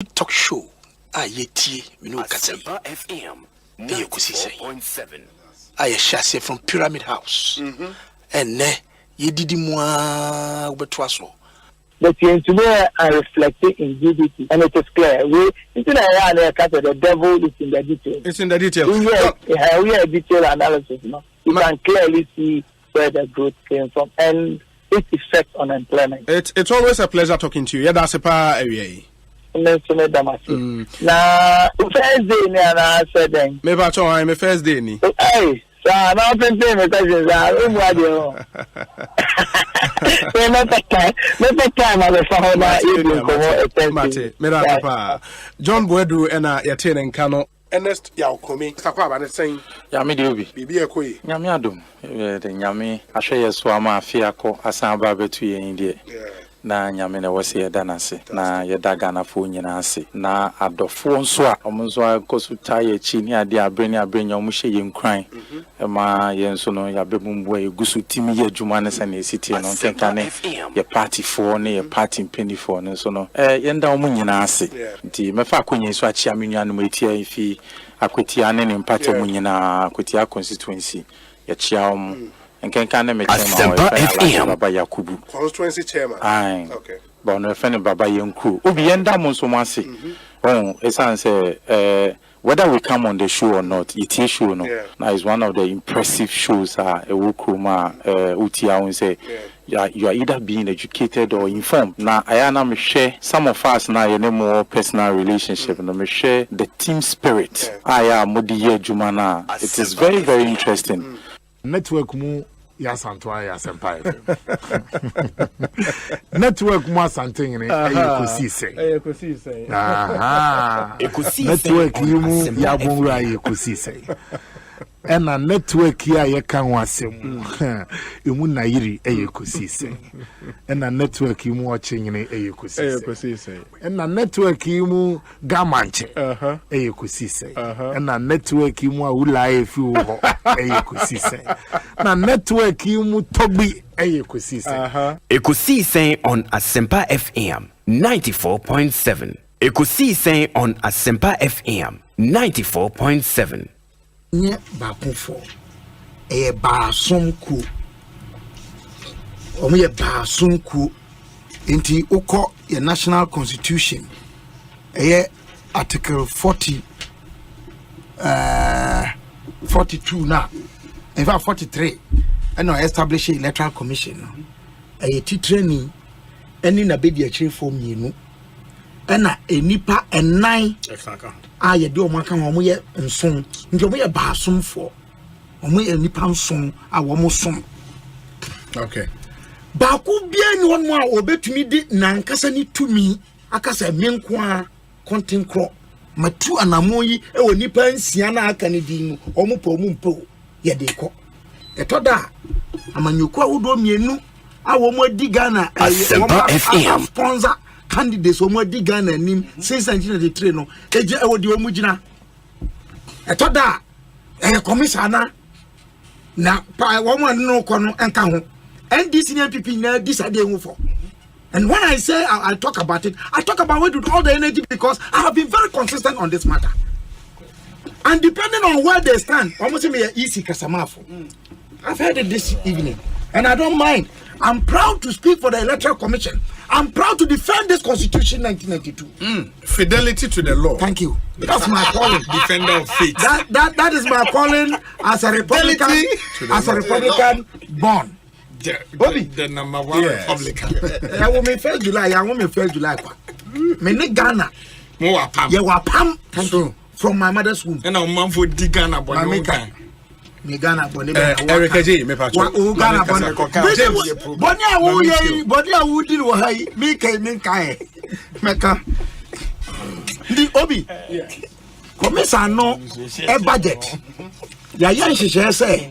talk show. Yeti, Asempa FM 94.7. I shall from Pyramid House. And ye did more betwaso. But today I reflected in GDP, and it is clear. The devil is in the detail. It's in the detail. We are detailed analysis. You can clearly see where the growth came from and its effect on employment. It's always a pleasure talking to you. Yeah, that's a part area. Now, Thursday, I said, maybe I'm a Thursday. Hey, so I'm not saying because John Boedu and Yatin and Kano. Ernest Yaokomi, Sakaba, saying, Yami Dubi, Bibi Koi, Yamiadum, the Yami, I share your swama, Fiaco, Asamba between India. Na nyamena wase danase na yedaga na fo nyina ase na adofo nso a omonso akosuta ye chi ni ade abreni omhye ye nkran ma ye nso no ya bebumbu egusu timi ye adwuma ne sane esiti no ntenka ne ye party for ne ye party penny for ne nso no yenda omo nyina ase nti mefa akonye nso achia menua no etia ifi akwetia ne mpate omo nyina akwetia constituency ye chia omo Asempa FM Baba Yakubu constituency chairman. Okay. But no friend Baba Yanku. Obi yenda mo so mase. Esan say whether we come on the show or not, it is show no. Now is one of the impressive shows Ewukruma Utia won say you are either being educated or informed. Now I am share some of us now you know more personal relationship and me share the team spirit. Aya modi ye jumana. It is very very interesting. Network mu ya Santoa ya Asempa FM. Network mu Asanteng ni Ekosiisen. Ekosiisen. Aha. Network mu ya Bonra Ekosiisen. Ena network ya yeka ho asem. Emu na yiri Ekosiisen. Ena network mu ochenyene Ekosiisen. Ena network mu gamanche. Ekosiisen. Ena network mu awula efi ho Ekosiisen. Na network mu tobi Ekosiisen. Ekosiisen on Asempa FM 94.7. Ekosiisen on Asempa FM 94.7. Nye bakufo baasonku omo baasonku enti ukọ your national constitution article 42 na in fact 43 and establish electoral commission titrani eni na bedi akire form yenu ena enipa enan ye de omo kan omo ye nson nti omo ye baasomfo omo ye nipa nson a omo som. Okay. Ba ku bia ni won a obetumi di nankasa ni tumi akasa menko a content cro matu anamo yi e wo nipa nsia na aka ni di mu omo pa omo mpo ye de ko etoda amanyoku awodo mienu a wo mo di Ghana sponsor candidates omo di Ghana nim since 1993 no eje e wo di omo gina etoda commissioner na pa wo mo no ko no enka ho NDC and NPP na decide for. And when I say I talk about it, I talk about it with all the energy because I have been very consistent on this matter. And depending on where they stand, almost me easy kasamafo. I've heard it this evening, and I don't mind. I'm proud to speak for the Electoral Commission. I'm proud to defend this Constitution 1992. Fidelity to the law. Thank you. That's my calling. Defender of faith. That is my calling as a Republican. As a Republican born. The number one Republican. I want me 1st July. I want me 1st July. Me ne Ghana. Mo wapam. Ye wapam. Thank you. From my mother's womb. And our mom for di Ghana boy. Me Ghana boy. Eric J. Me patch. Ghana boy. Boni awu ye. Boni awu di wo hai. Me kai. Meka. Ndi obi. Commission no e budget. Ya yan hihye say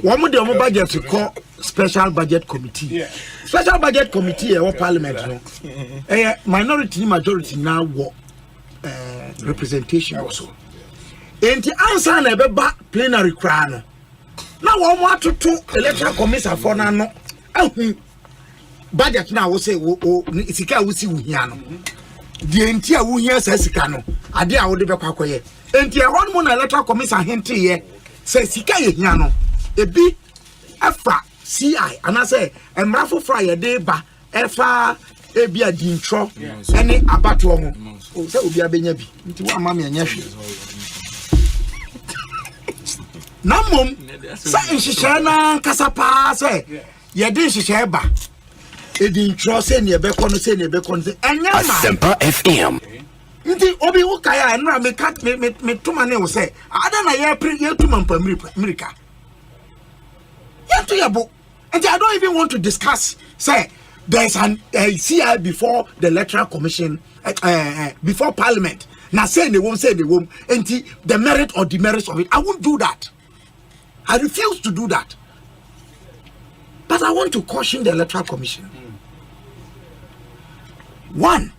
one de budget to call special budget committee. Special budget committee e parliament no. Minority majority now representation also. Enti answer na beba plenary kra no. Na wo mo atoto electoral commission for na no. Budget na wo say wo sika wo si wo hia no. the entire who hears Sicano, Adia would be Pacoye. Entire one moon electoral commission hint here says Sika Yano, a B, Efa, CI, and I say, and Raffle Fry a day ba, Efa, a be a dintro, any abatuomo. Oh, that would be a benyabi. Into one mammy and yashi. Namum, say Shishana Casapa, say, Yadin Shishaba. It didn't trust any Becon, and Asempa FM. Nti obi ukaya na me cat me tuma ne wo say ada na ye pre ye tuma mpa America ye to yabo and I don't even want to discuss say there's an CI before the electoral commission before parliament now say they won't nti the merit or demerits of it. I won't do that. I refuse to do that. But I want to caution the electoral commission. One,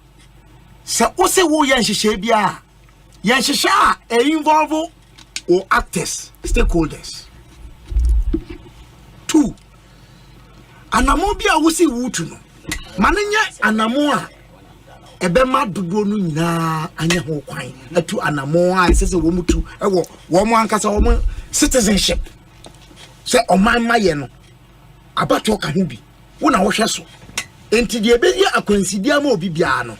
se ose wo yanshishe bia yanshisha involve or actors, stakeholders. Two, anamo bia wo si wutu no manenya anamo a ebema dodo no nyina anya ho kwan atu anamo a sese wo mutu ewo wo mo ankasa wo mo citizenship se oman maye no abato ka ho bi wo na wo hwe so enti de ebe ya akwansidia ma obi bia no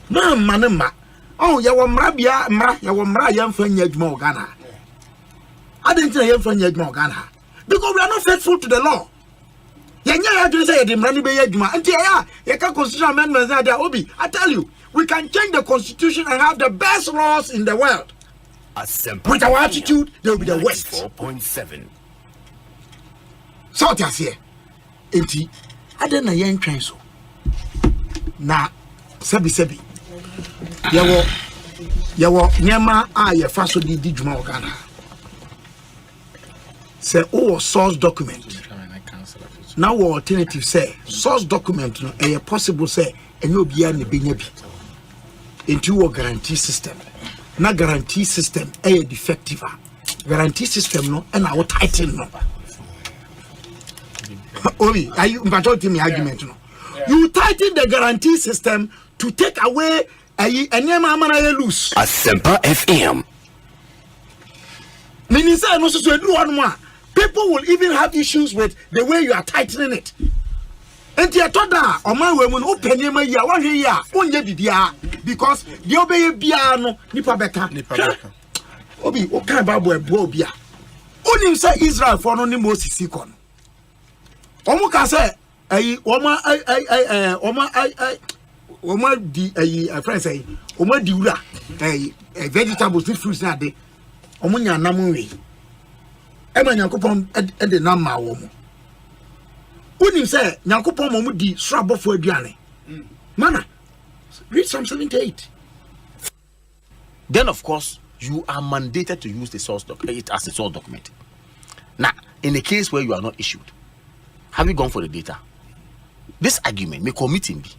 ma mane ma oh ya wo mra bia mra ya wo mra ya mfa nya adwuma ogana adentina ya mfa nya adwuma ogana because we are not faithful to the law. Yanya ya do say ya de mra ni be ya adwuma enti ya ka constitutional amendments that obi I tell you we can change the constitution and have the best laws in the world. With our attitude they will be the worst. 4.7 South Asia enti adena yen twen so na sebi yawo nyama a ye fa so di dwuma ogana say source document now alternative say source document no e possible say enye obia ne benya bi enti wo guarantee system na guarantee system e defective guarantee system no e na wo tighten no Obi, are you me argument no? You tighten the guarantee system to take away any amana loose. Asempa FM. Meaning say no so do one more. People will even have issues with the way you are tightening it. And you thought that on my women open your ya 1 year onye bibia because the obey bia no nipa beka. Obi o kan babo ebo bia. Onim say Israel for no ni Moses kon. Omo ka say Oma di friend say Oma di wura vegetables fruits na de omo nya nam we e ma Nyankopon e de nam ma wo mo unim say Nyankopon mo di srabofo aduane mana read Psalm 78. Then of course you are mandated to use the source document as a source document. Now in the case where you are not issued, have you gone for the data? This argument may committee be.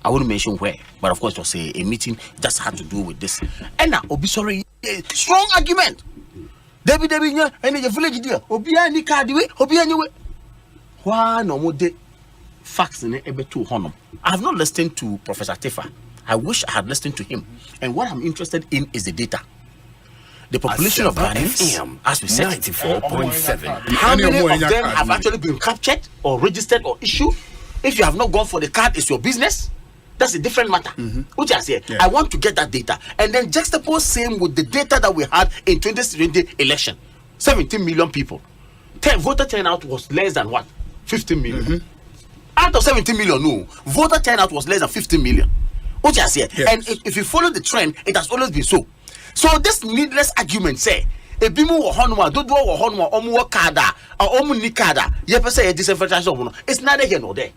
I won't mention where, but of course it was a meeting just had to do with this. And now Obi sorry, strong argument. Debbie and the village dear. Obi any card way, Obi anyway. Why no more de facts in ebe to honor. I have not listened to Professor Tefa. I wish I had listened to him. And what I'm interested in is the data. The population of Ghanaians, as we said, 94.7. How many of them have actually been captured or registered or issued? If you have not gone for the card, it's your business. That's a different matter. Which I say, I want to get that data and then juxtapose same with the data that we had in 2020 election. 17 million people. Voter turnout was less than what? 15 million. Out of 17 million, no. Voter turnout was less than 15 million. Which I say, and if you follow the trend, it has always been so. So this needless argument say ebimu wo honwa dodo wo honwa omu wakada omu nikada ye pese ye disenfranchisement it's neither here nor there.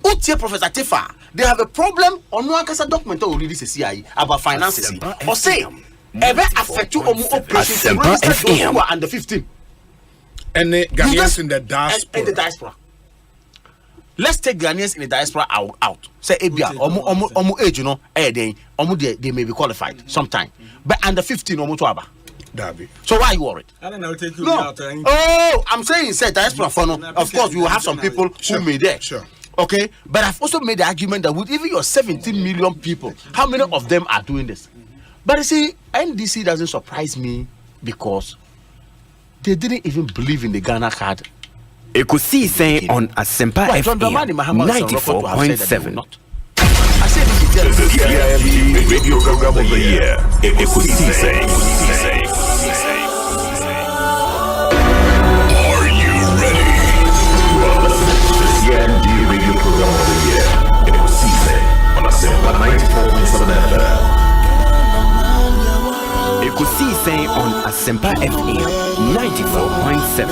Utie Professor Tefa, they have a problem on one kasa document or release a CI about finances. Or say ebe affect you omu operations to register those who are under 15. And the Ghanaians in the diaspora. In the diaspora. Let's take Ghanaians in the diaspora out. Say Ebia, omu age, you know, they may be qualified sometime. But under 15, omu tuaba. So why are you worried? I don't know, take you no. out. Oh, I'm saying, say diaspora for no. Of course, we will have some people who may there. Sure. Okay, but I've also made the argument that with even your 17 million people, how many of them are doing this? But you see, NDC doesn't surprise me because they didn't even believe in the Ghana card. Ekosiisen on Asempa FM 94.7. I said this is The CIMB Radio Program of the Year. Ekosiisen. Are you ready? You are listening to the CIMB Radio Program of the Year. Ekosiisen on Asempa 94.7 FM. Ekosiisen on Asempa FM 94.7.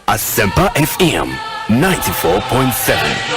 Asempa FM 94.7.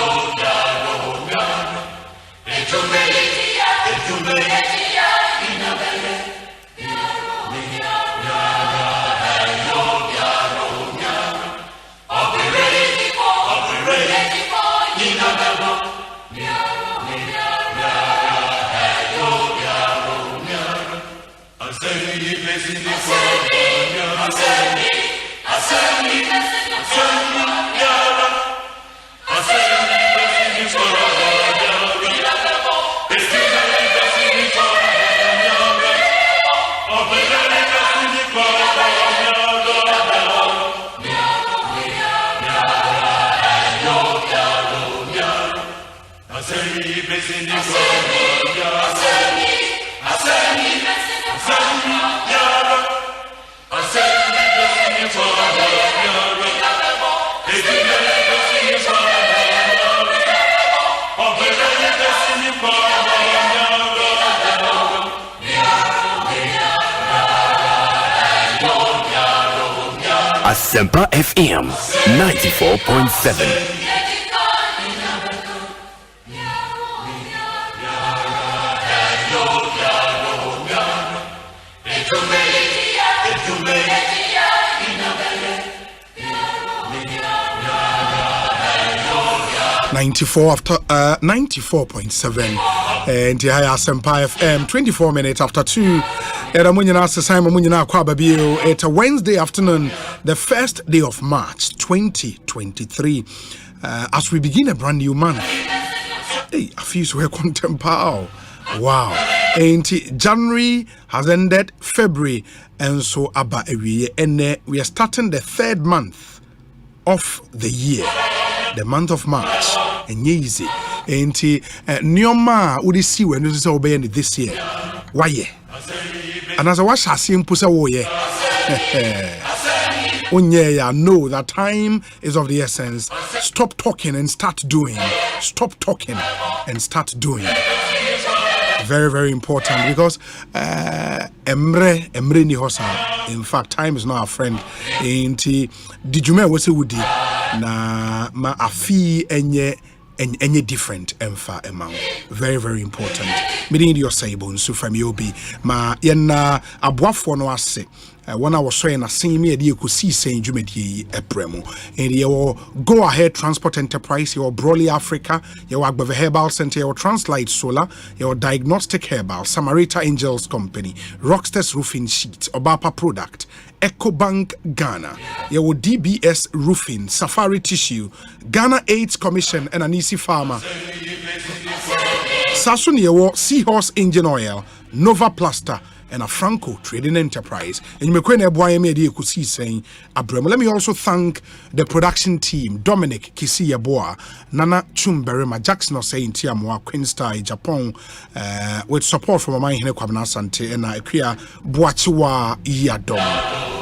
Asempa FM 94.7. After 94.7 and the Asempa FM 24 minutes after 2. It's a Wednesday afternoon, the 1st day of March 2023. As we begin a brand new month. Hey, I feel so contemplate. Wow. And January has ended, February, and so about a year. And we are starting the 3rd month of the year. The month of March, and easy. And Nyoma would see when this is obeying this year. Why? And as I watch, I see Pusa Woye. I know that time is of the essence. Stop talking and start doing. Stop talking and start doing. Very, very important because Emre ni hosa. In fact, time is not our friend. And did you know what would na ma afi enye different emfa amount. Very, very important. Meaning your say Bonsu from Yobi ma yena aboafo no ase when I was saying a same year Ekosiisen dwumadi ebremo and your Go Ahead Transport Enterprise, your Broly Africa, your Agbave Herbal Center, your Translight Solar, your Diagnostic Herbal, Samarita Angels Company, Rockstars Roofing Sheet, Obapa Product, EcoBank Ghana, your DBS Roofing, Safari Tissue, Ghana AIDS Commission, and Anisi Farmer. Sasun yewo Seahorse Engine Oil, Nova Plaster, and a Franco Trading Enterprise. And you may quite Ekosiisen Abremo. Let me also thank the production team, Dominic Kisiyaboa, Nana Chumberema, Jackson Osei Tiamwa, Queenstay, Japan, with support from my Hine Kwabna Sante and Ikea Boachiwa Yadom.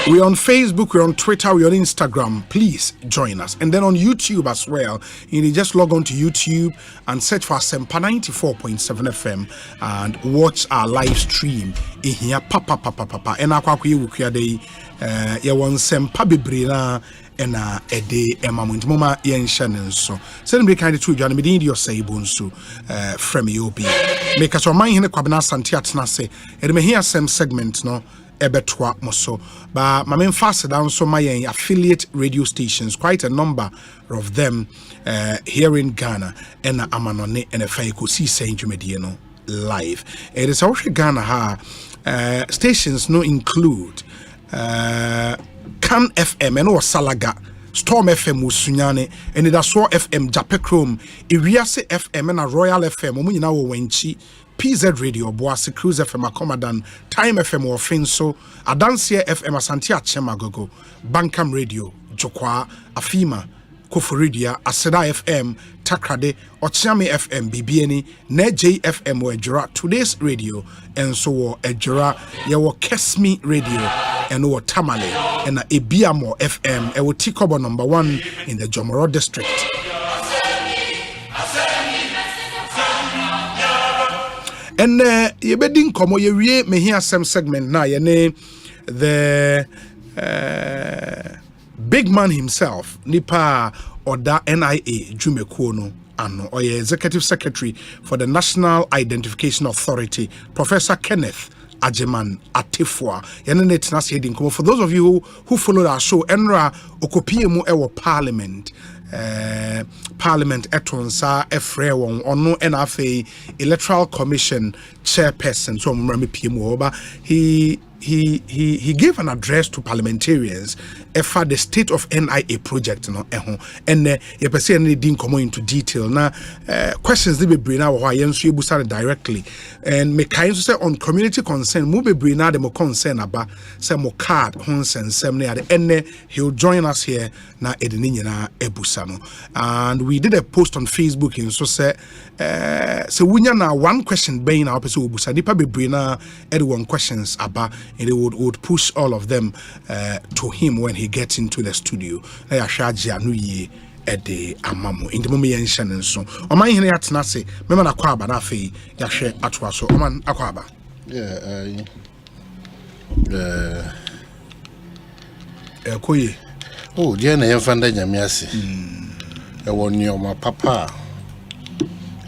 We're on Facebook, we're on Twitter, we're on Instagram. Please join us. And then on YouTube as well. You need just log on to YouTube and search for Asempa 94.7 FM and watch our live stream in here. Papa. And I want Sempa Bibrina and a day Emma Mama Yen Shannon. So send me kind of two John Medin your say Bonsu from Yobi. Make us remind him Kwabna Santiatna say, and may hear some segment no. Ebetwa moso but my main fast down so my affiliate radio stations, quite a number of them here in Ghana and Amanone and a Ekosiisen dwumadi live. It is also Ghana stations no include Can FM and or Salaga, Storm FM Musunyane, and it so FM Japekrom, Iriase FM and a Royal FM Omunyina Wenchi, PZ Radio, Boase Cruise FM Akomadan, Time FM or Finso, Adansia FM Asante Achemagogo, Bankam Radio, Jokwa, Afima, Koforidia, Aseda FM, Takrade, Ochame FM, BBNE, NJ FM Ejura, Today's Radio, and so Ejura, Yawo Kesmi Radio, and Owo Tamale, and Ebiamo FM, Ewo Tikobo #1 in the Jomoro district. And ye bedin komo ye wie me here some segment na ye ne the big man himself nipa oda NIA Jumekuo no ano or executive secretary for the National Identification Authority, Professor Kenneth Ajeman Atifwa. For those of you who followed our show, Enra Okopiemu Ewo Parliament. Parliament Etonsa Efrewon or no NFA Electoral Commission chairperson so he gave an address to parliamentarians for the state of NIA project and you per se didn't come into detail now questions they be bring out why you directly and me kind say on community concern move be bring out the concern about some more card concern and he'll join us here na edininyina ebusano and we did a post on Facebook and so say so we na one question being our person obusa nipa be bring na one questions about and they would push all of them to him when he gets into the studio. I charge ya nuye ede amamu in the moment yen so oman hene atena se mema na kwaba na afei ya hwe atwa so oman akwaba koye oh je na yemfanda nyame ase e woni o ma papa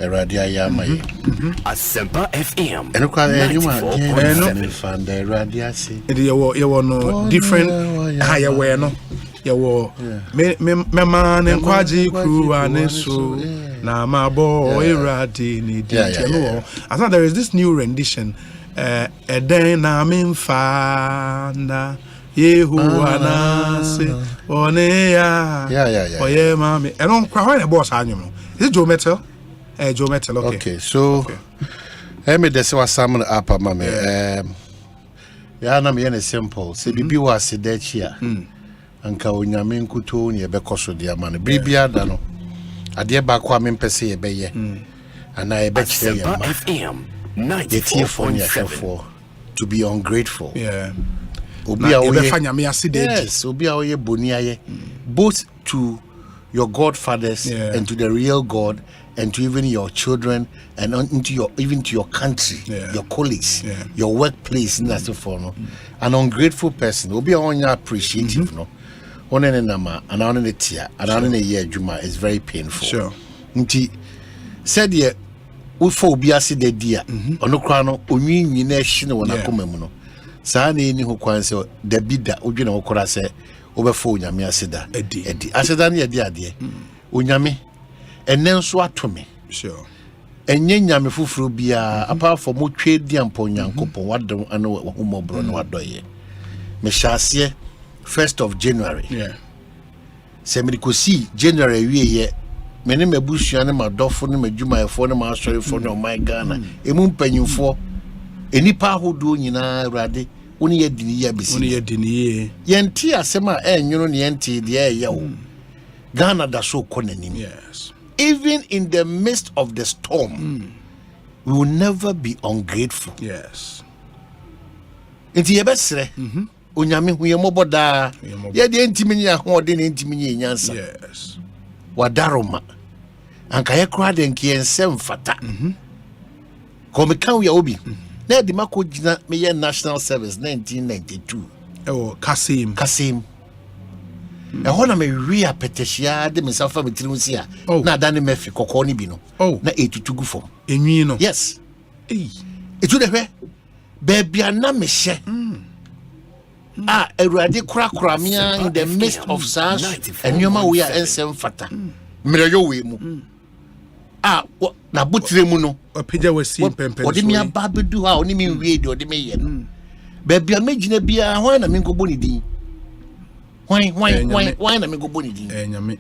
Eradia Yamai Asempa FM and Fanda Radia see you no different higher way no you man and Kwaji crew and so na my boy Radi need I thought there is this new rendition a then I'm in Fanda Yehuana say one yeah mammy and on cry a boss animal is it Joe Metal? Joe Metal, okay, so I made the same salmon up, mammy. I'm in simple. Say, Bibi was a dead here. And Kaunyamin Kutu, your Becoso, dear man. Bribia Dano. I dear Baquamin Pessy, a bayer. And I bet you FM 94.7 to be ungrateful. Yeah. Yes, Obia Bonia, both to your godfathers and to the real God. And to even your children and into your even to your country, your colleagues, your workplace, and that's for no. An ungrateful person will be on your appreciative, no. On an enema, and on a tear, and on a year, Juma is very painful. Sure. Nti said ye Ufo biasi de dia. Ono kra no onwi nyina hye ne wona koma mu no. Saa na eni ho kwan se da bida odwena wo kra se obefo onyame aseda. Edi. Aseda na yedi ade. Onyame enenso atome. Sure. Enye nyame fufuru bia apart from motwe diampo nyankopon wadom ana humobro no wadoye. Me hyase 1st of January. Yeah. Se me kosi January wiye mene mabusua ne madofo ne madwumayefo ne masorefo ne my Ghana emu mpanyimfo enipa ahodo nyina awrade woni ye dini ya besi woni ye dini yenti asema enyono ne yenti de ye wo Ghana da so konanim. Yes. Even in the midst of the storm we will never be ungrateful. Yes. Enti ye besre onyame hu ye moboda ye de ntimi nya ho de ne ntimi nya nyansa. Yes. Wadaroma anka ye kra de nke ensem fata ko me kan ya obi na de mako gina me ye national service 1992 Kasim e hona me wi apeteshia de me safa me tirimsi a na da ne mefi kokko ni bi no na etutugu fom enwi no. Yes. Etu de hwe bebia na me hye Eradi kura mia in the midst of SARS and Yoma we are ensem fata. Mirayo we mu. Na butire mu no. Opeja we si pempen. Odi mi aba bedu ha oni mi wie de odi me ye no. Baby a megina bia hwan na me go boni din. Hwan na me go boni din. Enyame.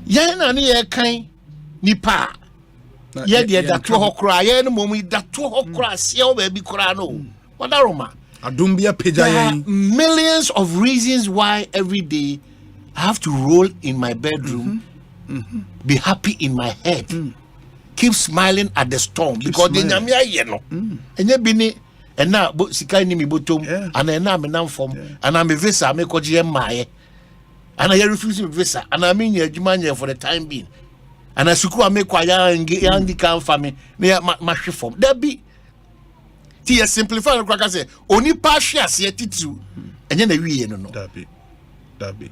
Ye na ne ye kan nipa. Ye de datu ho kura ye no momu datu ho kura se o ba bi kura no. Wadaroma. Millions of reasons why every day I have to roll in my bedroom, be happy in my head, keep smiling at the storm because the nyamia yeno. And ye bini and now sikai ni mi botom and now me nam form and I'm a visa me koji maye and I refuse me visa and I mean ye jumanya for the time being and I suku make kwa yangi kan family me ma form there be. Tia simplify the cracker say oni pa hwiase titu enye na wiye no dabi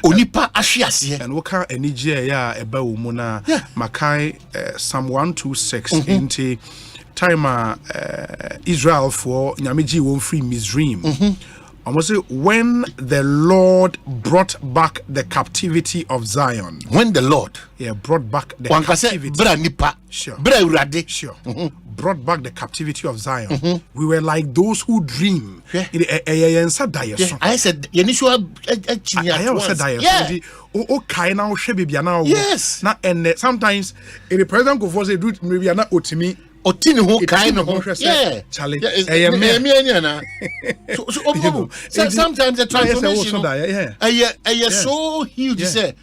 oni pa ahwiase and woka enije ya eba wo mu na makai Psalm 126 into time Israel for nyamiji won free Misraim. Almost when the Lord brought back the captivity of Zion. When the Lord brought back the captivity. Brought back the captivity of Zion. We were like those who dream. I said, yes. And sometimes in the president go for say do maybe not otimi. Otini ho kind of Charlie. Sometimes the transformation so huge. Say,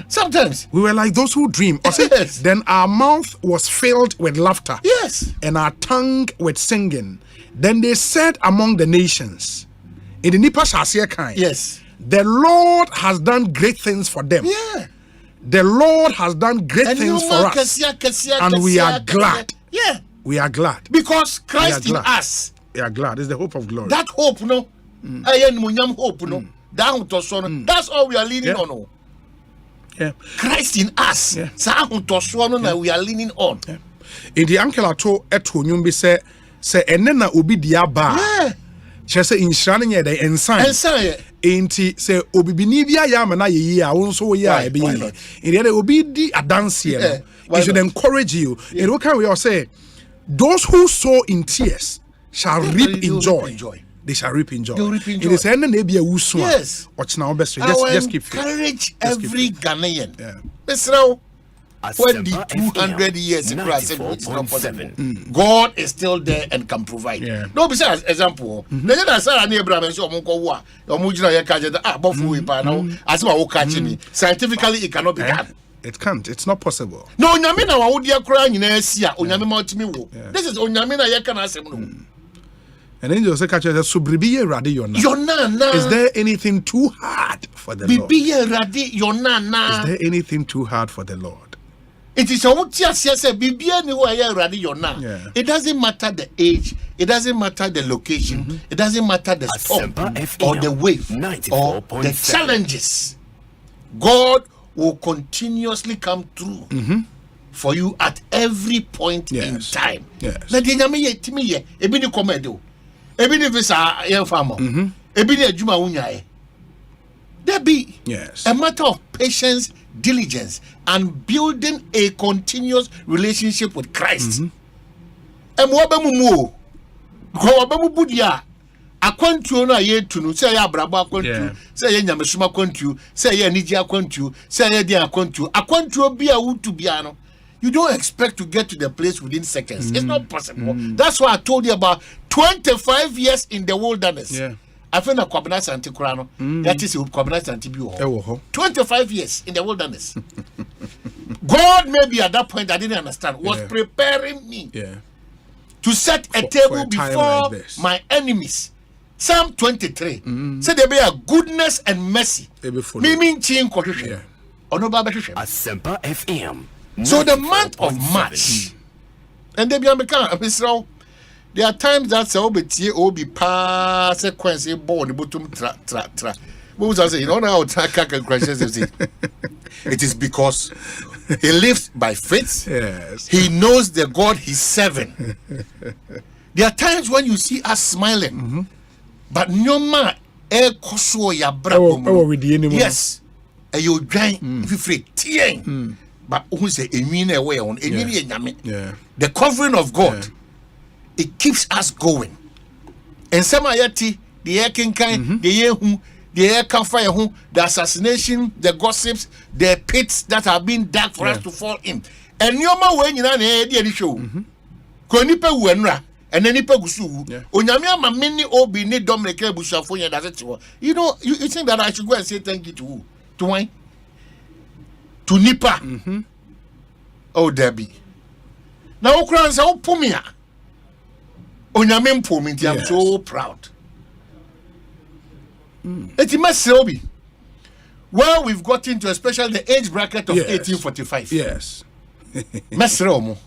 sometimes we were like those who dream. Yes. Then our mouth was filled with laughter. Yes. And our tongue with singing. Then they said among the nations, in the Nipa Shasia kind. Yes. The Lord has done great things for them. Yeah. The Lord has done great things for us. And we are glad. Yeah. We are glad. Because Christ in us. We are glad. It's the hope of glory. That hope, no. Hope, no. That's all we are leaning on. Yeah. Christ in us. Yeah. We are leaning on. Yeah. In the uncle ato eto nyumbi say enena obi diaba. Yeah. Chese inshirane nye de ensan. Enti se obibini bia ya ma na ye a wonso ye a be ye. In the obi di adanse no. It should encourage you. In what can we all say? Those who sow in tears shall reap in joy. They shall reap in joy. It is end na be a wusu. Yes. Watch now best. Just keep encourage every Ghanaian. Yeah. When the 200 years God is still there and can provide. No, besides example, scientifically it cannot be done. It can't. It's not possible. No, Onyamina wa odi akra nyina asia, Onyame ma otimi wo. This is Onyamina ye kan asem no. And then you say, "Catch us, so bibiye radi yona." Is there anything too hard for the Lord? Bibiye radi yona. Is there anything too hard for the Lord? It is a bibiye ni wo ye radi yona. It doesn't matter the age, it doesn't matter the location, it doesn't matter the storm or the wave or the challenges. God will continuously come through for you at every point in time. Yes. Na de nyame ye timi ye ebi ni komedo. Ebi ni visa ye famo. Ebi ni adwuma wunyae. There be a matter of patience, diligence, and building a continuous relationship with Christ. Emwabemu ko wabemu budia akwantuo no aye tunu say ya brabo akwantuo say ya nyamesuma akwantuo say ya niji akwantuo say ya dia akwantuo bia wutu bia no. You don't expect to get to the place within seconds. It's not possible. That's why I told you about 25 years in the wilderness. I feel like Kwabena Santi Kurano. That is Kwabena Santi Bio. 25 years in the wilderness. God maybe at that point I didn't understand was preparing me to set a table before my enemies. Psalm 23 said there be a goodness and mercy. Meaning Asempa FM. So the month of March, and they be there are times that be pass sequence born the bottom tra. What was I saying? You know how it is because he lives by faith. Yes. He knows the God he's serving. There are times when you see us smiling, but no man yes, and you drink if you free but who say the covering of God, it keeps us going. And some ayati, the air kinkai, the year who, the air can fire who, the assassination, the gossips, the pits that have been dug for us to fall in. And no more when you know the show. Konipa wenra, and then nipa gusu. Onyamia ma many obi ni Dominic Bushafonia does it. You know, you think that I should go and say thank you to who? To wine? To Nipa. Oh, Debbie. Now, Ukraine's all Pumia. Onyame Pumiti, I'm so proud. It's a mess, Obi. Well, we've got into especially the age bracket of 1845. Yes. Mesromo.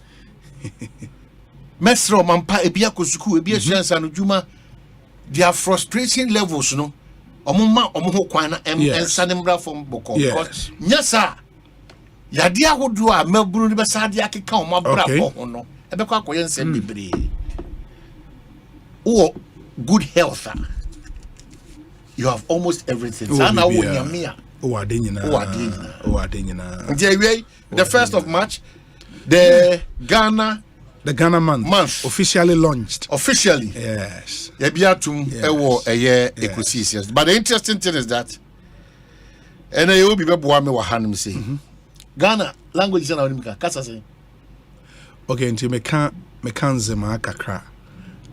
Mesro Mampa Ebia Kusuku, Ebia Shansano Juma, their frustration levels, no. Omuma Omoho Kwana and Sanembra from Boko. Because, yes, sir. Yadia would do a Melbourne Basadia Kika, my brother. No, Ebeka Koyan send me. Oh, good health. You have almost everything. Sana Wonyamia. The 1st of March, the Ghana month officially launched. Officially. Yes. Ekosiisen. But the interesting thing is that, and I will be say Ghana language is not Kasa say. Okay, until me can't zema kakra,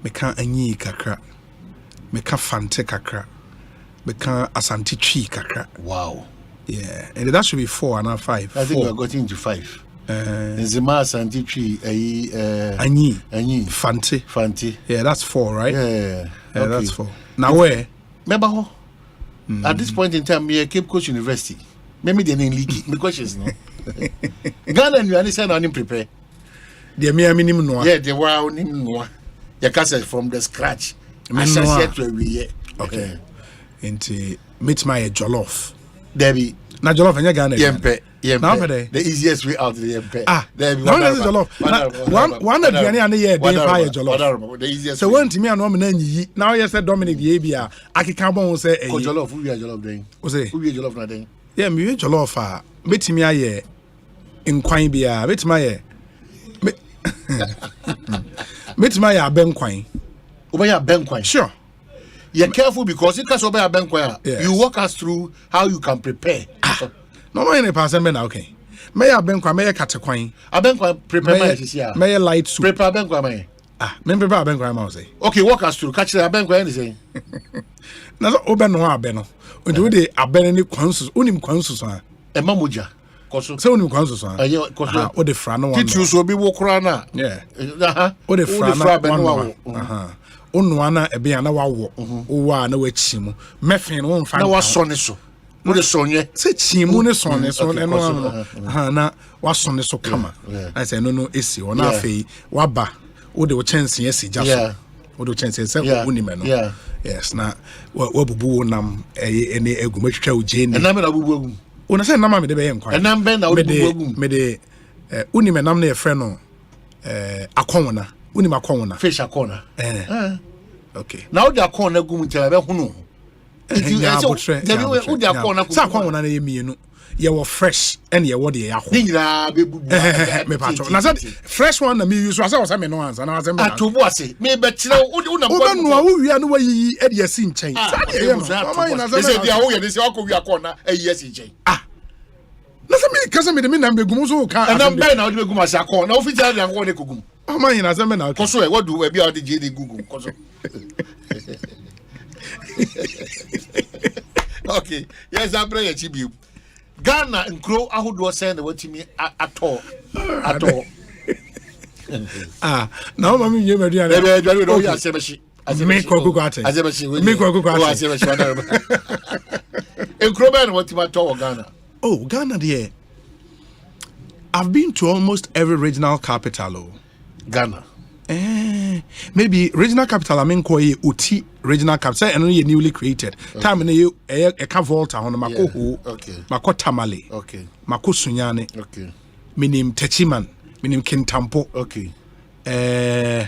me can't anyi kakra, me can't fante kakra, me can't asanti chi kakra. Wow. Yeah, and that should be 4 and not 5. I think we are getting to 5. Zema asanti chi anyi fante. Yeah, that's 4, right? Yeah, okay. That's 4. Now where? Remember at this point in time, me Cape Coast University. Maybe they didn't leak it because she's no. Ghana and you understand how to prepare. They may minimum no. Yeah, they were only no. You can say from the scratch. Okay. Into meet my jollof. Debbie. Na jollof and Ghana. Yempe. The easiest way out of the yempe. Debbie. One is jollof. One of the any year they buy a jollof. The easiest. So one to me and woman now you said Dominic Yabia. I can come on say jollof. Who we are jollof then? Osei. Who we are jollof na then? Yeah, me jollof meet me aye in kwine bia meet my meet my ben kwine. Obaya ben kwine. Sure. You're careful because it can obaya ben kwine. You walk us through how you can prepare. No more any person ben okay. May I ben kwine, may I cut a kwine. I ben kwine prepare my here. May I light soup. Prepare ben kwine. Me prepare ben kwine ma say. Okay, walk us through. Catch the ben kwine say. Na so oben no abeno. Until they abeno ni kwansus, unim kwansus a. Ema moja. So unim kwansus a. O de fra no one. Titu so bi wo kura na. Yeah. O de fra na one. Onu ana ebe ya na wawo. O wa na wachi mu. Mefin no mfa. Na waso ne so. Wo de sonye. Se chimu ne sonne so eno na waso ne so kama. I say no esi ona afei waba. O de wo chance esi jaso. O de chance say unime no. Yeah. Yes, na wabubu nam ene egumachwa ojeni. Na me na bubu egum. Una say na ma me de be yen kwa. Enam ben na wo de me de uni me nam na e frɛ no akonwona. Uni ma akonwona. Fish akona. Okay. Now the akona gum ntia be hunu. Wo de akona sa akonwona na ye mienu. Ye were fresh and ye what ye yaho. Nina be bu. Me patcho. Na said fresh one na me use so say me no answer na say me. Atobo ase. Me be kire wo na wo no wo wi anu wa yi e de asi nchen. Sa de ye no. Mama ina say. Say dia wo ye de say akọ wi akona e yi asi nchen. Na say me kasa me de me na begum so ka. Na be na wo de begum ase akọ. Na wo fi tell de akọ ne kogum. Mama ina say me na. Koso e what do we be out the JD Google koso. Okay. Yes, I pray you. Ghana nkro ahodo say na watimi atọ. Na mama me nye me dia. Ebe adware do ya asebeshi. Me kwakuku ate. Asebeshi. Me kwakuku ate. Asebeshi wana. Nkro be na watimi atọ Ghana. Oh, Ghana there. I've been to almost every regional capital. Ghana. Maybe regional capital I mean Uti regional capital and only newly created. Okay. Time in a Volta on Mako okay. Mako Tamale. Okay. Mako Sunyane. Okay. Minim Techiman. Minim Kintampo. Okay. Yeah,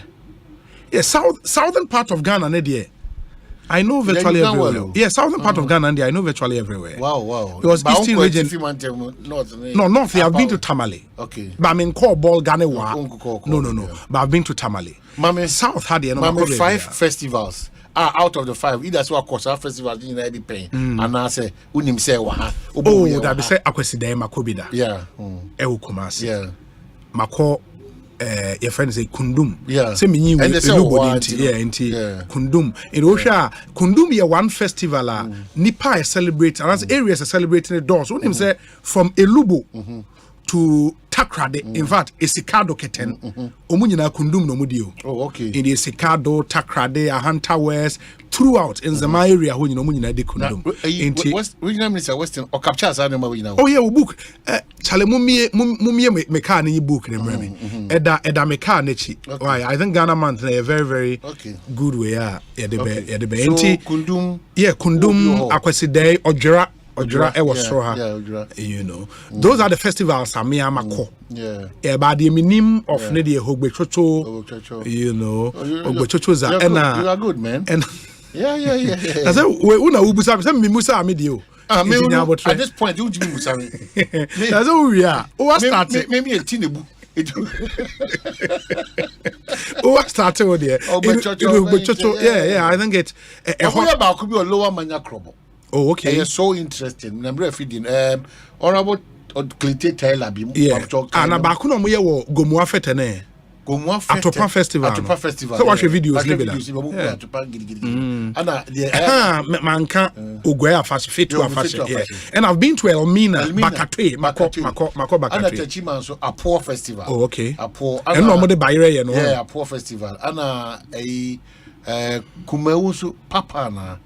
southern part of Ghana, I know virtually everywhere. Well. Yeah, southern part of Ghana, I know virtually everywhere. Wow. Because eastern region. North. I've been to Tamale. Okay. But I mean, call ball Ghana. No. Yeah. But I've been to Tamale. Mame, South had the 5 festivals. Out of the 5, either so course our festivals in any pain. And I say, unim say wa. Oh, that be say akwesida makobida. Yeah. Kumasi. Yeah. Mako your friend say kundum. Yeah. Say me and they say kundum. In Osha, kundum ye one festival Nipa is celebrating, and as areas are celebrating the doors. Unim say from Elubo to Takrade, in fact, Esikado Keten, Omunina Kundum no Mudio. Oh, okay. In the Esikado, Takrade, Ahanta West, throughout in Zama area, when you know Munina de Kundum. Regional Minister Western or captures animal now. Oh, yeah, we book Chalemumie Mekani book, Eda Mekanichi. Why? I think Ghana month they are very, very good way. Yeah, the Kundum. Yeah, Kundum, Akweside, Ojira. You know, those are the festivals I mean Amako. Yeah, but the minimum of Nedi Hogbechocho, you know, Hogbechochos are you are good, man. And yeah. I said, we una ubusa, some Mimusa Medio. At this point, you do Musami. That's all we are. What started? Maybe a tinebu. What started with there? Yeah, I think it's a whole about could be a lower mania crumble. Oh, okay. It's so interesting. Number feeding. Honorable Clite Taylor. Yeah. And about Kuno Muya Gomua Fetene. Gomua Atopa Festival. So watch your videos. Manka Uguaya Fashion Fit to a fashion. And I've been to Elmina, Bakatwe, Mako Bakatwe. So a poor festival. Oh, okay. A poor. And normally by rain. Yeah, a poor festival. And a Kumeusu Papa na.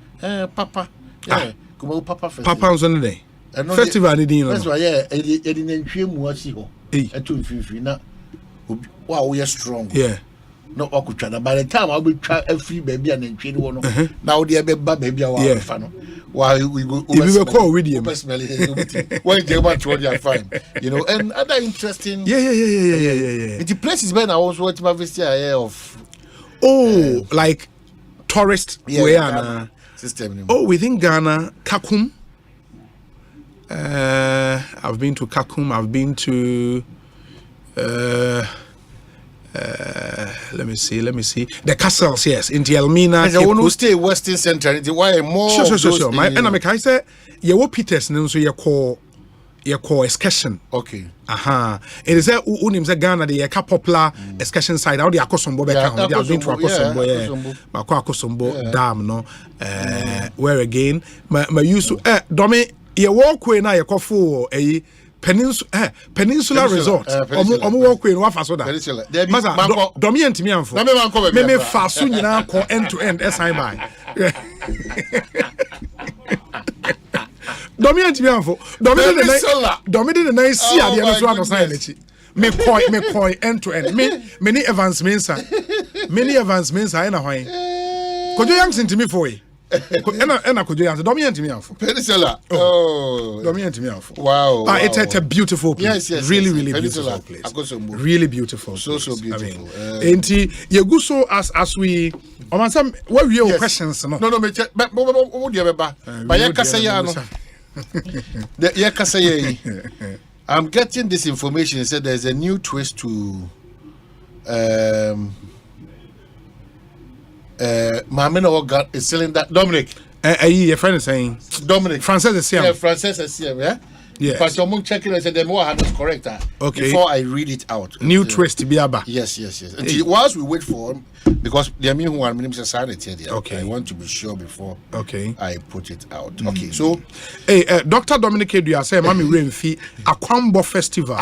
Papa. Yeah, Papa Festival. Papa on the day. Festival, Festival, yeah. Edin Muasiho. At 250. Now, wow, we are strong. Yeah. No, Okuchana. By the time I'll be trying a free baby and then train one. Now, the baby, our fan. While we go, we will call with him. When they want to find, you know, and other interesting. Yeah. The places when I was watching my visit of. Oh, like tourist. Yeah. System. Oh, within Ghana, Kakum. I've been to Kakum. I've been to. Let me see. The castles, yes, in Elmina. I want to stay Western Central. Why more? Sure. My enemy, I say, you Peters, so you call excursion. Okay. It is a unim za Ghana the popular excursion side. How the Akosombo Beka. They have been to Akosombo. Akosombo Dam no. Where again? My used to Domi. You walkway na you for a Peninsula Resort. Omo walkway no afa so da. Masa Domi ntimi amfo. Me fa so nyina ko end to end SI by. Domi ntimi amfo. Domi de na see ade no so no sign echi. Me koi end to end. Many Evans mensa na hwan. Kojo yang sentimi for e. Ena kojo ya dominant me afo. Peninsula. Oh. Dominant me afo. Wow. It's a beautiful place. Yes. Really Peninsula. beautiful place. Really beautiful. So beautiful. I mean, enti ye go so as we omansam what we your questions no. No me check. But ya kasa ya no. Ya kasa ya. I'm getting this information. It said there's a new twist to Mamino got a cylinder. Dominic. Your friend is saying Dominic. Frances is here. Yeah, Frances is here, yeah? Yes. But someone checking and said the more I was correct okay. Before I read it out. New twist to be about. Yes. Until whilst we wait for because the mean one minister signed it here. Okay. I want to be sure before I put it out. Okay, so Dr. Dominic you are saying Mami Renfi Akwambo Festival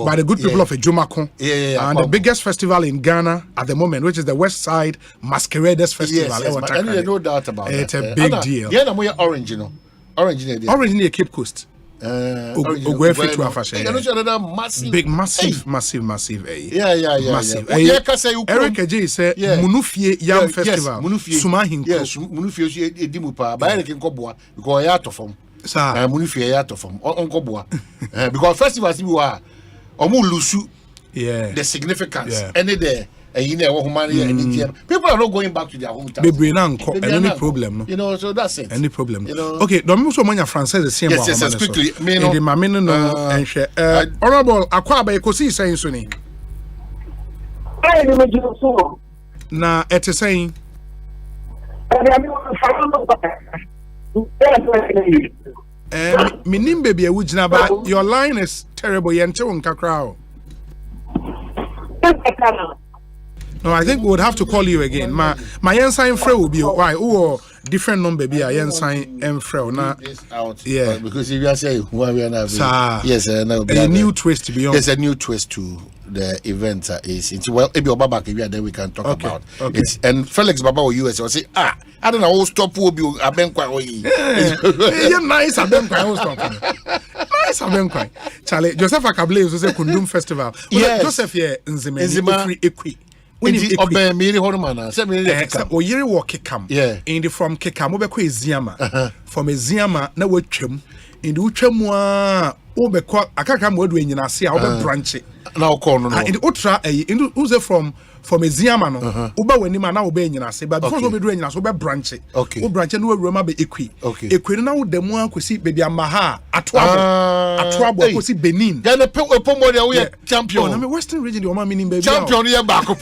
by the good people of Ejumako. Yeah, and the biggest festival in Ghana at the moment, which is the West Side Masqueraders Festival. Yes, and no doubt about it. It's a big deal. Yeah, I'm orange, you know. Orange near Cape Coast. Massive. Massive. Yeah. Massive. Eric J said Munufie Yam Festival. Sumahin. Yes, Munufie Dimupa. By Eric Koboa, because I out of them. Munufie out of them. Uncle Boa. Because festivals you are Omulusu. Yeah. The significance. Any day. People are not going back to their hometown. Any problem, no? You know, so that's it. Any problem? You know. Okay, don't move so many Frances the same. Yes, quickly. Honorable Akwaba Ekosiisen Suni. Na ete saying. Minim baby ewujina ba your line is terrible yente wonka crowd. No, I think we would have to call you again. My ensign friend will be why or different number be a ensign and friend now. Yeah, because if you say who we are now, yes, a new twist to be on. There's a new twist to the event is well if you're back if you are there we can talk about it. And Felix Baba or US will say I don't know who stop will be a bank yeah nice a bank nice a bank Charlie Joseph Akable so say Kundum Festival Joseph here Nzime free equi when you obey me hormona say me o yiri wo kekam in the from kekam obekọ eziama from eziama na watwam in the utwam a obekọ akaka mo adu enyina se a obe branch na okọ no in the ultra in uze from eziama no oba wanima na obe enyina se but before obe do enyina so obe branch o branch no awurama be equi na wo demu akosi baby amaha atoabo akosi Benin then the pomo there we champion na me western region the oma meaning baby champion here back up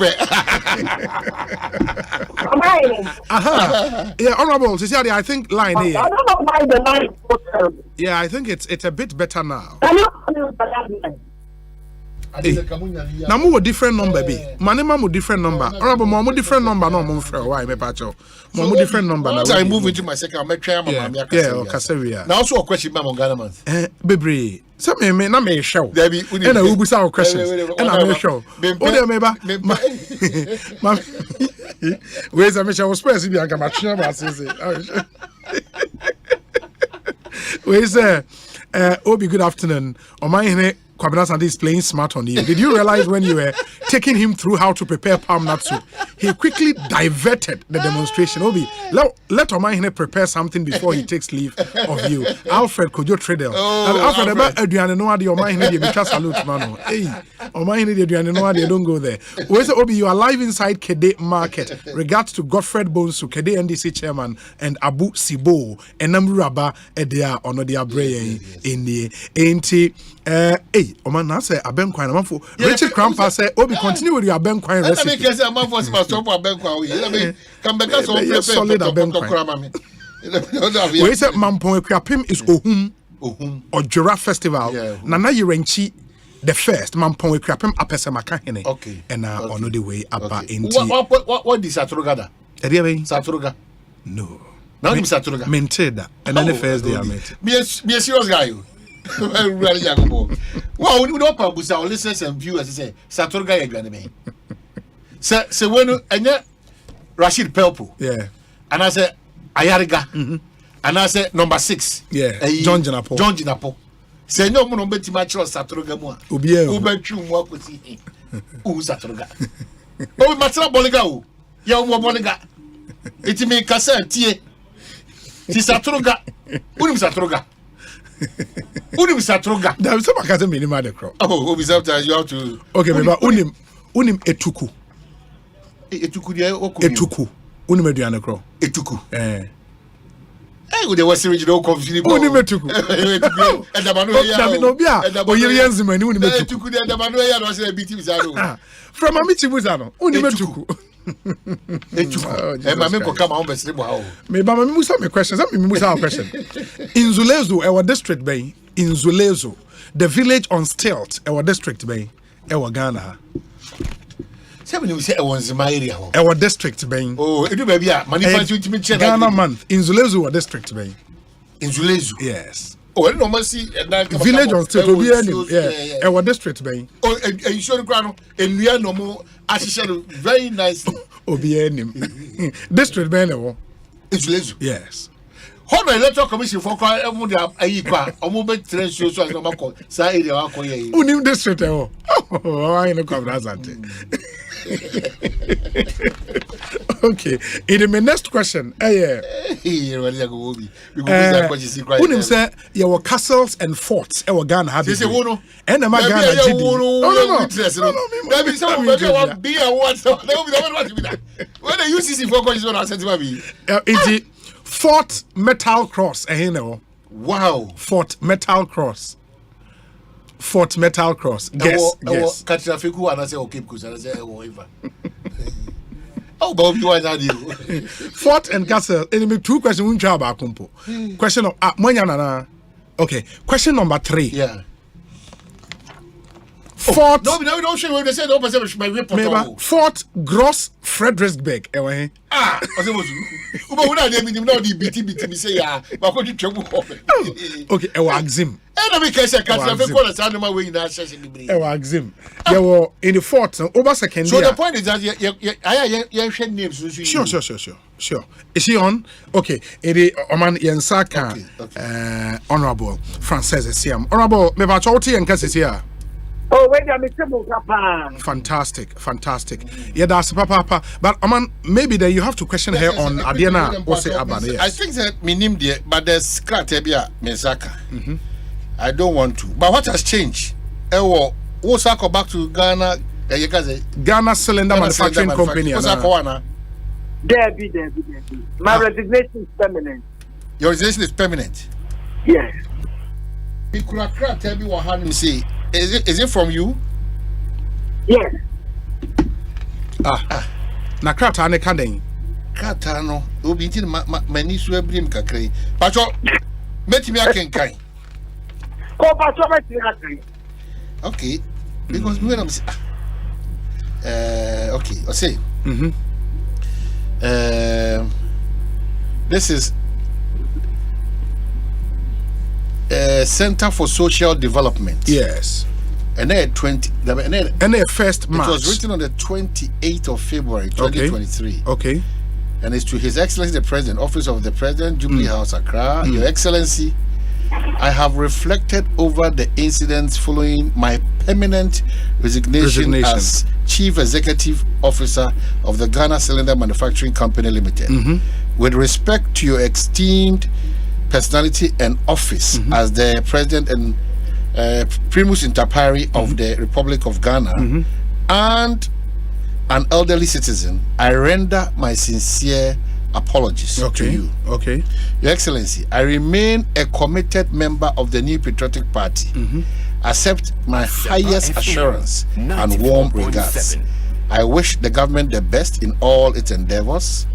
yeah honorable so see I think line here I don't know why the line is so terrible. Yeah, I think it's a bit better now. Now more different number be. Manema mo different number. Honorable mo different number no mo frɛ why me pacho. Mo different number now. I move into my second I try my mama Kaseria. Now also a question by Ghana man. Bebre. So me na me show. Debbie, and I will be some questions. And I me show. Oh there me ba. Where's a me show space bi anka ma twa ba sese. Where's Obi, good afternoon. Omaihene Kwabena Sandi is playing smart on you. Did you realize when you were taking him through how to prepare palm nut soup, he quickly diverted the demonstration? Obi, let Omaihene prepare something before he takes leave of you. Alfred Kojo Tredel. Alfred, about Adrian no idea Omaihene be just salute mano. Hey, Omaihene Adrian no idea don't go there. Where's Obi? You are live inside Kede Market. Regards to Godfred Bonsu, Kede NDC chairman, and Abu Sibo, and Namuraba Edia Onodia Bray in the anti. Oman na say abenkwan na mafo Richard Crampa say Obi continue with your abenkwan recipe. Let me guess am for must stop abenkwan we. Let me come back so prepare solid abenkwan. We say Mampon Ekwapim is Ohum Ojora Festival. Nana Yerenchi the first Mampon Ekwapim apesemaka hene. Okay. And on the way about into what is Saturuga? Saturuga? No. Now him Saturuga. Minted and then the first day I met. Be a serious guy. Really young boy. Well, we don't publish our listeners and viewers. Say Saturga Yaganame. So when Rashid Pelpo, and I said Ayariga, and I said number 6, John Jinapo. Say no more bet much or Saturga Moa. Ubechu walk with him. Saturga. Oh, Matra Boliga, young Boliga. It may Cassa, Tie. Tisatruga. Unim Satroga. Unim Satroga. There's some academy minimum the crop. Oh, sometimes you have to. Okay, but unim etuku. Etuku there. Etuku. Unim eduane crop. Etuku. Hey, with the Western regional conflict. Unim etuku. And the Manuel. Oh, you're young man. Unim etuku. The Manuel was a BT Bizarro. From a Michi Buzano. Unim etuku. And my men come home and say, wow. Maybe my Musa me questions. Let me Musa question. In Zulezo, our district bay, in Zulezo, the village on Stilt, our district bay, our Ghana. Seven we say I was in my area. Our district bay. Oh, it may be a manufacturing Ghana month. In Zulezo, our district bay. In Zulezo? Yes. Oh, I don't see village on Stilt. Yeah. Our district bay. Oh, and you show the crown, and we are no more. Very nice. Obianim. District Benewo. It's lazy. Yes. Hold the electoral commission for cry every day. A moment train shows as no more. Say, Unim district. Oh, I know Kabrazante. Okay. In the next question, Unim say your castles and forts. Our Ghana have it. And my Ghana be a what? When the UCC for question I said to me, it's Fort Metal Cross. Wow. Fort Metal Cross. Fort Metal Cross. Guess. Katrafiku and I say okay because I say whatever. Oh, Bob, you are not you. Fort and Castle. Enemy 2 questions. We try about Kumpo. Question of okay. Question number 3. Yeah. Fort. No, don't show what they said. My report. Fort Gross Fredericksburg. I said, but when I didn't know the BT say, yeah, but what you trouble. Okay, Exim. And I make a second way in that session. Exim. You were in the fort over second. So the point is that you share names. Sure. Is she on? Okay. It Oman Yansaka. Honorable Frances Siam. Honorable Mevachoti and Cassia. Oh, wait a minute, fantastic. Yeah, that's papa. But maybe then you have to question her on Adiana Osei Aban. Yes. I think that me name there, but there's Skratebia Mesaka. I don't want to. But what has changed? Osaka back to Ghana. Ghana Cylinder Manufacturing Company. Debbie. My resignation is permanent. Your resignation is permanent? Yes. Tell me what happened. Say. Is it from you? Yes. Na krata ne kaden. Krata no. Obi nti mani so abrim kakrai. Pacho metimi akenkan. Ko pacho metimi akenkan. Okay. Because when I'm okay, Osei. This is Center for Social Development. Yes. And then 1st March. It was written on the 28th of February 2023. Okay. And it's to His Excellency the President, Office of the President, Jubilee House, Accra. Your Excellency, I have reflected over the incidents following my permanent resignation as Chief Executive Officer of the Ghana Cylinder Manufacturing Company Limited. With respect to your esteemed personality and office as the President and primus inter pares of the Republic of Ghana and an elderly citizen, I render my sincere apologies to you. Okay. Your Excellency, I remain a committed member of the New Patriotic Party. Accept my highest assurance and warm regards. I wish the government the best in all its endeavors.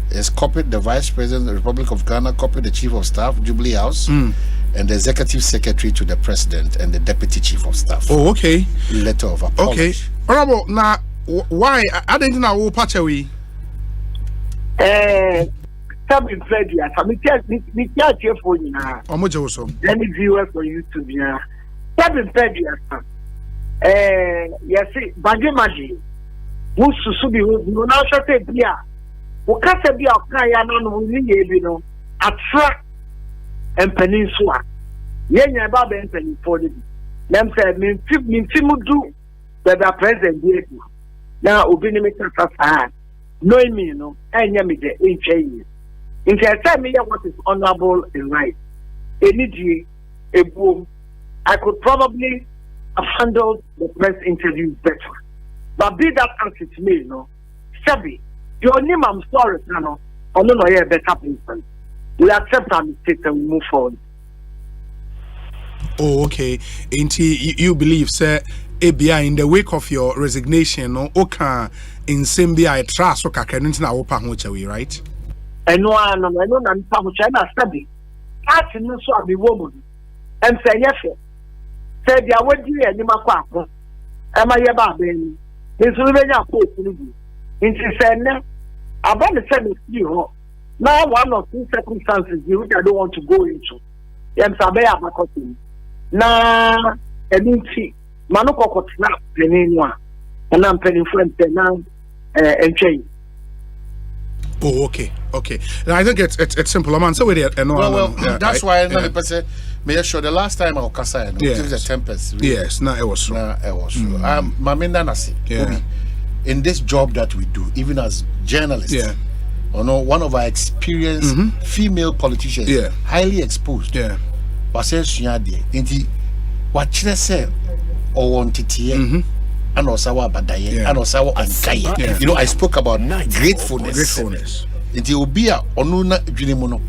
Is copied the Vice President of the Republic of Ghana, copied the Chief of Staff, Jubilee House, and the Executive Secretary to the President and the Deputy Chief of Staff. Oh, okay. Letter of apology. Okay. Honorable, now, why? I didn't know what patch we. Something Freddie, I'm here for you now. Any viewers on YouTube, yeah. Something Freddie, yes, Bagimadi, who's to be who now shall say, yeah. Ukasa bi akaya na no wiye bi no atra empeninsua yenya ba be empenifo ni dem say minti mudu the president dey na obi ni me kasa no me no enya me de enche yi In tell me what is honorable and right. Any a boom, I could probably have handled the press interview better. But be that as it may, no, Sabi, your name, I'm sorry, no, or no, a better person. We accept our mistakes and we move forward. Oh, okay. And you believe, sir, ABI in the wake of your resignation, no, okay, in Sambia, trust, okay, can now open which way, right? I know, I'm China study. That's in so be woman. And say, yes, sir. Said, yeah, what do you and Nimakwa? Am I about then? It's really a post. Into saying, about the same you. Now, one of two circumstances which I don't want to go into. Yes, I may have a cotton. Now, I mean, see, Manoko snap penny one, and I'm penny friend now and change. Oh, okay. And I think it's simple. I'm answering it. That's why another person make sure the last time I was it was a tempest. Really. Yes, now it was true. Maminda Nasi. In this job that we do, even as journalists, one of our experienced female politicians, highly exposed. But says Sunyadi, what you say, or wanted here. And also Badaye, and also Ankaya. You know, I spoke about gratefulness. Until Obia Onuna Junimono.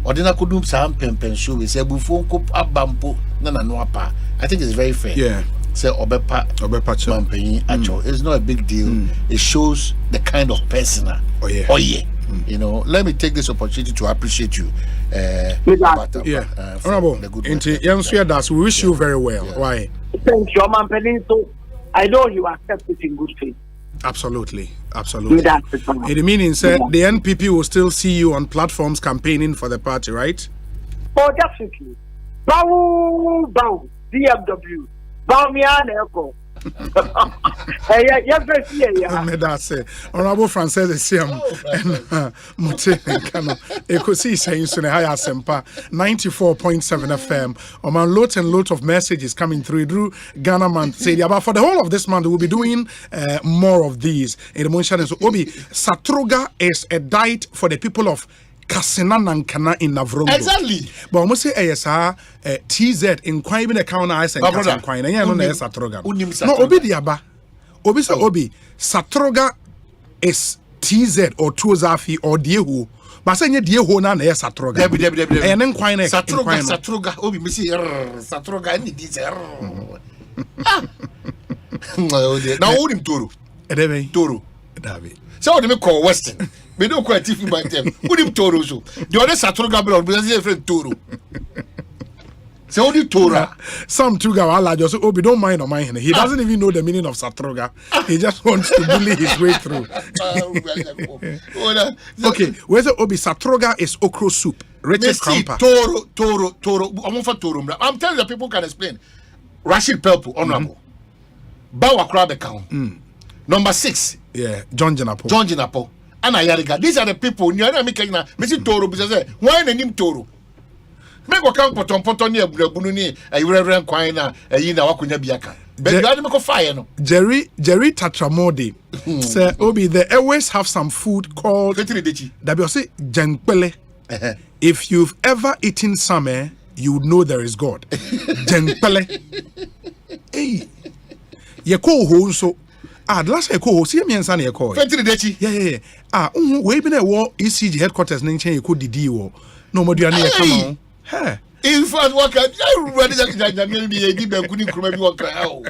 Ordina Kudum Sam Pempen show, we say Bufonko Abampo, Nana Noapa. I think it's very fair. Say Obepa Mampenyi Acho. It's not a big deal. It shows the kind of person. You know, let me take this opportunity to appreciate you. Honorable, we wish you very well. Why? Thank you, Mampenyi. So I know you accept it in good faith. Absolutely. It means the NPP will still see you on platforms campaigning for the party, right? Oh, definitely. Bow, DFW. Bow me on Echo. That's it. Honorable Francis Siam and Mote Kano Ekosiisen in Asempa 94.7 FM. On my lot and lot of messages coming through Ghana man say about for the whole of this month we'll be doing more of these in the Motion. So Obi Satroga is a diet for the people of Kasina Nankana in Navrongo. Exactly. But almost say ASR TZ in Quine account I say Quine. I know Satroga. No Obi Diaba. Obi so Obi Satroga is TZ or Tuzafi or Diehu. But saying Diehu na Satroga. And then Quine Satroga Obi Missy Satroga any diesel. Now hold him Toro. Toro. So they call Western. We don't quite TV by them. Who him Toro so? The other Satroga blood because he's a friend Toro. So only Torah. Some Tuga just Obi don't mind or mind. He doesn't even know the meaning of Satroga. He just wants to bully his way through. Okay, where's the Obi Satroga is okra soup. Richard Krampa. Toro. I'm telling you, people can explain. Rashid Pelpu, honorable. Bawa Krab account. Number 6. Yeah, John Jinapo. Anna Yariga. These are the people. You know, Mr. Toro, because why the name Toro? Make a count Poton near Bununi, a reverend Quina, a Yina Wakunya Biaka. But you had to make a fire, no? Jerry Tatramodi. Sir Obi, they always have some food called Jenkpele. If you've ever eaten some, you would know there is God. Jenkpele. Hey. Yeko ho so. The last Eko, see me and Sunny Eko. Yeah. We been at war ECG headquarters, Ninchen, you could DD. No more, you are come on. Hey. In fact, what can everybody that maybe a given couldn't come and walk out?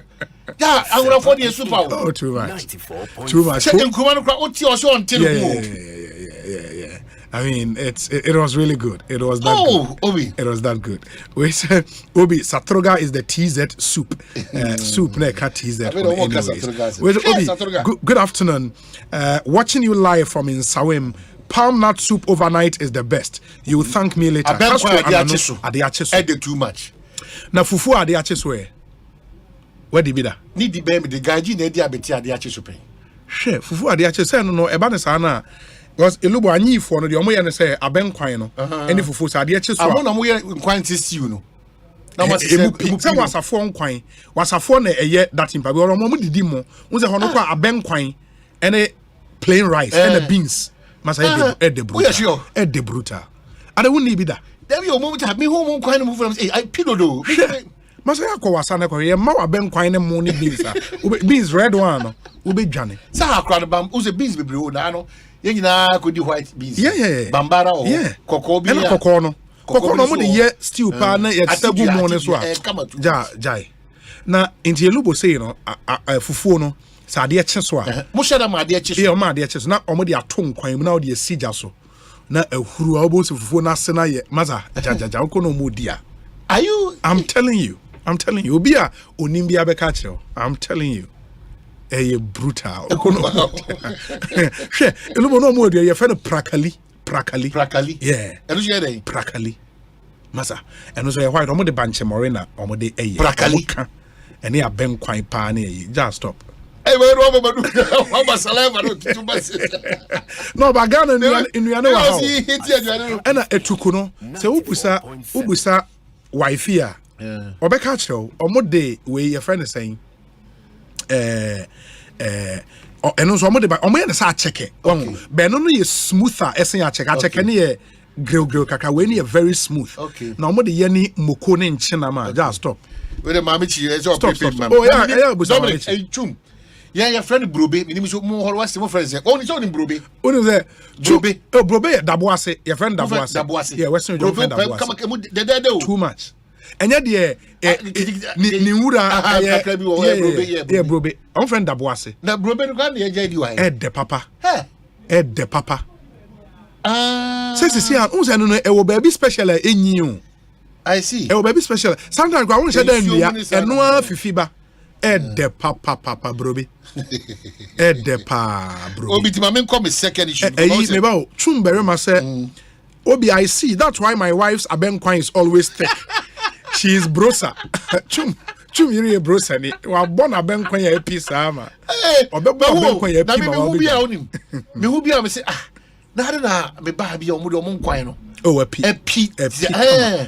Yeah, I will afford you super. Oh, too much. 94.7. Too much. Second command, what you also until yeah. I mean, it was really good. It was that good. Obi. It was that good. We said Obi Satroga is the TZ soup. Soup neka TZ. Obi, good afternoon. Watching you live from in Sawem. Palm nut soup overnight is the best. You will thank me later. Add too much. Na fufu adiacheso where the bida? Need the baby the gaji na diabetes adiacheso pe. She fufu adiacheso no eba ne sana because elubo anyi fo no de omo ye ne say abenkwan no eni fufu sa adiacheso a no mo ye nkwan tisiu no na mo se wasafo nkwan wasafo na eye that impa be omo didi mo wo se hono kwa abenkwan ene plain rice and the beans Masa ede brutal. Oh, sure. Ede brutal. Ada wouldn't be that. There you moment have me home kind of move from I pido. Masa ya kwa wasana kwa ye ma wa ben kwan ne mo ne beans beans red one no ube dwane. Sa akra bam uze beans bebre o na no. Ye nyina ko di white beans. Yeah. Bambara o koko bi. Na koko no. Koko no mo de ye stew pa na ye tagu mo ne so a. Jai. Na inti elubo say no fufuo no sa ade eche so a. Mo sheda ma ade eche so. Yeah, ma ade eche so na omo de aton kwan mu na o de sija so. Na ehuru a obo se fufuo na se na ye maza jajaja ko no mo dia. Are you I'm telling you. Obi a onim bia be ka kire. I'm telling you. Brutal. She, elubo no mo de ye fe no prakali. Yeah. Enu je dey. Prakali. Masa. Enu so ye white omo de banche morena omo de Prakali. Eni aben kwan pa na just stop. Hey, we no madu. Wa masalama no tutu basi. No, ba Ghana inu ya no wa how. Si hiti aduane no. Ena etuku no. Se ubusa wife a. Obeka kire omo de we your friend is saying eno so omo de omo ye na sa check be no ye smoother esen ya check ne ye grill kaka we ne very smooth na omo de ye ni moko ne nchina ma just stop we de mama chi e so stop. Oh yeah busa chum yeah your friend brobe ni so mo hol wase mo friend say oni so ni brobe oni say brobe brobe dabo ase your friend dabo ase yeah we say your friend dabo ase kama de too much enya de ni wura yeah brobe on friend dabo ase na brobe no kan ye jai di wa de papa say unse no e wo baby special enyi o I see e wo baby special sometimes kwa won say dan nua eno afifi ba de papa brobe de pa brobe obi ti ma me come second issue because me ba o chumbere ma say obi I see that's why my wife's abenkwan is always thick. She is brosa. Chum yiri e brosa ni. Wa born abenkwan ya epi sama. Obebo abenkwan ya epi ma wa bi. Me hu bia me say na hade na me ba bia omo de omo nkwan no. Oh epi.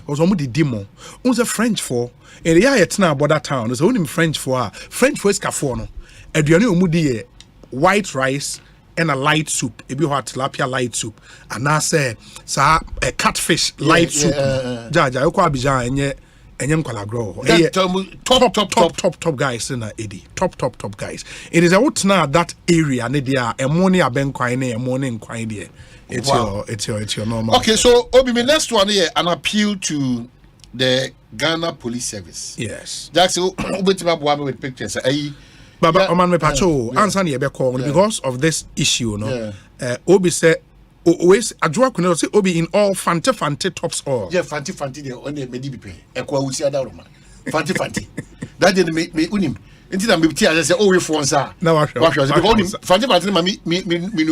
Ozo omo di mo. Unse French for e ya yetna border town. So onim French for is ka for no. Aduane omo di white rice and a light soup. Ebi ho tilapia light soup. And I say sa a catfish light soup. Jaja yo kwa Abidjan enye nkwala grow. Top guys in Eddie. Top guys. It is out now that area ne dia emoni abenkwan ne emoni nkwan dia. It's your normal. Okay, so Obi, my next one here an appeal to the Ghana Police Service. Yes. That's with pictures. Baba Oman me pacho answer ne be call because of this issue no. Obi say always adwa kuno say Obi in all fante tops all. Yeah, fante there on the medibi e kwa usi ada roma. Fante. That did me unim. Until I'm say, oh, we for sir. No, I Fante ma me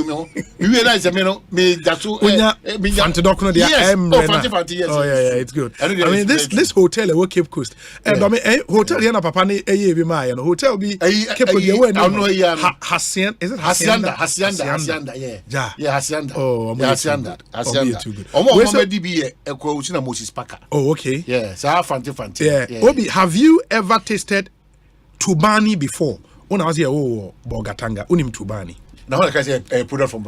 no. We realize me that's so Fante document there. Fante, yes. Oh yeah, it's good. I mean this hotel at Cape Coast. Hotel here na papa ne bi ma no hotel bi Cape Coast here no. Hacienda, is it Hacienda, yeah. Yeah, Hacienda. Oh, Hacienda. Too good. Omo di bi e kwa usi na Moses Parker. Oh, okay. Yeah, so Fante. Yeah. Obi, have you ever tasted Tubani before? When I was here, Bogatanga, unim Tubani. Now I can say product from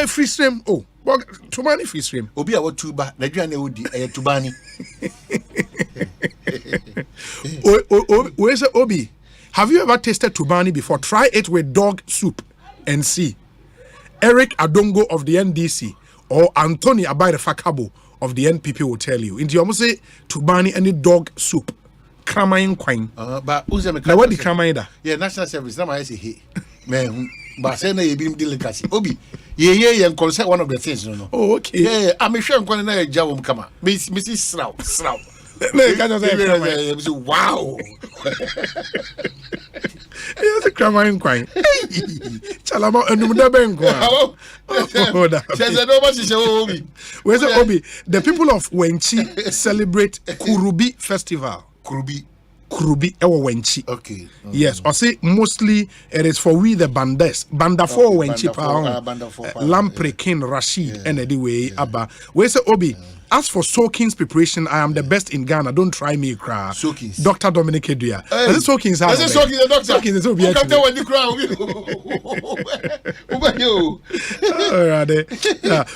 free stream. Oh, Tubani free stream. Obi awo tuba, Nigerian odi Tubani. Where's Obi? Have you ever tasted Tubani before? Try it with dog soup and see. Eric Adongo of the NDC or Anthony Abaire Fakabo of the NPP will tell you. In the almost say Tubani any dog soup. Kramain kwine. But who's the what the kramain da? Yeah, national service. Now I say hey, man. But say na you be delicacy. Obi, yeah, and concern one of the things, no. Oh, okay. Yeah, I'm sure I'm going to job come. Mrs. Slow. Wow. Yes, a kramain kwine. Chalama enumda benko. Where's Obi? The people of Wenchi celebrate Kurubi Festival. Kurubi ewa Wenchi. Okay. Yes, I say mostly it is for we the bandes. Banda for Wenchi pa. Lampre King Rashid and anyway Abba. Where's Obi? as for soakings preparation, I am the best in Ghana. Don't try me, cry. Soakings. Dr. Dominic Edua. Hey. Soakings. Is it soakings, the doctor? Soakings is Who can tell when you cry?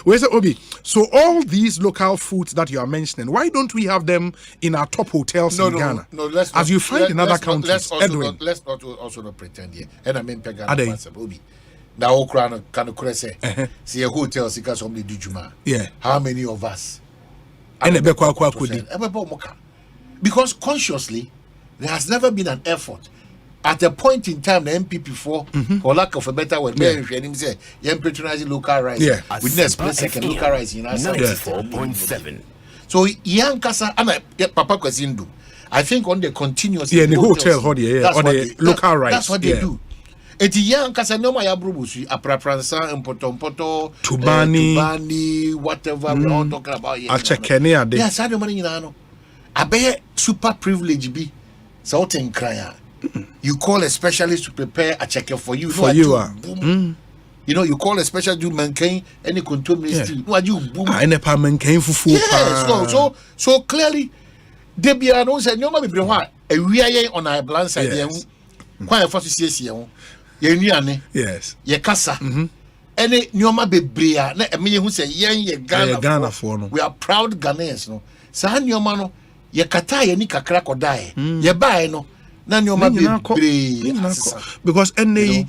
Where's it, Obi? So all these local foods that you are mentioning, why don't we have them in our top hotels in Ghana? No, let's as you find in other countries. Let's not also not pretend here. And I mean, Ghana, Obi. Now, all crown can say, see a hotel, see somebody do Juma. Yeah. How many of us? And because consciously, there has never been an effort. At a point in time, the MPP4, for lack of a better word, patronizing local rice. Yeah. We didn't split second local rice in our 94.7. So, young Kasa, and Papa Kwasindu, I think on the continuous. Yeah, the hotel, on the local rice. That's what they do. Eti young Kasa, no, my abrubusi, a prapransa, and potompoto, Tubani, whatever we're all talking about here. I'll check Kenya. Yes, I don't know. I bet super privilege be something cry. You call a specialist to prepare a checker for you. For you, you know, you call a specialist to maintain any control ministry. No, you boom. I never maintain fufu. Yes, so clearly, they be announced. No matter what, we are on our blind side. Quite a first CSC. Yes. Ye kasa. Any nyoma bebrea. Na emi who say ye Ghana for no. We are proud Ghanaians no. Sa nyoma no ye kata ye ni kakra kodae. Ye bae no. Na nyoma bebrea. Because any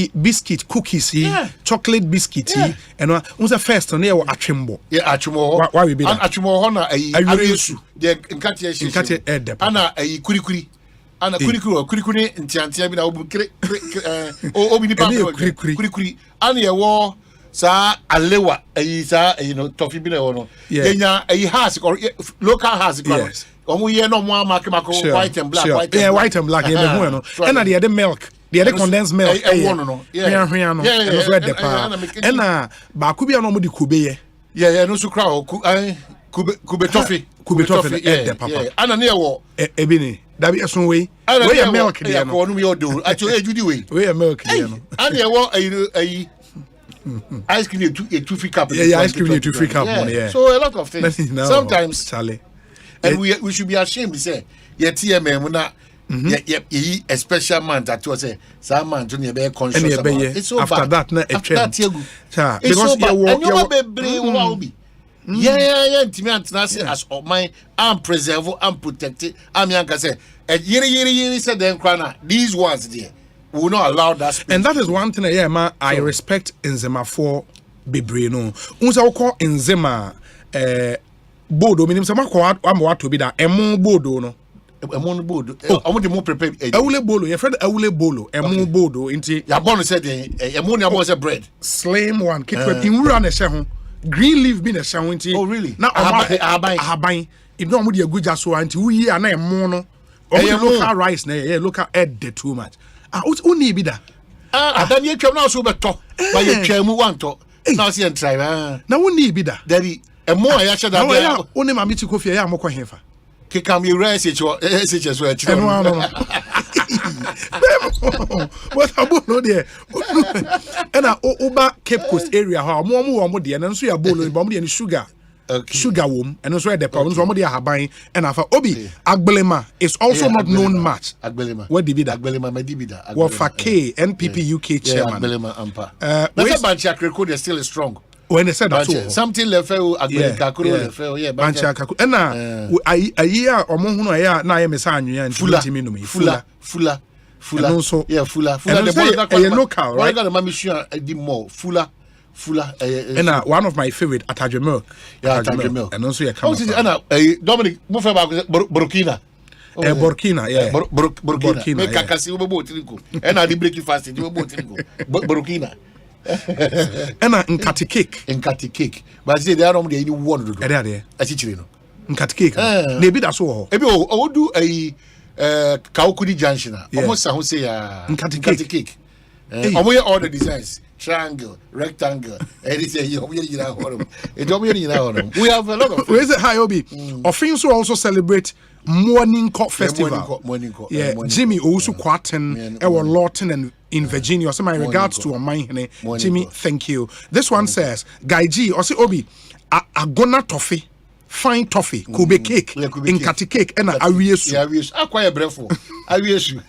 biscuit cookies chocolate biscuit and unsa first on here atwimbo. Yeah, atwimbo. Why we be that? Atwimbo ho na ayesu. De nkate ana kurikuri. Ana kurikuri ntiantia bi na obu obi ni pa kurikuri ana ye wo sa alewa sa toffee bi na wo no yenya has local has omo ye no mo amake mako white and black white and black yeah me no na the milk the condensed milk no yeah no and so the pa na ba ku bi na mo di kube ye yeah no so kra kube toffee the papa ana ne wo ebi ni that be some way we milk there no no me do actually ejudi we milk there no and ye wo ice cream a two free cup ice cream a two free cup so a lot of things sometimes Charlie and we should be ashamed to say ye TMM na ye a special man that was say some man to be conscious about it's so after that na because you be yeah, as of mine, I'm preserve, I'm protected. I'm young, say, yiri said then, Krana, these ones there will not allow that space. And that is one thing, I respect Nzema for Bibrino. Unsa ko Nzema, Bodo, meaning some what to be that, Emo Bodo, no. Emo Bodo, I want to more prepared. Eule Bolo, your friend Eule Bolo, Emo Bodo, into Yabon said, ammonia was a bread. Slim one, keep in run a shahon. Green leaf being a shawinty. Oh, really? Now, I buy. It don't be a good just so until we are not a mono. Or local rice, local ed too much. What's only be that? Then you come now so better. But you can move on to now see and try. Now, won't need be that. Daddy, and more I should have only my meat coffee. I'm more hefa. Can come you raise it or as well. What about no there? And over Cape Coast area, how more dear, and so you are bowling bomb and sugar. Sugar womb, and also the problems one they are buying. And after Obi, Agbelema is also not known much. Agbelema. What did that? Agbelema, my dibida. What for K, NPP UK chairman. Agbelema Ampa. That's a Banchak record is still strong. When they said that, something left Agbelema, yeah, Banchak. And a year or more, now I am a son, and Fuller. And also, Fuller. The local, right? I got a mammy sure I did more. Fuller. And one of my favorite, Atajwe milk. Yeah, Atajwe milk. And also, Dominic, move about Burkina. Burkina, yeah. Burkina. Make a casino boat. And I did break it fast. Burkina. And Nkati cake. But I say they are only any one to do. There. I teach you. Nkati cake. Maybe that's all. Maybe I will do a Kaukudi Junction. Almost I will say Nkati cake. We all the designs. Triangle, rectangle, and it's a we have a lot of. Where is it, Obi? Offenso also celebrate Morning Court Festival. Morning Court. Jimmy also Quarten, our Lawton, and in Virginia. So my regards to a mine, Jimmy. Thank you. This one says, Guy G, or say Obi, a gonna toffee. fine toffee, kube cake, inkati cake, and awiesu. Awiesu. Akwa brefo. Awiesu.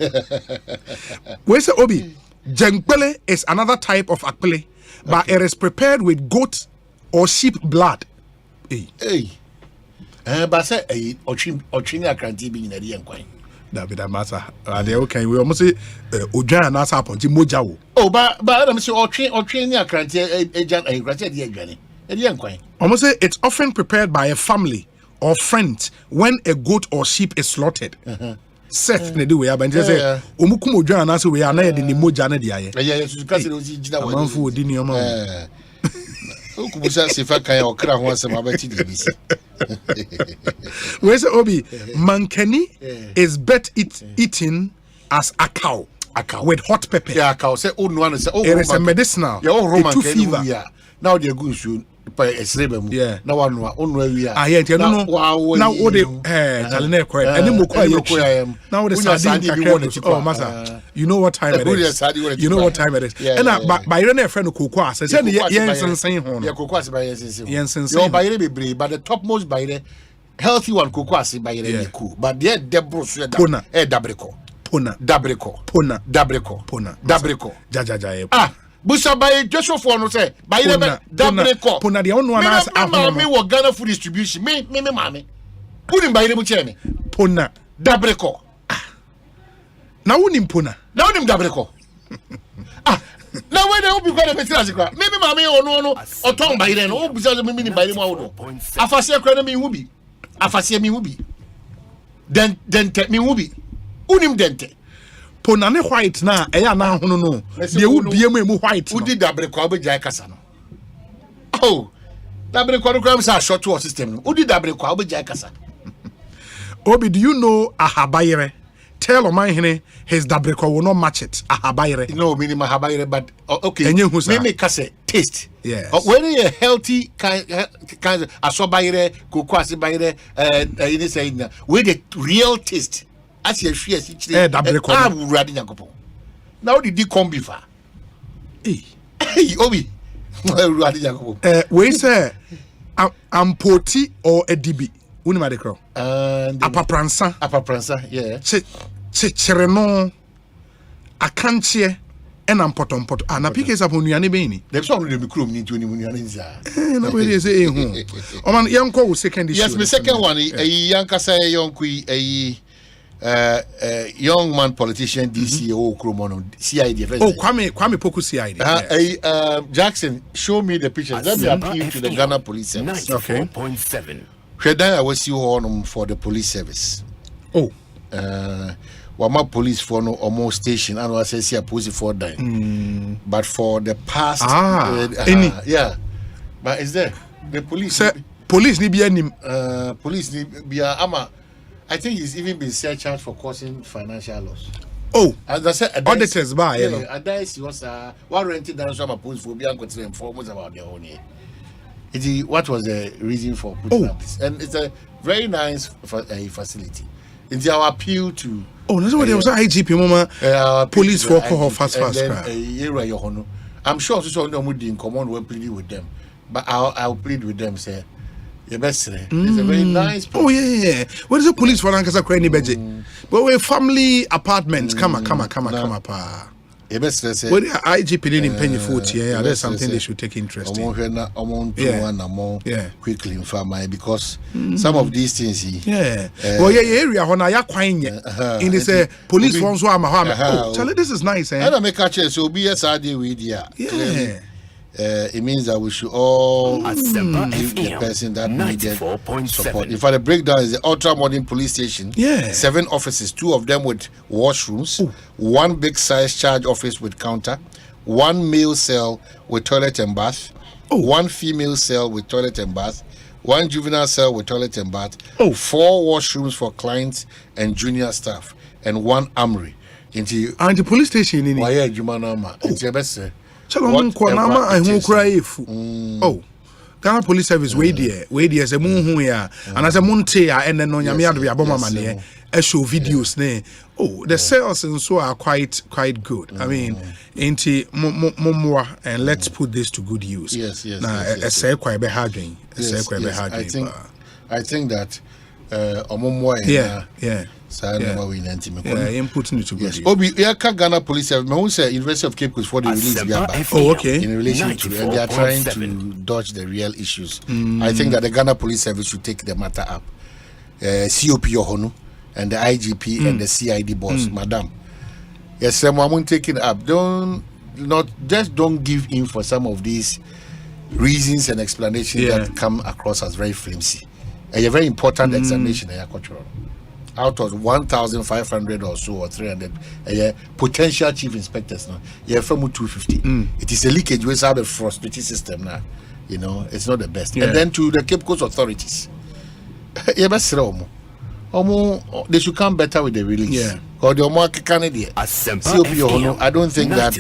Where's the obi? Jengpele is another type of akpele, but it is prepared with goat or sheep blood. Hey. But say ochini akranti bi nyina di enkwan. That be that matter. They okay. We almost say Ojan and Asa upon Moja. Oh, but I'm say ochini akranti ejan akranti di edwane. Di enkwan. Almost say it's often prepared by a family or friend when a goat or sheep is slaughtered. Seth ne do we but just say omukum Ojan and Asa we are na de ni Moja na di aye. Yeah, so kasi o si jina wa. Amanfu odi ni oma. Okubusa sifa kan okra ho asem abati di bisi. Where's Obi? Mankeni is eaten as a cow with hot pepper. Yeah, cow say oh no say oh. It is a medicinal. Yeah, oh Roman fever. Yeah. Now they go soon. Yeah. Now one we are. Ah yeah, no. Now all the Talene correct. And then now the sardine. Oh master, you know what time it is. You know what time it is. And by your friend Kokwa says Yensen saying hon. Yeah, Kokwa by Yensen. Your by the but the topmost by the healthy one Kokwa by the cool. But there Debro Pona Dabrico. Pona Dabrico. Pona Dabrico. Pona Dabrico. Jaja. Ah. Busa by Joshua for no say by the Dabrico. Pona the one as me wo Ghana food distribution. Me mame. Put him by the mucheme. Pona Dabrico. Now unim Pona. Now unim Dabrico. Ah. Now when they will be going to be maybe mammy or no or tongue by then, oh, because the meaning by the model. Afasia credit will be. Afasia me will be. Then take me will be. Unim dente. Ponane white na eya na hono no. They would be mu white. Who did that break over Jackasano? Oh, that break programs are short to our system. Who did that break over Jackasa? Obi, do you know Ahabayre? Tell o man his dabreko will not match it. Ahabayre. No, minimum Ahabayre, but okay. Maybe kase taste. Yes. When a healthy kind asobayre, kukwasi bayre, ini saying with the real taste. As you share dabreko. Now did you come before? Hey, Obi. We say ampoti or a DB. Unima de crow. Apapransa, yeah. Chereno, a canchie, and ampotompoto. And a pick is upon Yanni Bini. There's only the crew need to any Munianiza. Nobody is a home. Oman Yanko second issue. Yes, the second one, a young Kasa Yonkui, a young man politician, DCO, Krumon, CID. Oh, Kwame Poku CID. Jackson, show me the pictures. Let me appeal to the Ghana Police Service. 94.7. I was you on for the police service. Oh, Wama police for no almost station. I was say police for dying, but for the past, yeah. But is there the police? Police ni be any police ni be ama. I think he's even been searched out for causing financial loss. Oh, as I said, auditors by you know. Advice was one rented down some police for being considered informed about their own. What was the reason for putting up this? And it's a very nice facility. It's our appeal to. Oh, that's what there was IGP mama. Police for alcohol fast. I'm sure also no mood in command will plead with them, but I'll plead with them. Say, your best. It's a very nice. Oh yeah. What is the police for Lancashire Cranny budget? But we're family apartments. Come pa. Well, the IGP in penny 40, that's something they should take interest in. Quickly in farmer because some of these things. Well, area when I acquire in this police ones who are oh, Charlie, this is nice, eh? I don't make a chance, so be a sad with yeah. It means that we should all give the person that needed support. In fact, the breakdown is the ultra modern police station. 7 offices, 2 of them with washrooms, 1 big size charge office with counter, 1 male cell with toilet and bath, 1 female cell with toilet and bath, 1 juvenile cell with toilet and bath, 4 washrooms for clients and junior staff, and 1 armory. And the police station in it. Oh, Ghana Police Service way there say mun hu ya and as a munte ya and then no nyame ado ya bomama ne show videos ne. Oh, the sales and so are quite good. I mean, ain't more and let's put this to good use. Yes. Now, say quite be harding. I I think that yeah. Inputting it to yes. Obi, Ghana Police have my own say University of Cape Coast for the release in relation to, and they are trying to dodge the real issues. I think that the Ghana Police Service should take the matter up. COP Yohonu and the IGP and the CID boss, Madam. Yes, someone taking up. Don't give in for some of these reasons and explanations that come across as very flimsy. A very important examination out of 1,500 or so or 300 potential chief inspectors now. From 250. It is a leakage with the frustrating system now. You know, it's not the best. And then to the Cape Coast authorities. They should come better with the release. Or the more candidate. I don't think that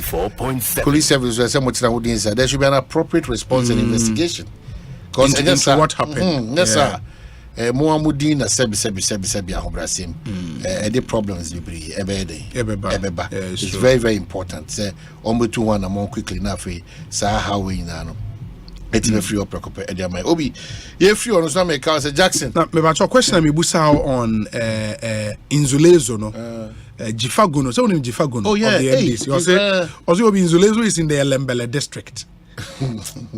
police service were so much there should be an appropriate response and investigation. Because into what happened. Mohamudin sebi ahobrasim. The problems it's very, very important. Say to one among quickly enough. How we know. It's a free opera. Obi, if you understand me, Jackson. Now, my question I'm on Inzulezo, no, Jifagono. So, Jifagono. Oh, yeah. You say, also, Inzulezo is in the Elembele district.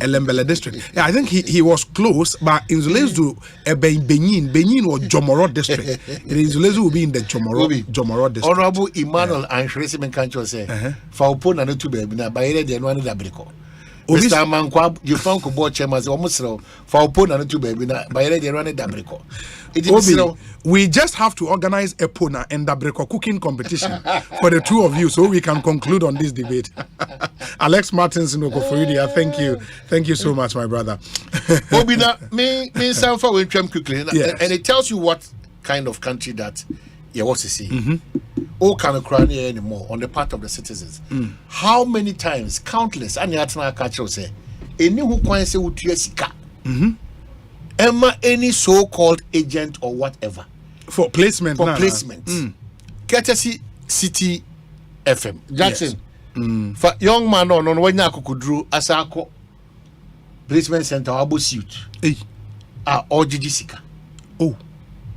Elembele district. Yeah, I think he was close, but Inzulezo, Benin or Jomoro district. Inzulezo will be in the Jomoro district. Honorable Emmanuel and Shresim Kancho say, for na to be na bayere de no ane dabriko. Mr. Mankwa, you found Kubo Chemas almost for opponent to baby by the run dabriko. We just have to organize a pona and dabriko cooking competition for the two of you so we can conclude on this debate. Alex Martins Nokoforidia, thank you so much, my brother. Obi, me sound for quickly, and it tells you what kind of country that you want to see. All kind of crying anymore on the part of the citizens. How many times, countless, and yatna catcher say, any who can say would Emma, any so-called agent or whatever for placement. Courtesy City FM. Jackson, for young man on when you could drew Asako placement center abo suit. Or Jisika.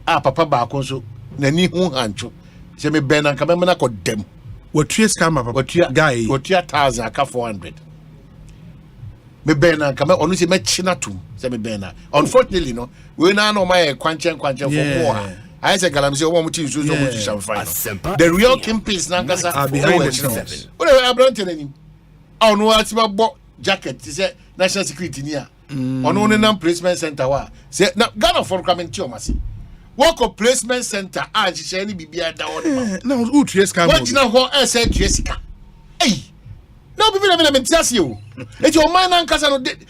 Papa Bakonso, Nani Huncho. Se me ben and come ko dem. What trace camera guy? What 1,000 ka 400. Me ben and come on se me chinatum. Se me ben. Unfortunately, no, we now know my kwanchen for more. I say galamse o mo ti so mo ti sham fine. The real kingpins na kasa are behind the scenes. What I brought in. Oh no, atima bo jacket. Say national security near. On one nam placement center wa. Say na Ghana for coming to masi. Work of placement center and she any bibia down. No, who trace camera? What now what I said Jessica? Hey. No people let me tell you. It's your mind and Casano did.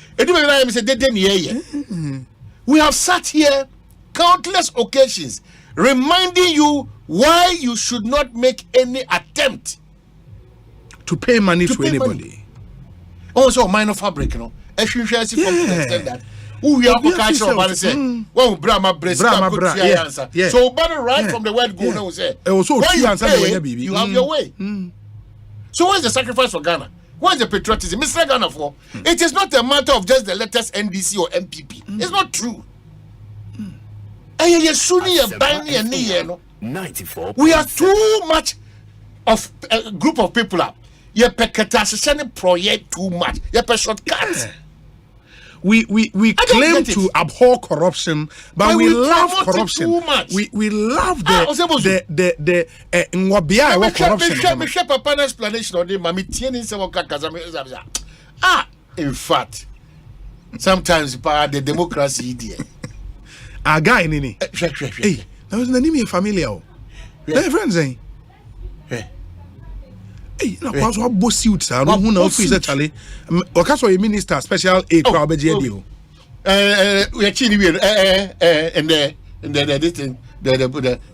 We have sat here countless occasions reminding you why you should not make any attempt to pay money to anybody. Also minor fabric, you know. If you share from that. Who we have to catch up and say, well, Brahma breast, answer. So, but right from the word go now say, you have your way. So, where's the sacrifice for Ghana? Where's the patriotism? Mr. Ghana for? It is not a matter of just the letters NDC or MPP. It's not true. We are too much of a group of people up. You peketa project too much. You shortcuts. We claim to abhor corruption, but we love corruption. We love the in fact, sometimes the democracy there. A guy nini. Hey, that was the name of familiar. Hey, friends, Hey, no, because what boss suits are no who know officer Charlie. Because a minister special aid for Abejedio. We are chilling and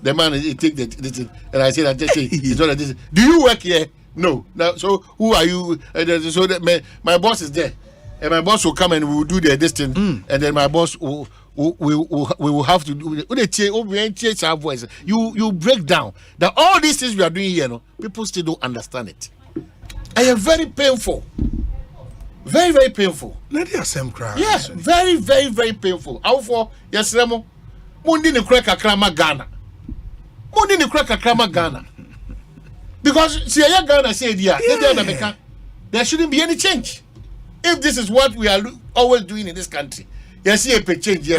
the man he take the thing and I say that it's not this. Do you work here? No. Now, so who are you? So that my boss is there, and my boss will come and we will do the distance, and then my boss will. We will have to do. You break down that all these things we are doing here, no, people still don't understand it. I am very painful, very painful. Let the Asempa cry. Yes, very painful. How for yes, Remo? Mundi ni kura kakrama Ghana. Mundi ni kura kakrama Ghana. Because see Ghana said there shouldn't be any change. If this is what we are always doing in this country, you see a change.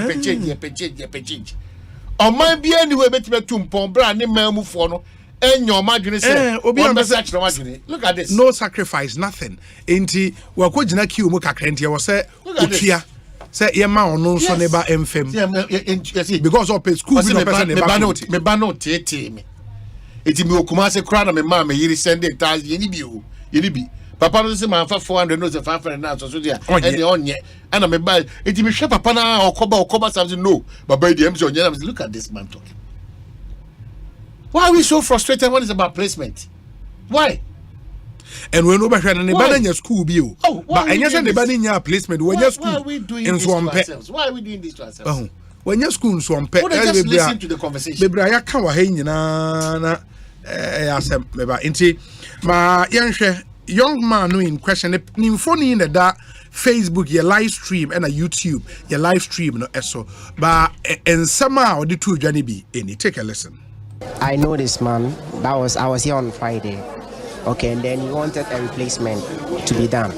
Or might be anywhere better to Pombra and Memu Fono and your margin say, look at this. No sacrifice, nothing. Inti, well, could you not kill Mukakrenti? Was say, say, Yama or no son about MFM. Because of school, me bano me. It is me Kumase crown of my mamma, you send it as Yenibi. Papa no say man for 400 no say 500 now so there and the onye and me buy it me share papa na okoba something no but by the MC onye look at this man talking. Why are we so frustrated when it's about placement? Why? And when over here, nobody in your school bill. But I just nobody in your placement. When your school, why are we doing this to ourselves? Why are we doing this to ourselves? When your school, so I'm just listen to the conversation. Baby, I can't wait na Asempa. Inti, ma young man who in question. Ni phone in the Facebook, your live stream, and a YouTube, your live stream, no eso. But and somehow the two Johnny B. Any take a listen. I know this man. I was here on Friday. Okay, and then he wanted a replacement to be done,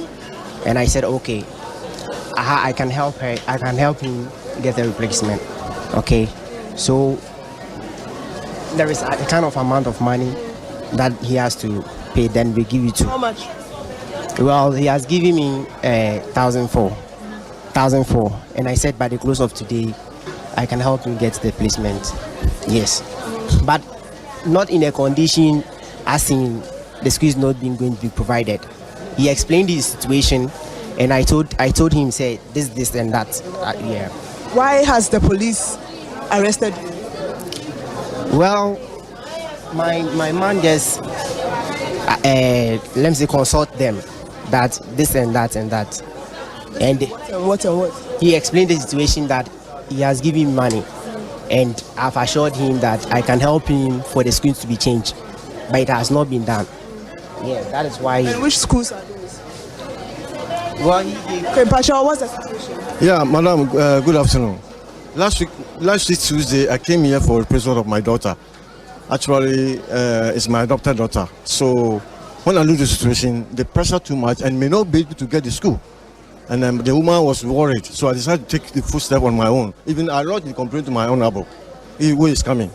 and I said, okay, I can help her. I can help him get a replacement. Okay, so there is a kind of amount of money that he has to pay. Then we give it to. How much? Well, he has given me 1,004, and I said by the close of today, I can help him get the placement. Yes, but not in a condition as in the school is not being going to be provided. He explained his situation, and I told him, say this and that. Yeah. Why has the police arrested you? Well, my man just let me say consult them that this and that and that, and what? He explained the situation that he has given me money, and I've assured him that I can help him for the schools to be changed, but it has not been done. Yeah, that is why. And which schools are those? Well, okay, Pasha, what's the situation? Yeah, madam, good afternoon. Last week Tuesday, I came here for a replacement of my daughter. Actually, it's my adopted daughter. So when I looked at the situation, the pressure too much and may not be able to get to school. And the woman was worried, so I decided to take the first step on my own. Even I lodged a complaint to my honorable. Who is coming?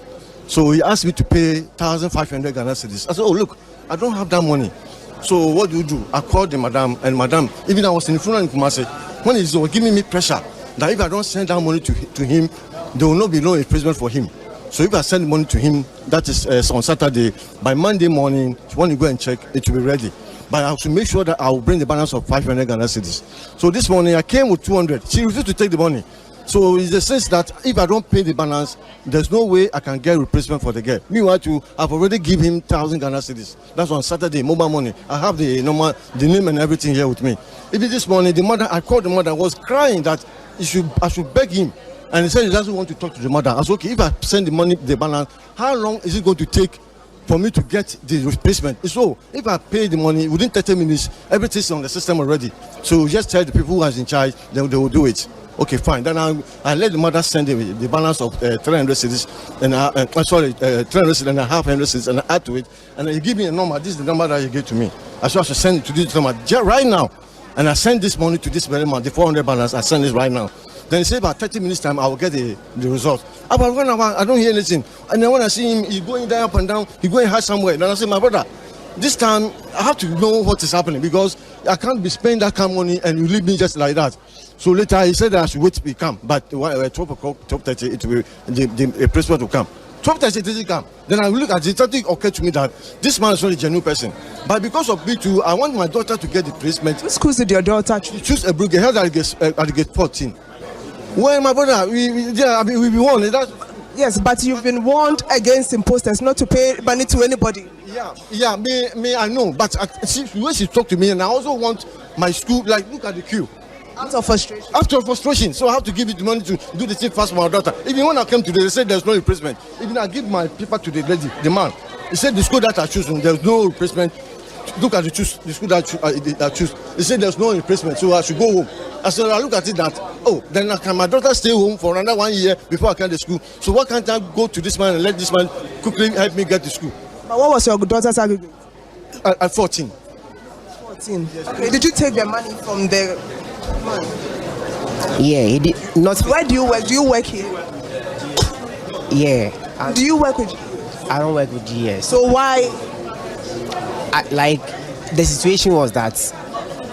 So he asked me to pay 1,500 Ghana cedis. I said, oh look, I don't have that money. So what do? I called the madam, and madam, even I was in front of Kumasi, when he was giving me pressure that if I don't send that money to him, there will not be no imprisonment for him. So if I send money to him, that is on Saturday, by Monday morning, when you go and check, it will be ready. But I have to make sure that I will bring the balance of 500 Ghana cedis. So this morning I came with 200. She refused to take the money. So it's the sense that if I don't pay the balance, there's no way I can get replacement for the girl. Meanwhile, I've already given him 1,000 Ghana cedis. That's on Saturday, mobile money. I have the name and everything here with me. Even this morning, I called the mother, was crying that I should beg him. And he said he doesn't want to talk to the mother. I said, okay, if I send the money, the balance, how long is it going to take for me to get the replacement? So if I pay the money within 30 minutes, everything's on the system already. So just tell the people who are in charge, then they will do it. Okay, fine. Then I let the mother send the balance of 300 cedis, and 300 cedis and 500 cedis, and I add to it, and he give me a number. This is the number that you gave to me. I should send it to this number right now, and I send this money to this very man, the 400 balance. I send it right now. Then he said about 30 minutes time I will get the result. About 1 hour I don't hear anything, and then when I see him, he's going down up and down. He's going high somewhere. Then I say, my brother, this time I have to know what is happening because I can't be spending that kind of money and you leave me just like that. So later he said that I should wait to be come, but 12 o'clock, 12:30, it will the president will come. 12:30 it doesn't come. Then I look at it, something occurred to me that this man is not a genuine person. But because of me too, I want my daughter to get the placement. Which schools did your daughter choose? A brigade held at the gate 14. Well, my brother, we won. Yes, but you've been warned against imposters not to pay money to anybody. Yeah, me, I know. But when she talked to me, and I also want my school, like, look at the queue. Out of frustration. After frustration, so I have to give it the money to do the thing fast for my daughter. Even when I came today, they said there's no replacement. Even I give my paper to the lady, the man. He said the school that I choose, there's no replacement. look at the school that choose. They say there's no replacement, so I should go home. I look at it that, then can my daughter stay home for another 1 year before I can the school? So why can't I go to this man and let this man quickly help me get to school? But what was your daughter's aggregate? At 14. 14. Okay. Did you take the money from the man? Yeah, he did not. Where do you work? Do you work here? Yeah. Do you work with? I don't work with GS. So why? Like, the situation was that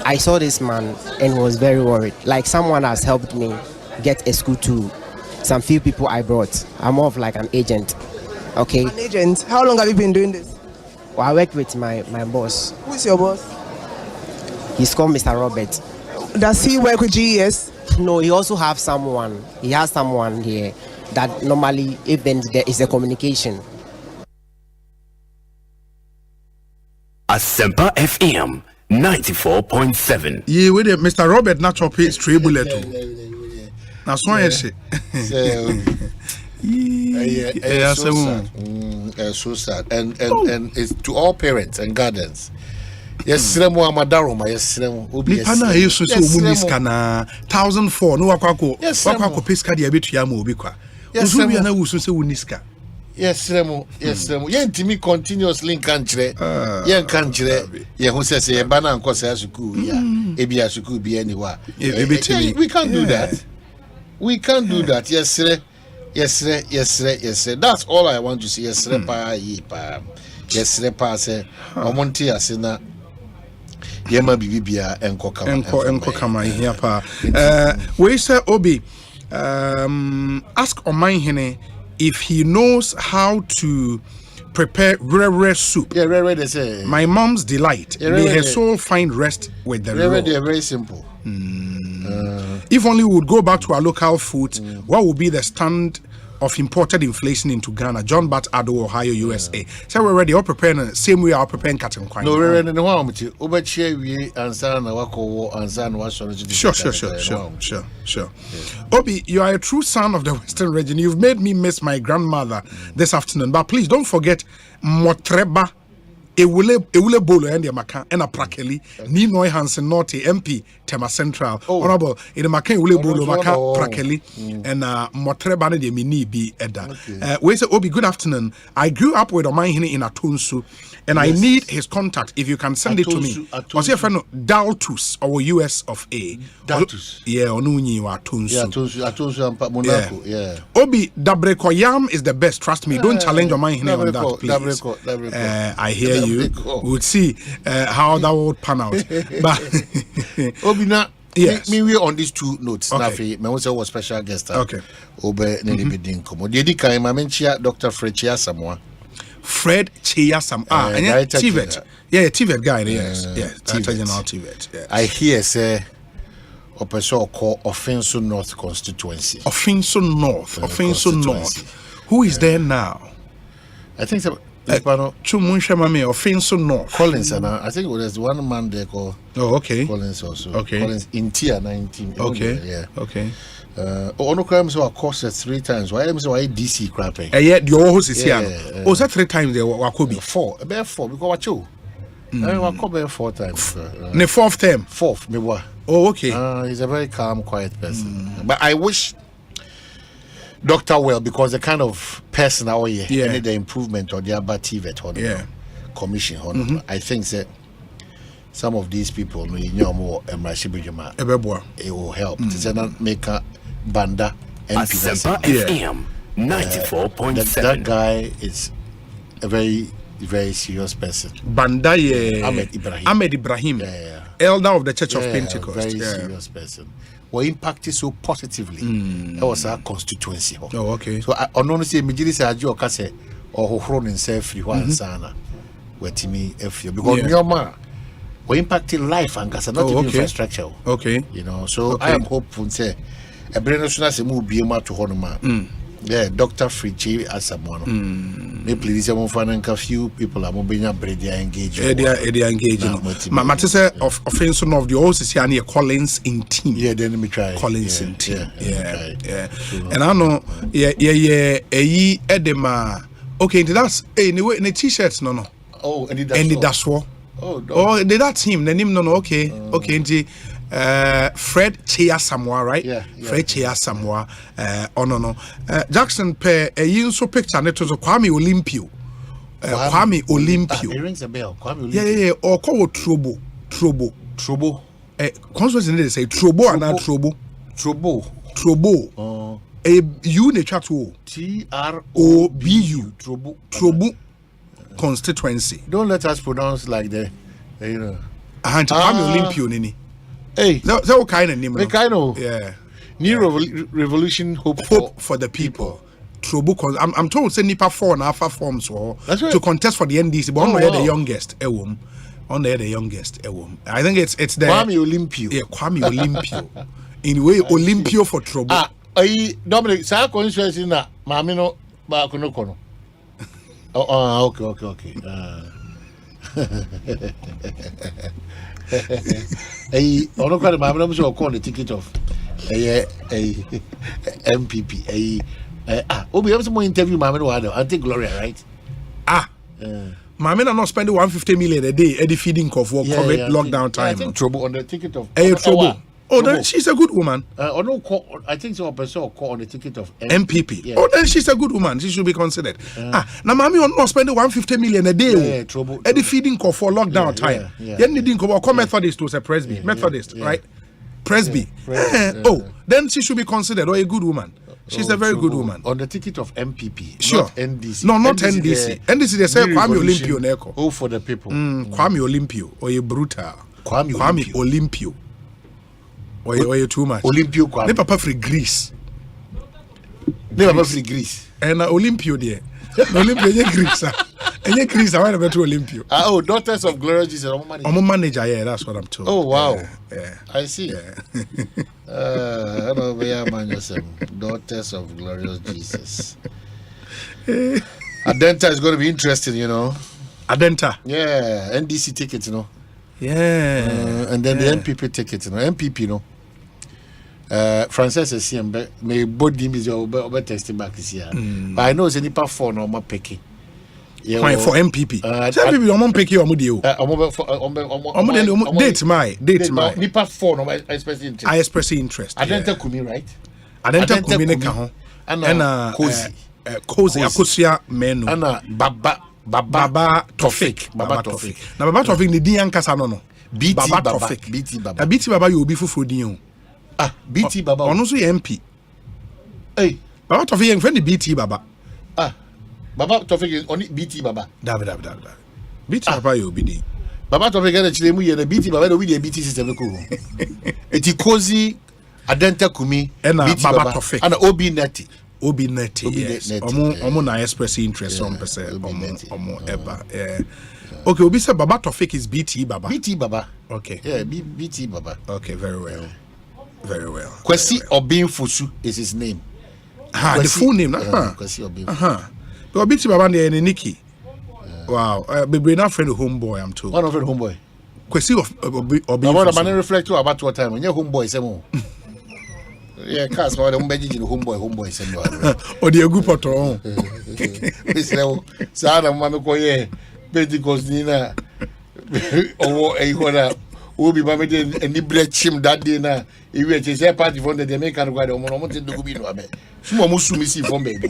I saw this man and was very worried. Like, someone has helped me get a school to some few people I brought. I'm more of like an agent. Okay. An agent. How long have you been doing this? Well, I work with my boss. Who is your boss? He's called Mr. Robert. Does he work with GES? No, he also have someone. He has someone here that normally, if then there is a communication. Asempa FM 94.7. Yeah, with it, Mr. Robert Natural Pay straight bullet. That's why I say. So sad. And it's to all parents and guardians. Yes, Sremo Amadaro, yes, Sremo. Nipana yesu so muniska na 1004 no wakako peska dia betua ma obikwa. Usu bia na wusu se wuniska. Yes, Sremo. Yentimi continuously kanchre. Yen kanchre. Ye hu se ye bana anko se asuku ya. Ebi asuku bi anywhere. We can't do that. We can't do that. Yes, sir. Yes. That's all I want to see. Yes, sir. Yes, sir. Say, omonti asena. Yema bibia enko kama here pa. We say Obi. Ask Omaihene if he knows how to prepare rare soup. Yeah, rare they say. My mom's delight. May her soul find rest with the rare. They are very simple. If only we would go back to our local food, what would be the stand of imported inflation into Ghana? John Bat Ado, Ohio, USA. So we're ready. All preparing the same way. Our preparing cotton quine. No, we're ready. No, I'm with you. Obache we answer na wako answer na waso. Sure. Obi, you are a true son of the Western region. You've made me miss my grandmother this afternoon. But please don't forget Motreba. Ewule bolo and maka and a prakeli ni noy Hansen Norte MP Tema Central honorable in the maka ewule bolo maka prakeli and motreba ne de mini bi eda. We say Obi, good afternoon. I grew up with Omaihene in Atonsu and I need his contact if you can send it to me. Was your friend Daltus or US of A? Daltus. Yeah, onunyi wa Atonsu. Yeah, Atonsu Monaco. Yeah. Obi Dabreko Yam is the best. Trust me. Don't challenge Omaihene on that, please. Dabreko. I hear you. We'll see how that would pan out. But Obina, yes, me on these two notes. Okay. Nafi, me also was special guest. Okay. Obe nene bidin komo. Dedi kai mamenchia Dr. Fred Chiasamwa. Fred Chiasam. And TVET. Yeah, TVET guy. Yes. Yeah. TVET. Yeah. I hear say Opeso call Offenso North constituency. Offenso North. Who is there now? I think so. Offenso North. Collins, and I think there's one man there called. Oh, okay. Collins also. Okay. Collins in tier 19. Okay. Yeah. Okay. Ono crime so course 3 times. Why am so why DC crapping? Yeah, the host is here. Oh, that 3 times there Wakobi. 4. About 4 because what you? I will come 4 times. The 4th term. 4th, me what? Oh, okay. He's a very calm, quiet person. But I wish Dr. Well, because the kind of person need the improvement or the TVET commission. I think that some of these people more it will help. To make a banda Asempa FM 94.7. That guy is a very, very serious person. Banda Ahmed Ibrahim. Elder of the Church of Pentecost. Very serious person. Were impacted so positively. That was our constituency. Oh, okay. So I honestly immediately say Ajo Kase or who himself free one sana with me because Nyoma were impacted life and Kasa not even infrastructure. Okay. You know, so I am hopeful say a brain national se move be able to honor. Yeah, Dr. Frichi Asamono. Me please some a few people are moving up they are engaged. They are engaging. Matese of offense of the OCC Collins in team. Yeah, then me try. Collins in team. Yeah. And I know edema. Okay, that's anyway in the t-shirts no. Oh, and that's what. Oh, no. Oh, that's him. The name, no. Okay. Okay, Fred Chia Samoa, right? Yeah. Fred Chia Samoa. No. Jackson pe so picture net to Kwame Olympio. Kwame Olympio. It rings a bell. Kwame Olympio. Yeah. Or call Trobo. Constance they say Trobo and not Trobo. Trobo. Oh. You ne chat wo. TROBU. Trobo constituency. Don't let us pronounce like the, you know. Kwame Olympio nini. Hey, that what kind of name? The kind of revolution hope for the people. Trobo, I'm told say nipa 4 and alpha forms to contest for the NDC, but the youngest. The youngest. I think it's the Kwame Olympio. Yeah, Kwame Olympio. In way Olympio for Trobo. Dominic, sa constituency na mami no ba kono kono. Okay. Ono kwa mami no so call the ticket of MPP. Obi have some interview mami no I think Gloria, right? Mami na not spending 150 million a day at the feeding of COVID lockdown time. I think Trouble on the ticket of Trouble. Oh, then she's a good woman. I think so. A person call on the ticket of MPP. Yeah. Oh, then she's a good woman. She should be considered. Now, Mami on not spending 150 million a day. Trouble. At the feeding for lockdown time. Then the didn't come Methodist to say Presby. Methodist, right? Presby. Then she should be considered a good woman. She's a very good woman. On the ticket of MPP, sure. Not NDC. No, not NDC. NDC, they say Kwame Olympio. Oh, for the people. Kwame Olympio. Or a brutal. Kwame Olympio. Or you too much. Olympio Kwame. Ne papa free Greece. And Olympio there. Olympio is Greece. And Greece, I want to go to Olympio. Daughters of Glorious Jesus. I'm a manager, yeah, that's what I'm told. Oh, wow. Yeah. I see. Daughters of Glorious Jesus. Adenta is going to be interesting, you know. Adenta? Yeah, NDC tickets, you know. Yeah. And then the MPP tickets, you know. MPP, you know. Francis is here, may body is over testing back this year. But I know it's any part 4 no more picky. Fine for MPP. MPP, I'm on picky or Mudio. Date my. Nipa 4 no I express interest. Adenta Kumi, right? Adenta Kumi ne ka and Cozy Akosia menu. And Baba Tofik. Now Baba Tofik ni din ankasa no. Baba Tofik. BT Baba. BT Baba you be fufu din. BT Baba. Ono so MP. Hey, Baba Tofik en friend BT Baba. Baba Tofik is only BT Baba. David. BT Baba you be din. Baba Tofik na chile mu ye na BT Baba no we the BT system ko. Eti Cozy Adenta Kumi and BT Baba Tofik. And Obi Neti. Yes. Omo na express interest on person. Omo ever. Yeah. Okay, Obi say Baba Tofik is BT Baba. BT Baba. Okay. Yeah, BT Baba. Okay, very well. Kwesi Obinfosu is his name. The full name. Kwesi Obinfosu. But BT Baba and Nikki. Wow. Be na friend homeboy, I'm told. One of the homeboy. Kwesi Obinfosu. About the man reflect about what time when your homeboy say mo. Yeah, cause what the homeboy say no. Or the group of on. This level. Sada mama ko ye. Pentecost ni na. Owo e hora. Obi mama de ni bread chim that day na. Iwe che say party from the make kan go dey omo tin do bi no abe. Sumo mo sumi si from baby.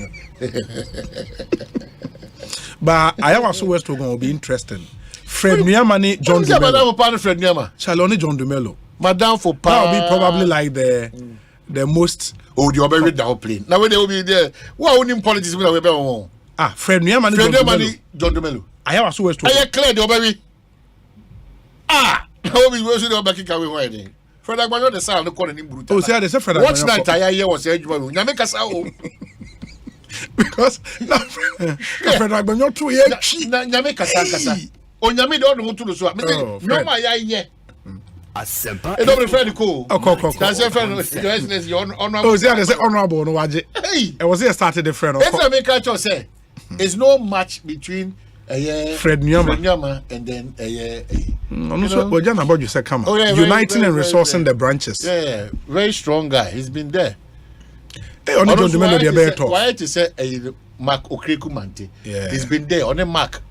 But I also West going to be interesting. Fred Niamani, John Dumelo. Madam for Fred Niama. Chaloni John Dumelo. Madam for that will be probably like the most. Oh, you are very down plane. Now when they will be there, what only politics will be on? Fred Niamani, John Dumelo. I have also West. I clear the baby. Now we will see the back away wedding. Fred Agbajo the sound no call him brutal. Oh, say the Fred Agbajo. Watch that I hear was Ejuma. Nyameka sao. Because Fred Agbajo too ye. Nyameka kasa. O nyame don no to so. No ma ya ye. Asempa. E don't refer the call. That's your friend. Your excellency, your honorable. Oh, say honorable no waje. Hey. I was here started the friend. Let's make culture say. There's no match between Fred Niama and then uniting and resourcing the branches. Yeah, very strong guy. He's been there. Hey, on John Dumelo, they are very tough. Why to say Mark Okreku Mante? He's been there on a Mark.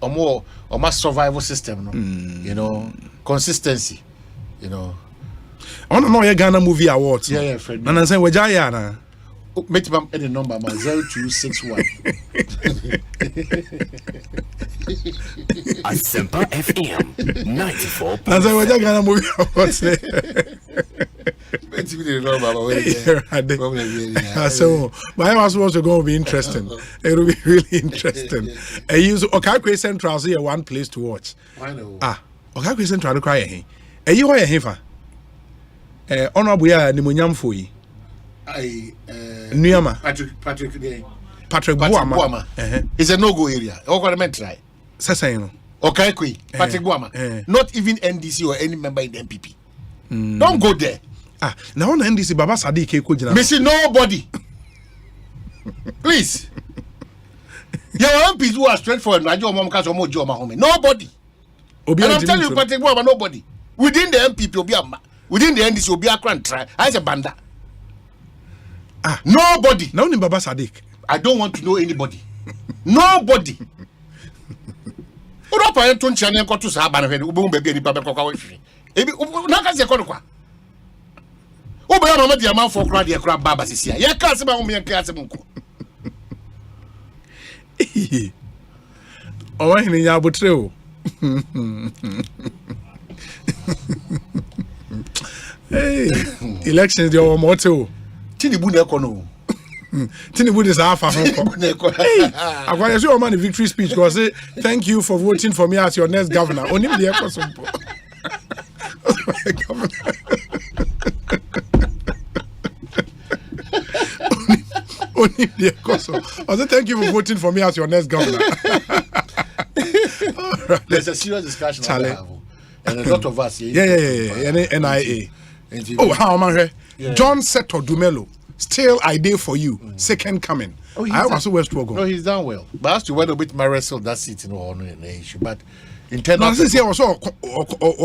more or more survival system, no? You know, consistency, you know. I don't know your Ghana Movie Awards. Yeah, Fred. And I say, where Jayana? Make them any number, man. 0261. Asempa FM 94. And I say, where Ghana Movie Awards? So, my house was going to be interesting. It will be really interesting. I use Okakwe Central, so you one place to watch. Okakwe Central, to cry. Are you a heifer? Honorable Nimonyam for you. Nuyama. Patrick Buama. It's a no-go area. What government try? Sasayno. Okakwe, Patrick Buama. Not even NDC or any member in the MPP. Don't go there. Now on NDC Baba Sadiq Kujina. Missy nobody. Please. Your MPs who are straightforward. Nobody. And I'm telling you, Patrick Buama, nobody. Within the MPP, within the NDC, will be a grand try. I say banda. Nobody. Now in Baba Sadiq. I don't want to know anybody. Nobody. Europa and Tunchani and Kotu Saban and Ubum baby and Papa Coca. Naka Obama the amount for crowd crab babas is here. Ya can't about me and Casamunco. Oh, I mean, Yabutreo. Hey, elections, your motto. Tinibunekono. Tinibu is half a Hong Kong. I want to show man a victory speech because say thank you for voting for me as your next governor. Only the Ekosiisen. Only the Ekosiisen. I say thank you for voting for me as your next governor. Right. There's a serious discussion on that, and a lot of us. Yeah. NIA. Oh, how am I? John Seto Dumelo. Still, I dare for you. Second coming. I was always struggle. No, he's done well. But as to whether bit my wrestle that seat in no issue. But internal. No, this year also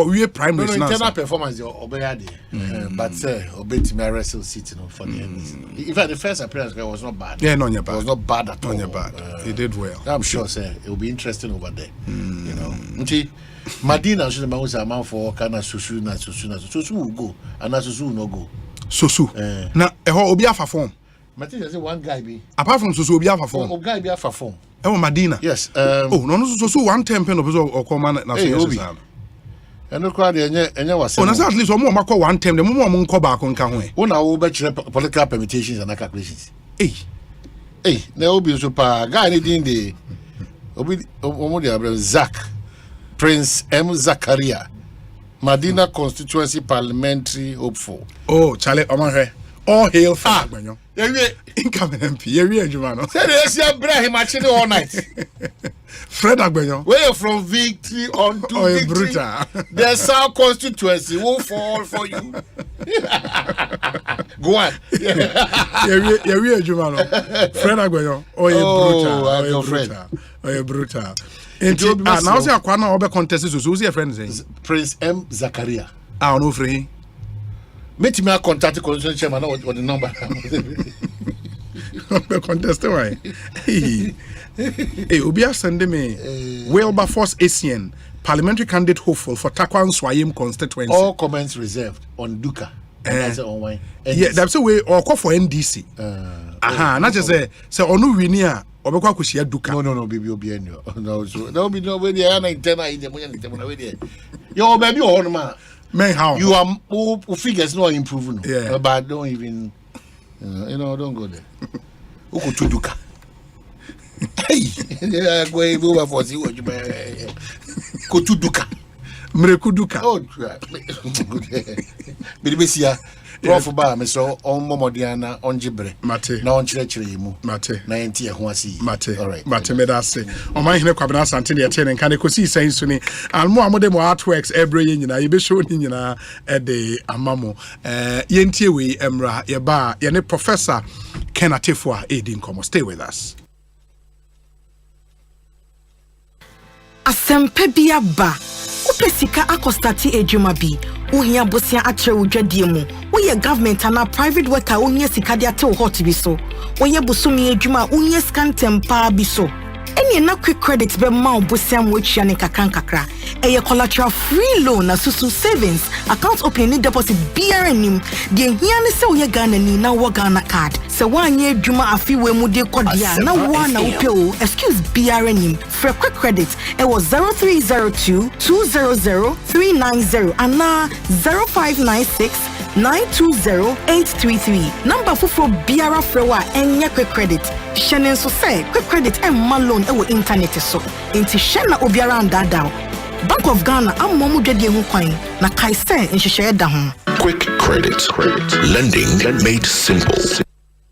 we prime minister. No, internal performance obeyed. But obeyed my wrestle seat for the end. In fact, the first appearance was not bad. Yeah, no, bad. It was not bad at all. No, bad. He did well. I'm sure, sir. It will be interesting over there. You know. Madina should be a man for Kana Susu na Susu will go and Susu will not go. Susu. Now, Obi have a form. Madina say one guy be. Apart from Susu, Obi have a form. Guy be have a form. Madina. Yes. No, Susu 110 or command na Obi. And no crowd any was. On at least one more 110. The more mon ko back on can we. One our political permutations and calculations. Hey, there will be super guy needing the Obi Zach. Prince M. Zakaria, Madina constituency parliamentary hopeful. Oh, Charlie, all hail Fred Agbenyo. Incoming MP. Jumano. Say him actually all night. Fred Agbenyo. Where from victory on to victory. The South constituency will fall for you. Go on. Jumano. Fred Agbenyo. Brutal. Now say akwana obe contest so your friends Prince M. Zakaria. No free. Meet me contact constituency chairman or the number. Contest why? Hey, Obi send me Wilberforce Asian parliamentary candidate hopeful for Takwan Swayim constituency. All comments reserved on Duka. That's on why. Yeah, that's a way or call for NDC. Not just say onu winia obekwa kushia Duka. No, baby obi no. No be no way there na internal in the money na way there. Yo baby on man. Man, how you are figures not improving. Yeah. But don't even don't go there. Uko to Duka. Hey, go over for see what you go to Duka. Mreku Duka. Oh, Bidibisia. Prof ba me so on momodiana on jibre. Mate. Na on chire mu. Mate. Na enti ho asi. Mate. All right. Mate me da se. O man hene kwabena asante ne ye nka ne kosi san so ni. Almo amode mo artworks ebre ye nyina ye be show ni nyina e de amamo. Ye ntie we emra ye ba ye ne Professor Ken Atefua Edin Komo. Stay with us. Asempa bia ba. Upesika akostati ejuma bi. Uhia bosia atre udwadie mu. Uye government ana private worker unye sika de ate hot bi so. Uye busumi ejuma unye scan tempa bi so. Any na quick credit be ma obusiam wechia ne kakra. Eye collateral free loan na susu savings account opening deposit BRNim. De hia ne se oye Ghana ni na wo Ghana card. Se wanye adwuma afiwe mu de kodia na wo na upe o excuse BRNim. For quick credit it was 0302 200 390 and 0596 920-833. Number for Biara Frewa and quick credit. Shannon so say quick credit and loan ewo internet so. Inti Shana Obiara and Dada. Bank of Ghana am momu dedi hu kwan na kaisen in share da ho. Quick credit. Lending made simple.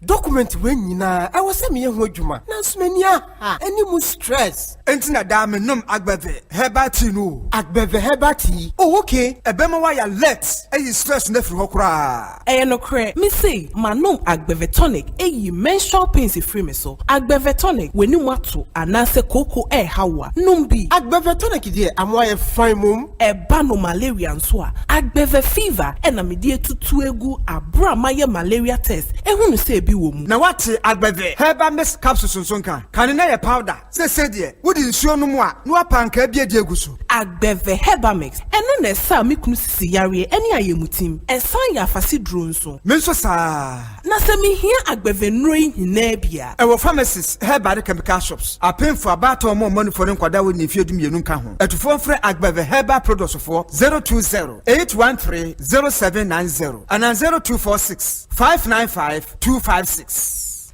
Document when yina I was me ho adwuma na smania any mu stress entina da me nom agbeve hebati no agbeve hebati oh okay ebema wa ya let stress na firi hokra no kre me say manom agbeve tonic menstrual pains free me so agbeve tonic weni mu ato anase koko hawa nom bi agbeve tonic de amwa ye fine mum eba no malaria nso a agbeve fever na me de tutu egu abra maye malaria test ehunu say na wati agbeve heba miss capsules nsonka kan na ye powder se de wodi nsuo no mu a no apanka bia de eguso agbeve heba mix eno na sa me kunu sisi yare eni ayemutim esan ya afasi duro nso me nso sa na se me hia agbeve nroi hina bia e wo pharmacies heba de chemical shops apenfo abato mo manu for nkwada we ni fiedum yenu nka ho etufo frɛ agbeve heba products for 020-813-0790 and 0246-595-256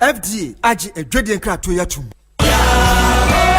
FDA Aji Edwedian Krato Yatum.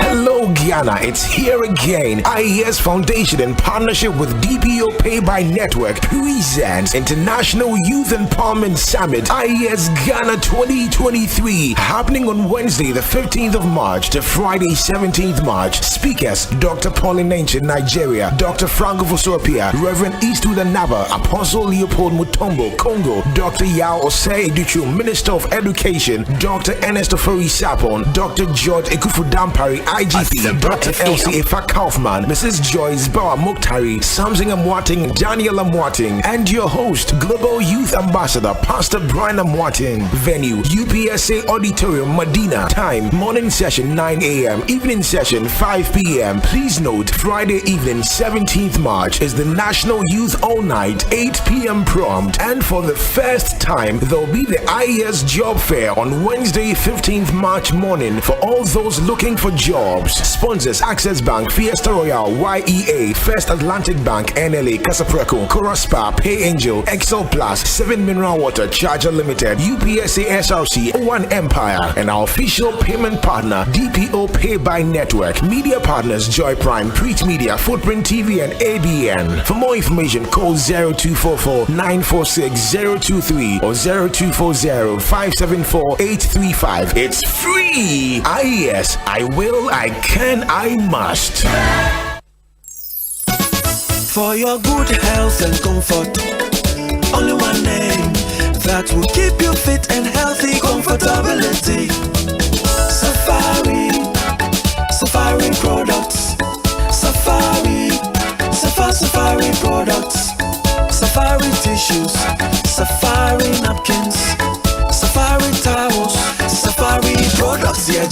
Hello Guyana, it's here again. IES Foundation in partnership with DPO Pay by Network presents International Youth Empowerment Summit IES Ghana 2023 happening on Wednesday the 15th of March to Friday 17th March. Speakers Dr. Pauline Nenche, Nigeria, Dr. Franco Fosopia, Reverend Eastwood Anaba, Apostle Leopold Mutombo, Congo, Dr. Yao Osei Duchu, Minister of Education, Dr. Ernest Ofori Sapon, Dr. George Ekufudampari, IGP, Dr. Elsie Efa Kaufman, Mrs. Joyce Bawa Muktari, Samsung Amwating, Daniel Amwating, and your host, Global Youth Ambassador, Pastor Brian Amwating. Venue, UPSA Auditorium, Medina. Time, morning session 9 a.m., evening session 5 p.m. Please note, Friday evening 17th March is the National Youth All Night 8 p.m. prompt, and for the first time, there'll be the IES Job Fair on Wednesday 15th March morning for all those looking for jobs. Sponsors Access Bank, Fiesta Royale, YEA, First Atlantic Bank, NLA, Casapreco, Coraspa, Pay Angel, Excel Plus, 7 Mineral Water, Charger Limited, UPSA SRC, O1 Empire, and our official payment partner, DPO Pay by Network. Media partners Joy Prime, Preach Media, Footprint TV, and ABN. For more information, call 0244-946-023 or 0240-574-835. It's free! IES, I will, I can, I must. For your good health and comfort, only one name that will keep you fit and healthy. Comfortability. Safari products. Safari products. Safari tissues. Safari napkins. Safari towels. Safari products. Yeah.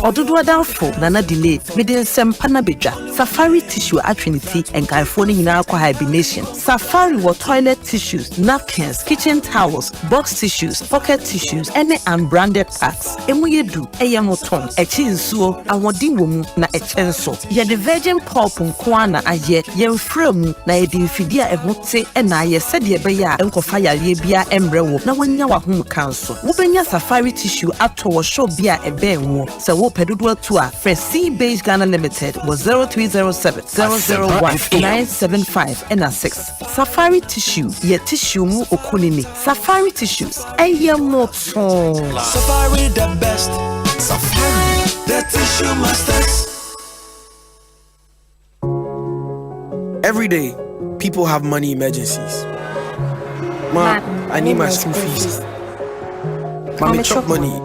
Odudu adalfo nana delay meden sempana bedwa Safari tissue atrinity and gaifo ni nyina kwa hibernation. Safari wa toilet tissues, napkins, kitchen towels, box tissues, pocket tissues, any unbranded parts. Emu yedu eye moton echi nsuo awodin wo mu na echenso. Ye the virgin pulp nko na aye ye mfra mu na ye di mfidi a ehote na aye sede be ya enkofa yare bia emre wo na wanya wa hum kanso. Wo benya Safari tissue ato wo show bia ebe wo se wo pedudu to a Fresi Beige Ghana Limited was 0307-001-975 and 6. Safari tissue ye tissue mu okunini. Safari tissues eye moton. Safari the best. Safari the tissue masters. Every day, people have money emergencies. Ma, I need my school fees. Mommy chop money.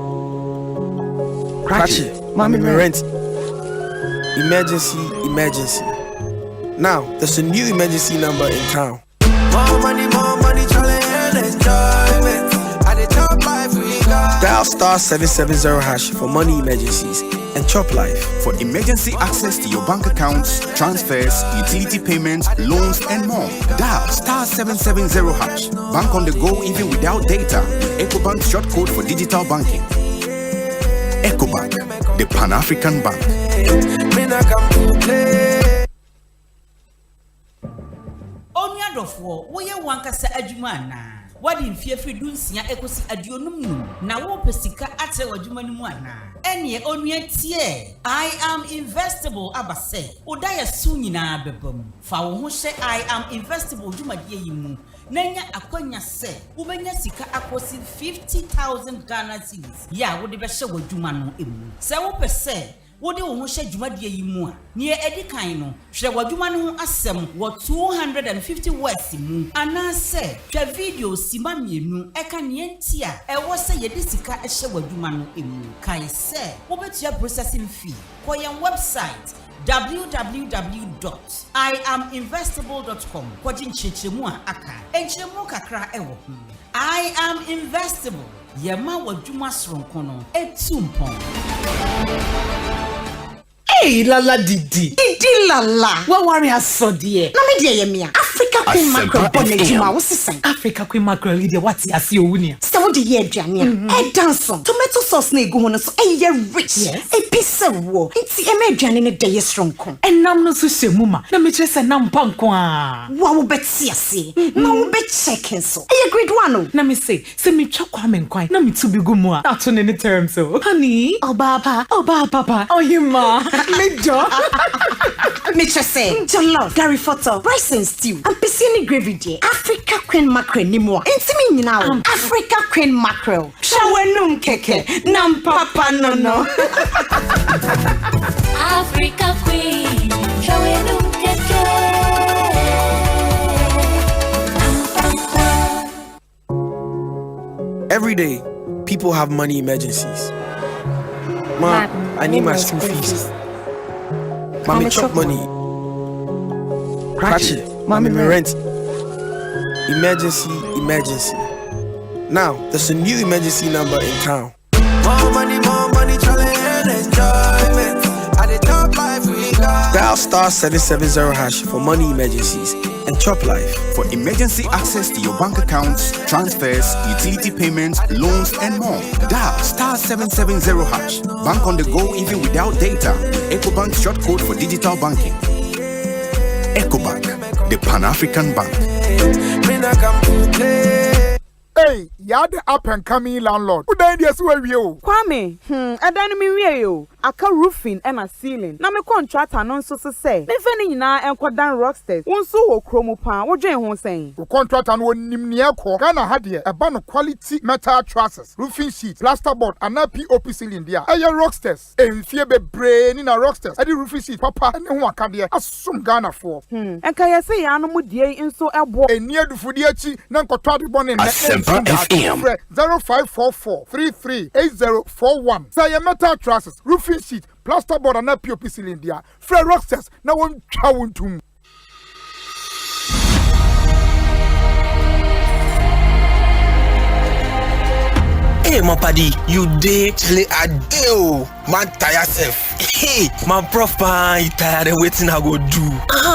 Ratchet, mommy rent. Emergency. Now, there's a new emergency number in town. More money, challenge and enjoyment. I the top life we Dial star 770 hash for money emergencies and chop life. For emergency access to your bank accounts, transfers, utility payments, loans, and more, dial star 770 hash. Bank on the go even without data. Ecobank short code for digital banking. Ecobank, the Pan-African Bank. Onyadofo, woye wankasa adwuma na. Wadi mfie free dunsia ekosi adionum nu. Na wo pesika ate wadwuma ni mu ana. Enye onua tie. I am investable abase. Oda ya su nyina bebam. Fa wo ho hye I am investable dwumadie yi mu. Nanya akwanya se. Ubenya sika akosi 50,000 Ghana cedis. Ya wo de be hye wadwuma no emu. Se wo pese wode wo ho hye dwumadie yi mu a ne edi kan no hwe wadwuma no ho asem wo 250 words mu anase hwe video sima mienu eka ne enti a ewo se yedi sika hye wadwuma no emu kai se wo betua processing fee ko yen website www.iaminvestable.com kwaji nchechemu a aka enchemu kakra ewo I am investable yema wadwuma soronko no etumpon. Hey, Lala Didi Lala. What worry us so dear? Na me dear yemia. Africa Queen Mackerel bonejuma wo sisan. Africa Queen Mackerel dear what you see owunia. Se wo de ye aduane a. E danson. Tomato sauce na egu ho no so e ye rich. E pisse wo. Nti e me aduane ne de ye stronko. Enam no so hyemu ma. Na me kire se nam panko a. Wa wo beti ase. Na wo be check so. E ye grade 1 o. Na me say se me twa kwa me nkwan. Na me tu bi gu mu a. Na to ne terms so. Honey, Oba papa. Oh you ma. Me jo. Me say, jollof, Gary photo, rice and stew, and piscine gravy dear. Africa Queen Mackerel ni mo. Intimi now. Africa Queen Mackerel. Shawenum keke, nam papa no. Africa Queen, shawenum keke. Every day, people have money emergencies. Ma, I need my school fees. Mommy chop money. Ratchet. Mommy rent. Emergency. Now, there's a new emergency number in town. More money, challenge and enjoyment. At the top life we got. Dial star 770 hash for money emergencies and chop life. For emergency access to your bank accounts, transfers, utility payments, loans, and more, dial star 770 hash. Bank on the go even without data. Ecobank short code for digital banking. Ecobank, the Pan-African Bank. Hey, you're the up and coming landlord. Who died yes where you? Kwame, I don't mean you. I can roofing and a ceiling. Na me contract anon so say. Me feni na enko dan rocksters. Unso wo kromo pan. Wo dwen ho sen. The contract and wo nimne ko. Ghana had here a ban of quality metal trusses, roofing sheets, plasterboard, and a POP ceiling there. Aye rocksters. Enfie be brain na rocksters. Adi roofing sheet papa ne ho aka de asum Ghana for. Enka ye say ya no mu die nso ebo. Eni adufudi achi na nkoto ade bon ne. Asempa FM 0544 338041. Say metal trusses, roofing sheet, plasterboard and a POP cylinder. Fred Rocksters, now one chawuntum. Hey, my paddy, you day, chile a day, man, tire self. Hey, my prof, you tired and waiting I go do.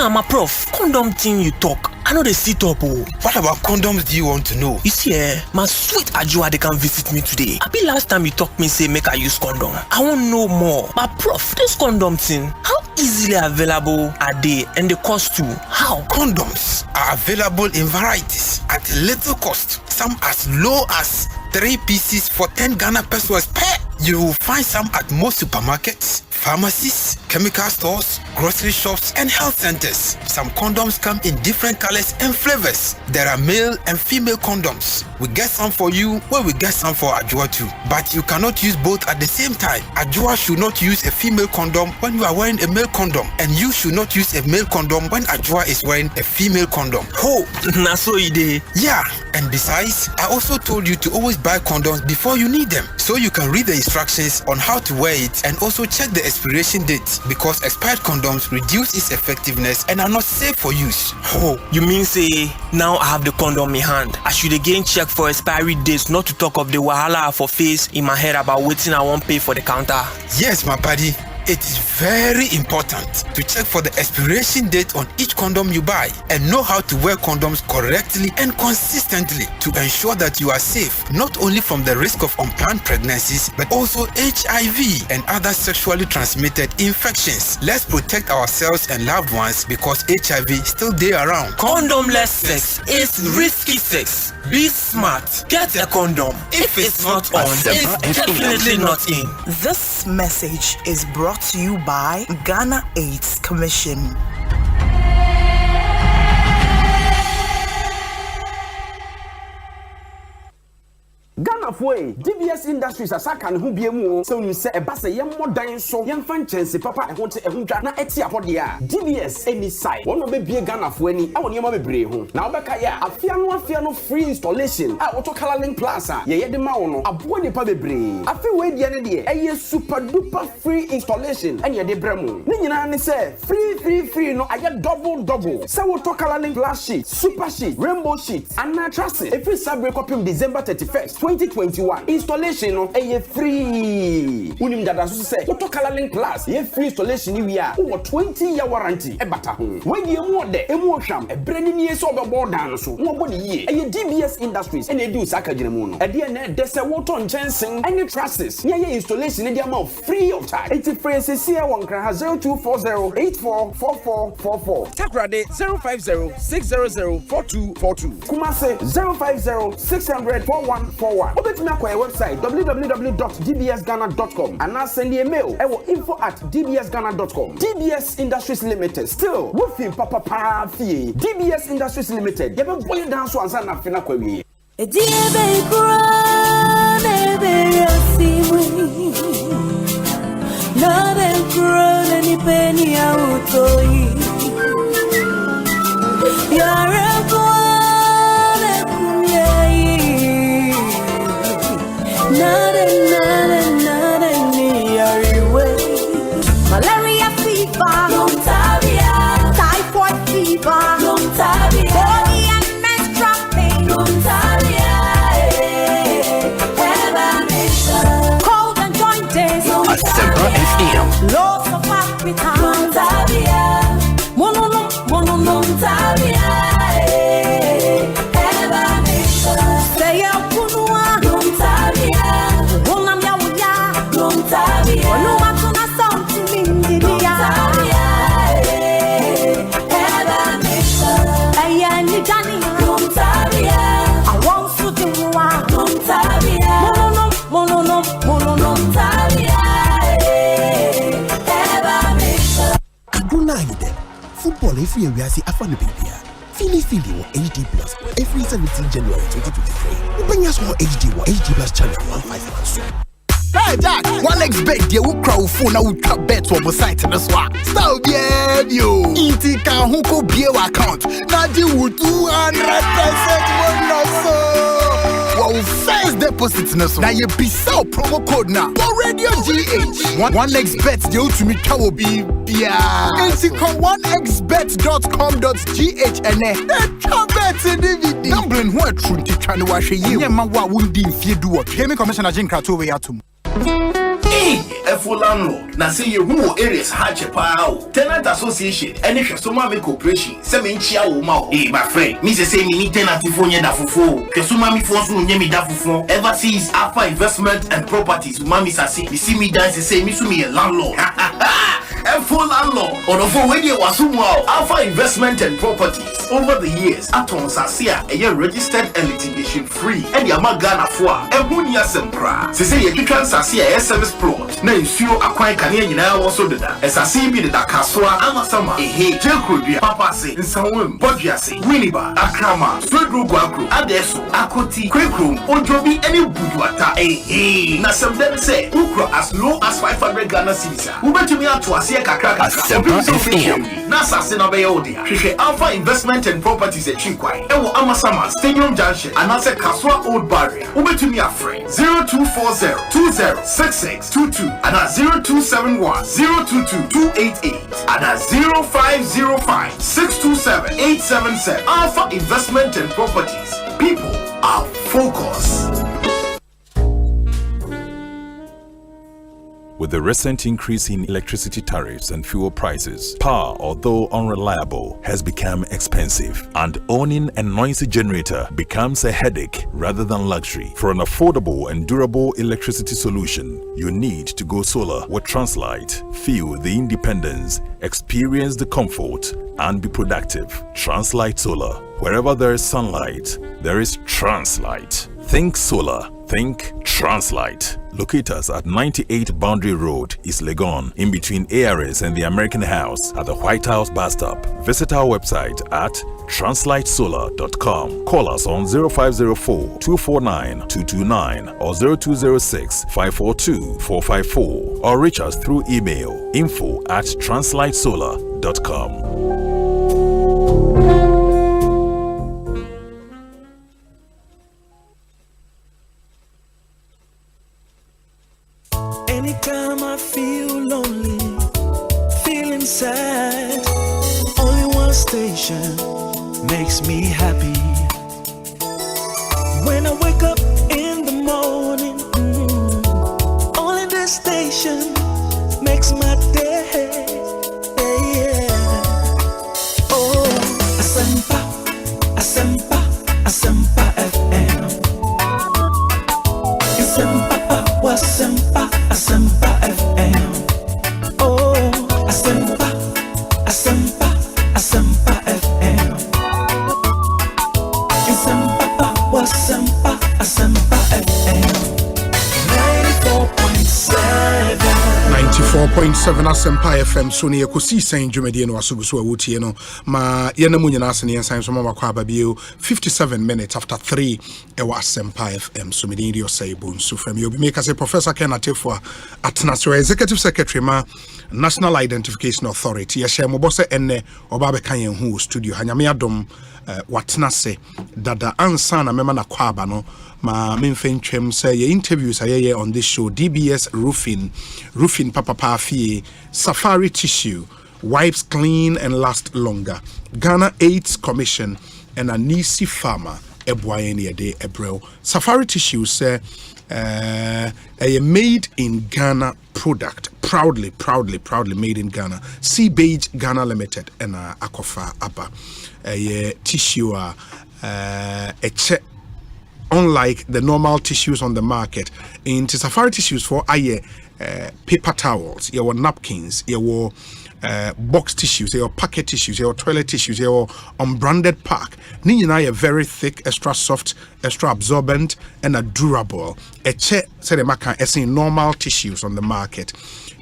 My prof, condom thing you talk. I know they sit up. What about condoms do you want to know? You see, my sweet Ajua, they can visit me today. I be last time you talk me say make I use condom. I want know more. My prof, this condom thing, how easily available are they and the cost too? How? Condoms are available in varieties at little cost. Some as low as 3 pieces for 10 Ghana pesos per. You will find some at most supermarkets, pharmacies, chemical stores, grocery shops, and health centers. Some condoms come in different colors and flavors. There are male and female condoms. We get some for you where we get some for Ajua too. But you cannot use both at the same time. Ajua should not use a female condom when you are wearing a male condom. And you should not use a male condom when Ajua is wearing a female condom. Oh, na so ide. Yeah, and besides, I also told you to always buy condoms before you need them. So you can read the instructions on how to wear it and also check the expiration date because expired condoms condoms reduce its effectiveness and are not safe for use. Oh, you mean say now I have the condom in hand? I should again check for expiry dates, not to talk of the wahala for face in my head about waiting I won't pay for the counter. Yes, my buddy. It is very important to check for the expiration date on each condom you buy and know how to wear condoms correctly and consistently to ensure that you are safe not only from the risk of unplanned pregnancies but also HIV and other sexually transmitted infections. Let's protect ourselves and loved ones because HIV still there around. Condomless sex is risky sex. Be smart. Get a condom. If it's not on, it's definitely not in. This message is brought to you by Ghana AIDS Commission. Ghana foi DBS Industries asaka ne ho biemu so unu se eba se yem modan so yem fan chance papa ehon te ehundwa na eti apode a DBS any side wono be bie Ghana fo ani a woni ma bebre ho na obeka ya afia no free installation a woto Colorlink Plus a ye de ma wo no abo nipa bebre afi we die ne de eye super duper free installation ene ye de bremu ni nyina ne se free no aye double se woto Colorlink Plus sheet, super sheet, rainbow sheet and mattress if we sabre kopim December 31st 2021 installation no eye free unim dada so say woto Colorlink Plus ye free installation ni wi a wo 20-year warranty e bata ho when ye mu de emu ohwam e brani ni so obebo dan so wo bo ne ye eye DBS Industries ene do saka gina mu no e de na de se woto nchensen any trusses ye installation ni amount free of charge it's free CC 0240844444 Takrade 050-600-4242 Kumase 050-600-4141 Obetumi akwa website www.dbsghana.com and now send a mail info@dbsghana.com. DBS Industries Limited still wofin papa fie DBS Industries Limited yebe boy down so ansa na fina kwa wi Ediebe kura nebe yasiwe Nabe kura ni peni ya utoi Yare kwa Nada ni ariwe Malaria fever Montabia Typhoid fever Montabia Body and menstrual pain Montabia Cold and joints Asempa FM Loss of appetite Montabia Montabia Say out Football if we are Afana Bibia. Philly or HD Plus every 17 January 2023. Bring us more HD or HD Plus channel 151. Hey Jack, 1xBet they will crowd phone now will cut bets on the site and the swap. Style yeah you. Inti can who could be your account. Now you would 200% more so. Wow, first deposit now you be so promo code now. For Radio GH. 1xBet the ultimate cow be yeah. And you call 1xbet.com.gh and bet in the gambling what true to try to wash you. Yeah, man, what would if you do what? Hear me Commissioner Jinka to way out. Hey, a full landlord. Now see you who areas hatch a pile. Tenant association, and if you're so many corporation, seven chia mao. Hey, my friend, Mrs. Say me need tenant for you that for the Sumami force will name me that for ever sees Alpha Investment and Properties. Mami Sasi, you see me dance and say me to me a landlord. A full landlord or the four way was Alpha Investment and Properties. Over the years, Aton Sasia, a year registered and litigation free, and Yamagana Foa, and Bunya Sempra. Say you can Sasia SMS plot. Now you see a quite Canadian also did that. As I see me the Dakaswa, Amasama, a hey, Jelkudia, Papa say, in Sawim, Bodja say, Winiba, Akrama, Swedru Guaku, Adeso, Akoti, Quakroom, Ojobi, any Buduata, a hey. Now some them say, Ukra as low as 500 Ghana cedis. Who bet to me out to us tie kakra kakra nasa se na be yodia hwehwe Alpha Investment and Properties at Chikwai ewo Amasama Stadium Junction anase Kaswa Old Barrier ubetumi afre 0240 206622 and 0271 022 288 and 0505 627 877. Alpha Investment and Properties. People are focused. With the recent increase in electricity tariffs and fuel prices, power, although unreliable, has become expensive, and owning a noisy generator becomes a headache rather than luxury. For an affordable and durable electricity solution, you need to go solar with Translight. Feel the independence, experience the comfort, and be productive. Translight Solar. Wherever there is sunlight, there is Translight. Think solar. Think Translight. Locate us at 98 Boundary Road, East Legon, in between ARS and the American House at the White House bus stop. Visit our website at translightsolar.com. Call us on 0504 249 229 or 0206 542 454 or reach us through email info@translightsolar.com. Anytime I feel lonely, feeling sad, only one station makes me happy. When I wake up in the morning, only this station makes my day. Yeah. Oh, Asempa, Asempa, Asempa FM. Asempa, Asempa. Asempa FM. Oh, Asempa, Asempa, Asempa FM. Asempa, Asempa, Asempa FM. 94.7 Asempa FM. So ne Ekosiisen dwumadi no asuguso awutie no ma yenamu nyina ase ne yensan so ma kwa babio 57 minutes after 3 ewa Asempa FM. So me di Osei Bonsu from you make as a Professor Kenatefo Atnaso Executive Secretary ma National Identification Authority ya share mo bose enne oba be kan yen hu studio hanyame adom watnase dada ansa na mema na kwaba no ma memfentwem say ye interviews aye on this show. DBS roofing papa fie Safari Tissue wipes clean and last longer, Ghana AIDS Commission and a Nisi Farmer Ebwaye de Ebrel. Safari Tissue say a made in Ghana product, proudly made in Ghana. Civic Ghana Limited and Akofa Abba a tissue a check. Unlike the normal tissues on the market, in Safari Tissues for paper towels, your napkins, your box tissues, your packet tissues, your toilet tissues, your unbranded pack. Nina very thick, extra soft, extra absorbent, and a durable. A check said normal tissues on the market,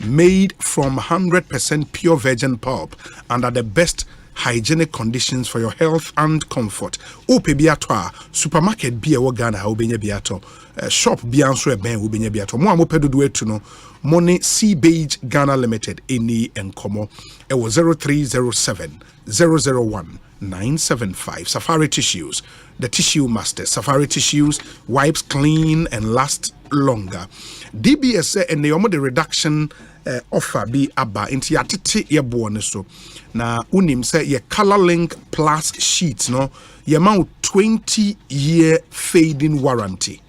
made from 100% pure virgin pulp under the best hygienic conditions for your health and comfort. Ope biato supermarket bia wo Ghana ha obenya biato shop bia nso e ben obenya biato mo amopedo do etu no money Civic Ghana Limited eni enkomo e wo 0307 001 975. Safari Tissues, the tissue master. Safari Tissues wipes clean and last longer. DBS and the reduction offer be aba into yatete ye bono so na unim say ye color link plus sheets no ye mount 20-year fading warranty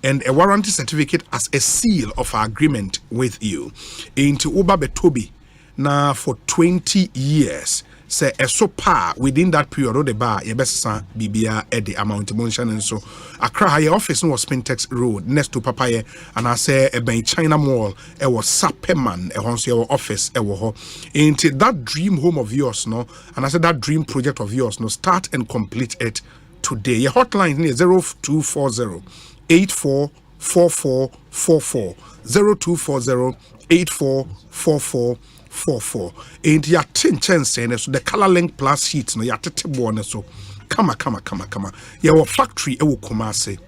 and a warranty certificate as a seal of our agreement with you into uba betobi na for 20 years. Say a so pa within that period of the bar ye besa bibia e the amount mention and so Accra your office no was Spintex Road next to Papaye and I say e ben China Mall e was Sapeman e honso your office e wo ho into that dream home of yours no and I said that dream project of yours no start and complete it today. Your hotline is 0240 844444 0240 844444 and ya tin chance so the color link plus sheets no ya tete bo ne so kama your factory e wo Kumase,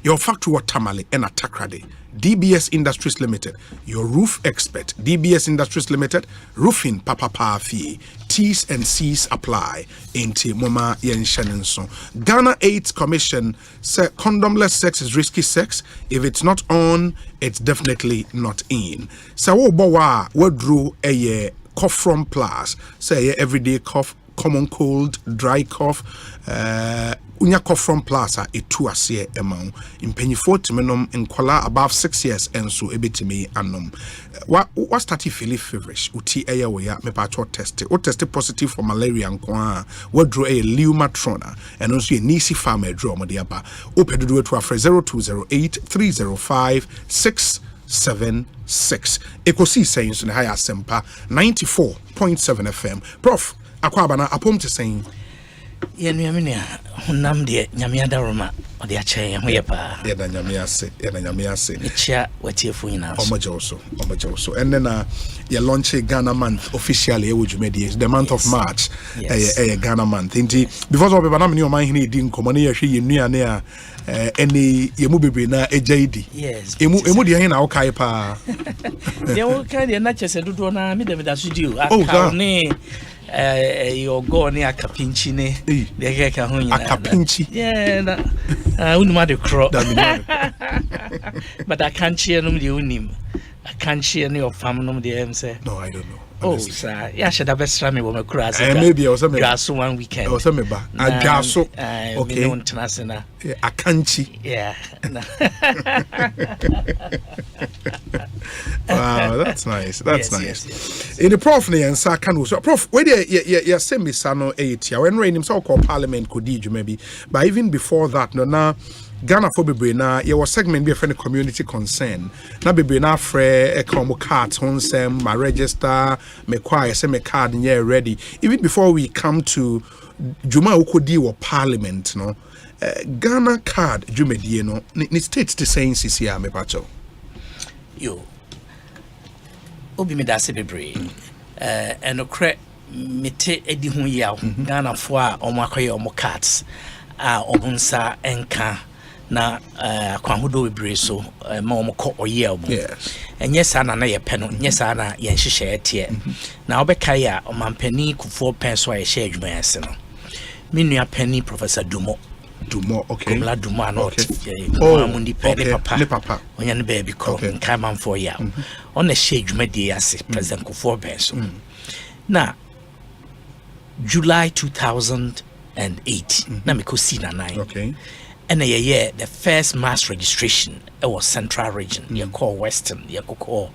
your factory wa Tamale and Atakrade DBS Industries Limited, your roof expert. DBS Industries Limited, roofing papa fee. T's and C's apply. Inti Moma Yen Shanenson. Ghana AIDS Commission said condomless sex is risky sex. If it's not on, it's definitely not in. So Bowa withdrew a cough from plus. Say everyday cough, common cold, dry cough. Unya cough from plaza a 2 ase amount in penny 40 minimum in kola above 6 years and so ebitimi annum. What started feeling feverish? Uti aya waya me patro tested. O tested positive for malaria and what drew a Leumatrona and also a Nisi farmer draw Modiaba. Open to do it to a 0208 305 676. Ekosiisen in high Asempa 94.7 FM. Prof, Akwabana apom to saying. Yenuamina, Hunam de Yamiada Roma, or the Ache, Hoyapa, Yada Yamiase, Chia, what you funa, Omajoso. And then you launch a Ghana month officially, which made the month of March, a Ghana month. Indeed, before of Banamini, my didn't come on here, she near any Yamubi na a JD. Yes, Emudia na Okaipa. They all kind of not just a do na me that you do. Your go near Capinchine, the Heka Hunya. A Capinchi. Yeah, I wouldn't matter crop. But I can't cheer no unim. I can't cheer your family the MC. No, I don't know. Oh, sir, yeah, should have best me with my cross. Maybe also Grasso 1 weekend. Or some about a gasso. Okay, international. A canchi. Yeah. Wow, that's nice. That's nice. Yes. In the prof and Sakano, so prof, where you send me Sano 8 year when rain himself called Parliament could you maybe, but even before that, no now. Ghana for Bebrina, your segment be a friend community concern. Na Bebrina free a como cards on sem, my register, me choir, say me card and yeah ready. Even before we come to Juma Ukodi or Parliament, no Ghana card Jumedi no ni states the same CCR me pacho. Yo Obi me da se bebre and okre mete edi hu yaw Ghana for omo akoye omo cards obunsa enka na kwahudo bebre so ma omko oye obo enye sa na ye pe no enye sa na ye nhihye ete na obeka ya omampani kufo pen so ye hye adwuma yase no menua pani Professor Dumo, okay. Komla Dumo anot amundi pe papa onya ne baby ko nkai man for ya on na hye adwuma de yase President kufo pen so na July 2008 na Ekosiisen 9 okay. And the first mass registration it was Central Region. You call Western, you call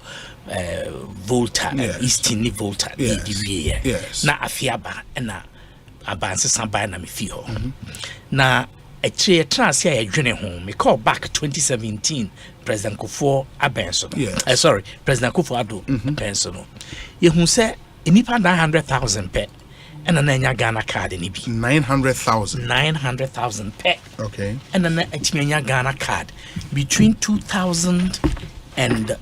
Volta, Eastern Volta. Yes. Na afiaba na abanse samba na me fio. Na a trans here journey home. Me call back 2017 President Kufuor Abenso. Sorry, President Kufuor Ado Abenso. You who say inipa 900,000 pe. And then Ghana card in EB 900,000 pe. Okay. And then Ghana card between 2009.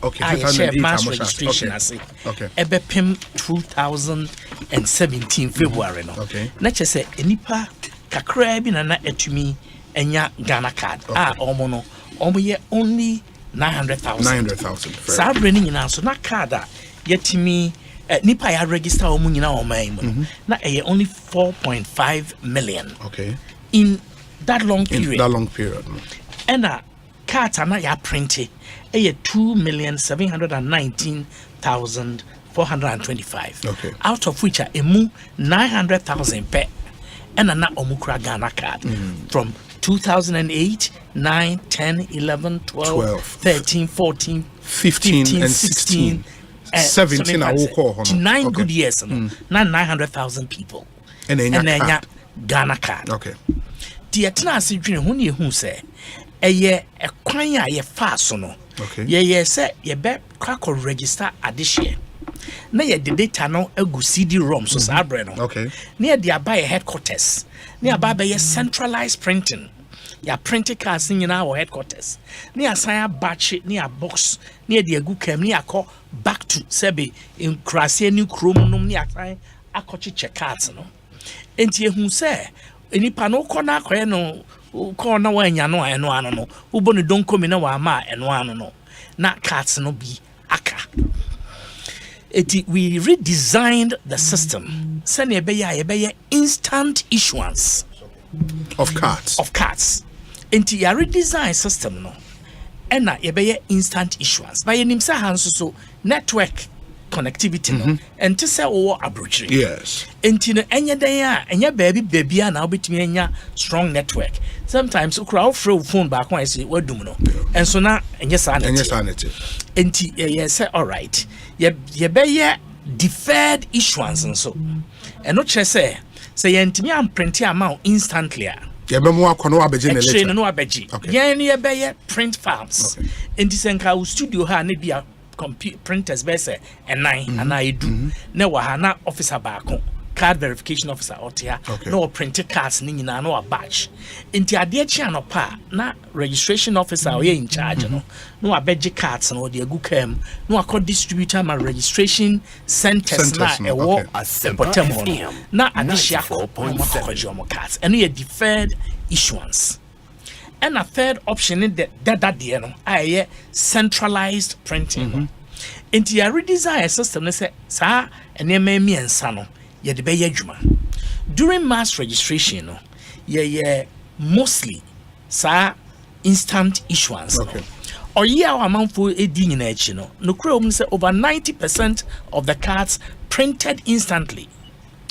Okay. I share mass okay. registration. I say. Okay. Ebepim 2017 February no. Okay. Let's just say enipa kakra bi na etumi enya Ghana card. Omo ye only 900,000. 900,000. Sa branding ina so na card yetimi nipa ya register omu nyina oman na only 4.5 million. Okay. In that long period. And cards na ya printed 2,719,425. Okay. Out of which emu 900,000 per and na omukra Ghana card from 2008, 9, 10, 11, 12, 13, 14, 15 and 16. 17 I will call 9 good years na 900,000 people and then Ghana card. Okay. The atnasi dwene hu ne hu se eye ekwan a ye fa so no. Okay. Ye say ye be kwako register adihye. Na ye the data no agu CD-ROM so sa bre no. Okay. Na ye dey buy headquarters. Na aba be centralized printing. Ya printing cards in our headquarters. Ni assign batch, ni a box, ni the agu kem, ni akọ back to sebe in Krase new chrome num ni assign akochi check cards no. Enti ehun say enipa no kona kwe no ko na wanya no eno ano no ubo no don komi na wa ma eno ano no na cards no bi aka. We redesigned the system. Send a instant issuance of cards. Into your redesigned system no. And na instant issuance. By nimsa hanso so network connectivity no. And to say abroad. Yes. Into no enya baby na obetimi enya strong network. Sometimes ukra throw phone back when I say what do no. And so na enya sanity. Enti say all right. Ye deferred issuance and so. And not just say yentimi am print amount instantly. Ye be mo akono abeje na later. No abeje. Ye be print files. Enti senka studio ha na bia printers be say and 9 and I do. Na wa ha na officer back card verification officer out here. No printed cards ni nyina no a batch. Enti ade chi anopa na registration officer we in charge no abeje cards no de agu kam no akọ distributor ma registration centers na ewo Asempa na adishia for cards and ye deferred issuance. And a third option in that no aye centralized printing. Enti ya redesign system ne say sa enema miensa no ye de be adwuma. During mass registration no ye mostly sa instant issuance. Or our amount for edi nyina echi no kura say over 90% of the cards printed instantly.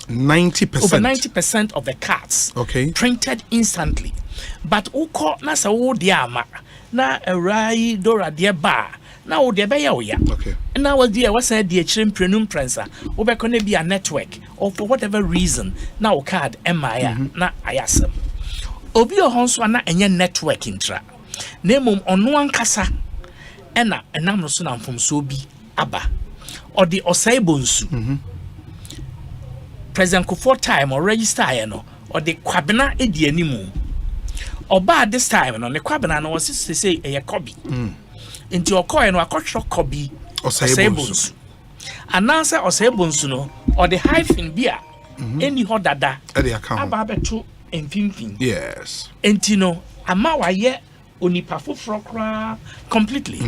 90%. Over 90% of the cards printed instantly. But uko na sa wo dia ama na rai dora dia ba na wo dia be ya wo ya. Na wo dia wa say dia chire prenum prensa wo be ko na be a network or for whatever reason na wo card emaya na ayasem. Obi o honso na enye network intra. Na mum ono ankasa ena enam no so na mfomso bi aba. Or the Osei Bonsu. President Kufuor time or register no or the kwabena edi animu. Oba this time no ne kwabena no was say a copy. Into your coin no akotro copy Osei Bonsu. Announcer Osei Bonsu no or the hyphen bia any hot dada aba beto empimfin. Yes. Enti no ama wa ye onipa foforo kra completely.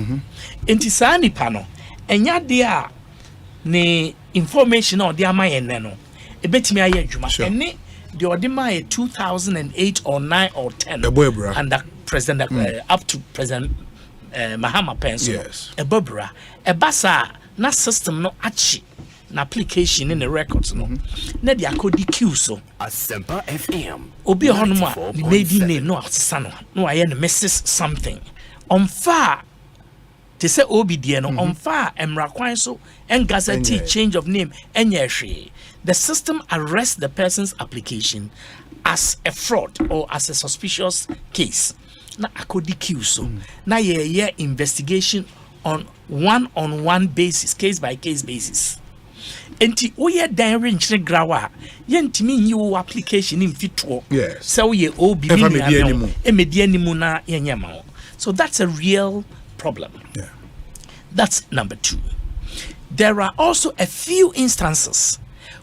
Enti sa nipa no enya de a ne information on the ama ye no ebetimi aye adwuma ene the ordinary 2008 or 9 or 10 and that president up to president Mahama Penso ebobra ebasa na system no achi na application in the records no na dia code queue so Asempa FM obi honoma the lady name no asano no aye no misses something on far to say obi die no on far emra kwan so en gazette change of name enye. The system arrests the person's application as a fraud or as a suspicious case. Na akodi queue so. Na ye investigation on one-on-one basis, case by case basis. Enti oye dan range grawa ye ntimi nyi wo application in fitwo. Yes. So ye obi bi emedi animu na ye nyama. So that's a real problem. Yeah. That's number 2. There are also a few instances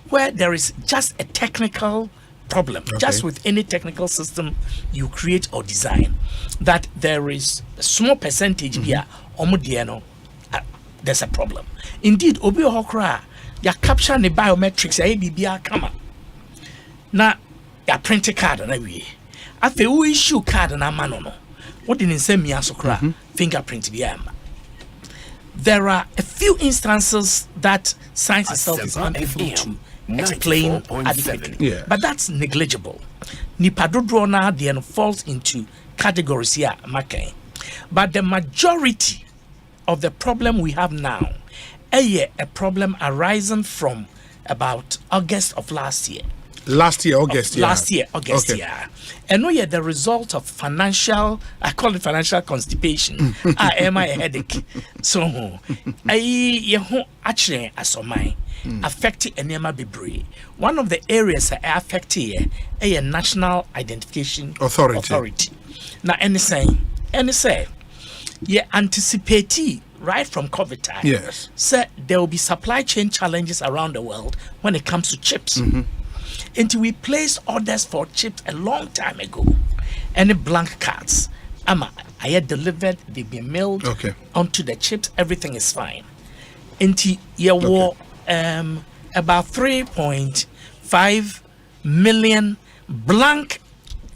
where there is just a technical problem, just with any technical system you create or design, that there is a small percentage here, there's a problem. Indeed, obi ohokra ya capture the biometrics ya bibia kama na ya print card na wie afi wo issue card na mano no what didn't say me asokra fingerprint bi. There are a few instances that science itself is unable to explain adequately, but that's negligible. Nipadodro na then falls into categories here, Mackay. But the majority of the problem we have now, a problem arising from about August of last year. August, yeah. And no, the result of financial, I call it financial constipation. Am I a headache? So, actually, as of mine, affecting enema bebre. One of the areas that are affected a national identification authority. Now, any say, anticipate right from COVID time. Yes. So there will be supply chain challenges around the world when it comes to chips. Until we placed orders for chips a long time ago. Any blank cards, I had delivered, they've been mailed onto the chips, everything is fine. Until you were about 3.5 million blank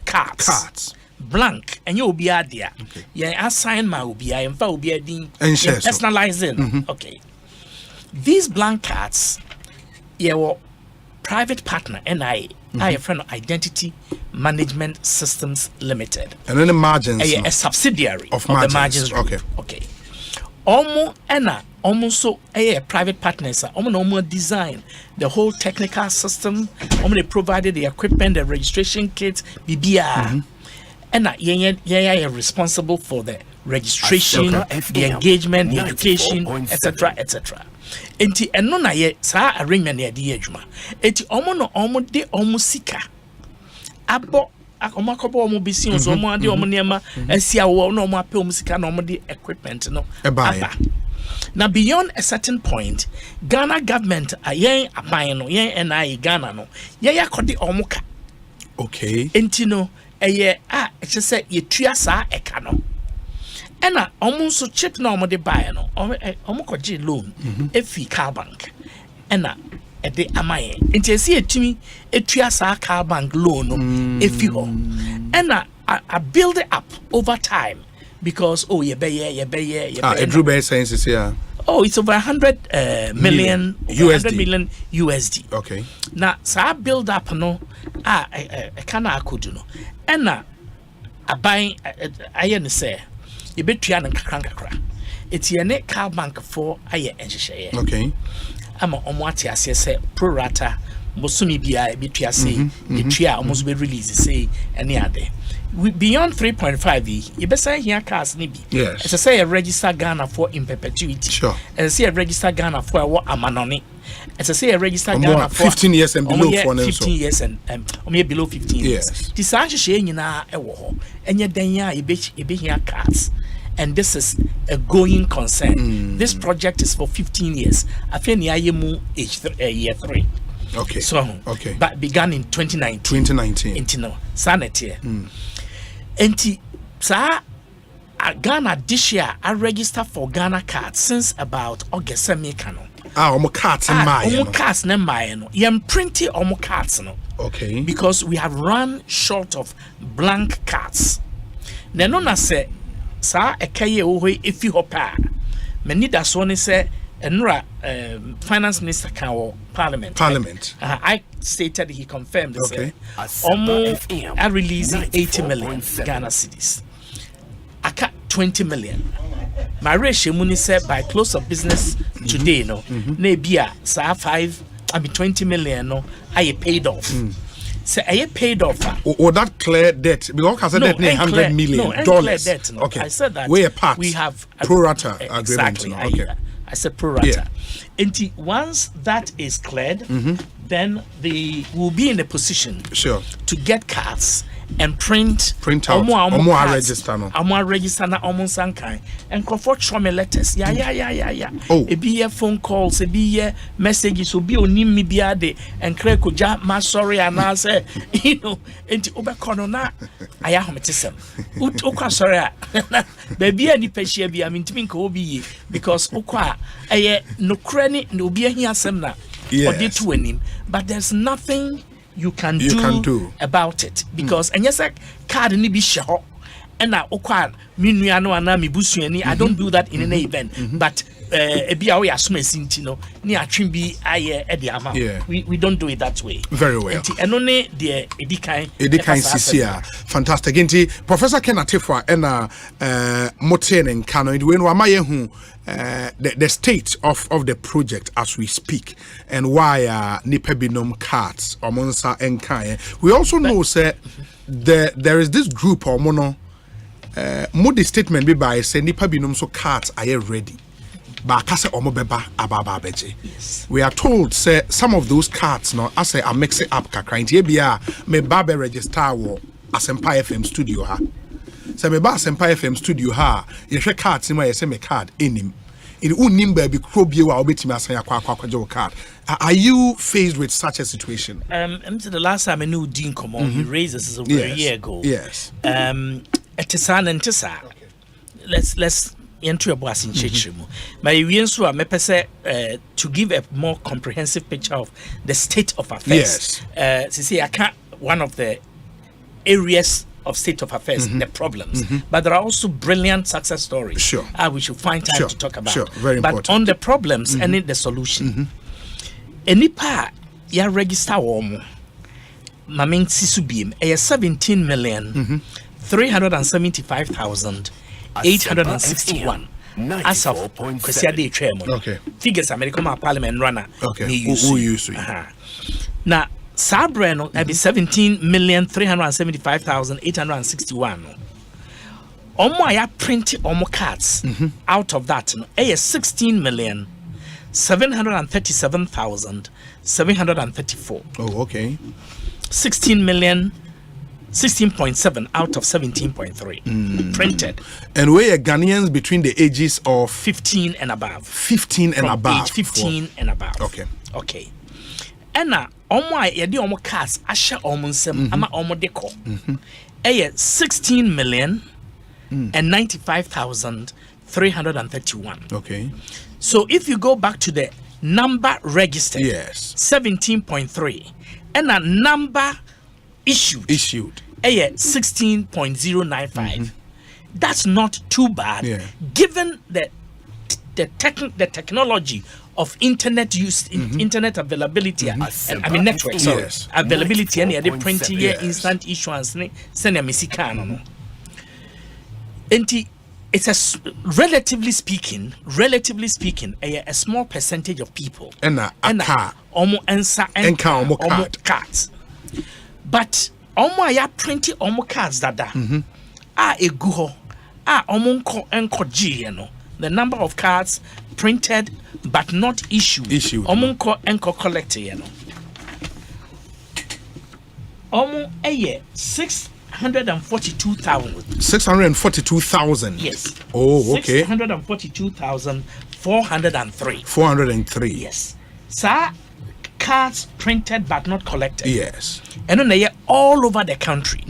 cards. Blank, and you'll be there. Yeah, assign my ubia and ubia personalizing. Okay. These blank cards, your private partner, NIA, I friend of Identity Management Systems Limited. And then the margins. A subsidiary of the margins. Okay. Almost so a private partners almost design the whole technical system. They provided the equipment, the registration kits, BBR. And are responsible for the registration, the engagement, the education, etc. etc. Enti eno na ye sa arrangement na de adwuma. Enti omo de omo sika. Abo akomakobo omo bisi onso omo ade omo niema asia wo na omo apɛ omo sika na omo de equipment no. Aba. Now beyond a certain point, Ghana government ayen aban no, yen NI Ghana no, ye yakodi omo ka. Okay. Enti no it's just say you tua sa eka no. Ena almost chip na omo de buy no. Omo koji loan efi car bank. Ena de amaye. Enti esi etimi etua sa car bank loan no efi ho. Ena I build it up over time because ye Drew Bay saying here. Oh, it's over 100 million USD. 100 million USD. Okay. Now, so I build up no I could no. And I buy I say you bet you and kakra. It's your net car bank for I enshare. Okay. I'm on what I say pro rata Bosumi BI between say the tree almost be released say any other. Beyond 3.5 you better here cars nibi. Yes. As I say a register Ghana for in perpetuity. Sure. As I say a register Ghana for what amanoni. As I say a register Ghana for 15 years and below for 15 years and below 15 years. This actually nyina ewo ho. Enye den ya e be here cars. And this is a going concern. This project is for 15 years. I think year 3. Okay. So but began in 2019. Intino sanity. Enti sa Ghana this year I register for Ghana cards since about August semikano. Omo cards in my omo cards na my no. Yem printing omo cards no. Okay. Because we have run short of blank cards. Neno na say sa ekaye oho efi hopa. Many that's one say Enra finance minister can parliament. I stated he confirmed this. Okay. Almost I releasing 80 million Ghana cedis. I cut 20 million. My ratio money said by close of business today, no, nebia sa 20 million no, I paid off. So I paid off. Or that clear debt because I said that $100 million. Debt, no. Okay. I said that we have pro rata exactly. agreement. Okay. I said pro rata. And once that is cleared, then they will be in a position to get cards and print out omo register no omo register na omo sankai and comfort show me letters e be phone calls e be messages obi onim mi bia de and krekoja ma sorry and say you know enti obekono na aya hometesem ukwa sorry baby ani pehia bia mintimi nka obi because ukwa eye nokra ni obi ahia asem na oditu anim but there's nothing you can do about it because and yes card ni be show and na okwa minua no ana mebusuani I don't do that in any event but e bia we asoma sinti no ni atwen bi aye e de ama we don't do it that way very well eno ne de edikan sisia fantastic enti Professor Kenatefwa na motene kano we no amaye hu the state of the project as we speak and why nipa binom cards omonsa enkan we also know say there is this group omono modi statement be by say nipa binom so cards are ready but kase omobeba ababa beje we are told say some of those cards no I say I mix it up kakra nti bia me baba register wo Asempa FM studio ha. Se me ba Asempa FM studio ha, ye hwe cards ma ye se me card enim. in unimba be crobia or betting as a card. Are you faced with such a situation? The last time I knew Dean come on, he raised this over a year ago. Yes. Etisan and Tessa. Let's enter a boss in Chichimu. My Wiensu are mepese to give a more comprehensive picture of the state of affairs. Yes. See, I can't one of the areas of state of affairs, the problems. But there are also brilliant success stories. Sure. We should find time to talk about. Sure, very important. But on the problems and the solution. Enipa ya register womo. Mamin Sisubim, 17,375,861. As of Kwesiade Tremon. Okay. Figures American Parliament runner. Okay. Who use it? Now, Sabreno, that'd be 17,375,861. Omo ya print omo cards out of that. 16,737,734. Oh, okay. 16.7 out of 17.3 printed. And we are Ghanaians between the ages of 15 and above. 15 and above. Age 15 and above. Okay. And now, omo ya di omo cards asha omo nsem ama omo deko. 16,095,331. Okay. So if you go back to the number registered, yes, 17.3, and a number issued, 16.095. That's not too bad, given the technology of internet use, internet availability, and network. Yes. Availability and the printing instant issuance. Send a misikano. It's a relatively speaking, a small percentage of people. And almost cards. But almost ya printing almost cards dada. A guho. Almost enko the number of cards printed but not issued. Almost enko collected. Almost 642,000. 642,000. Yes. Oh, okay. 642,403. 403. Yes. Sir, cards printed but not collected. Yes. And then they are all over the country.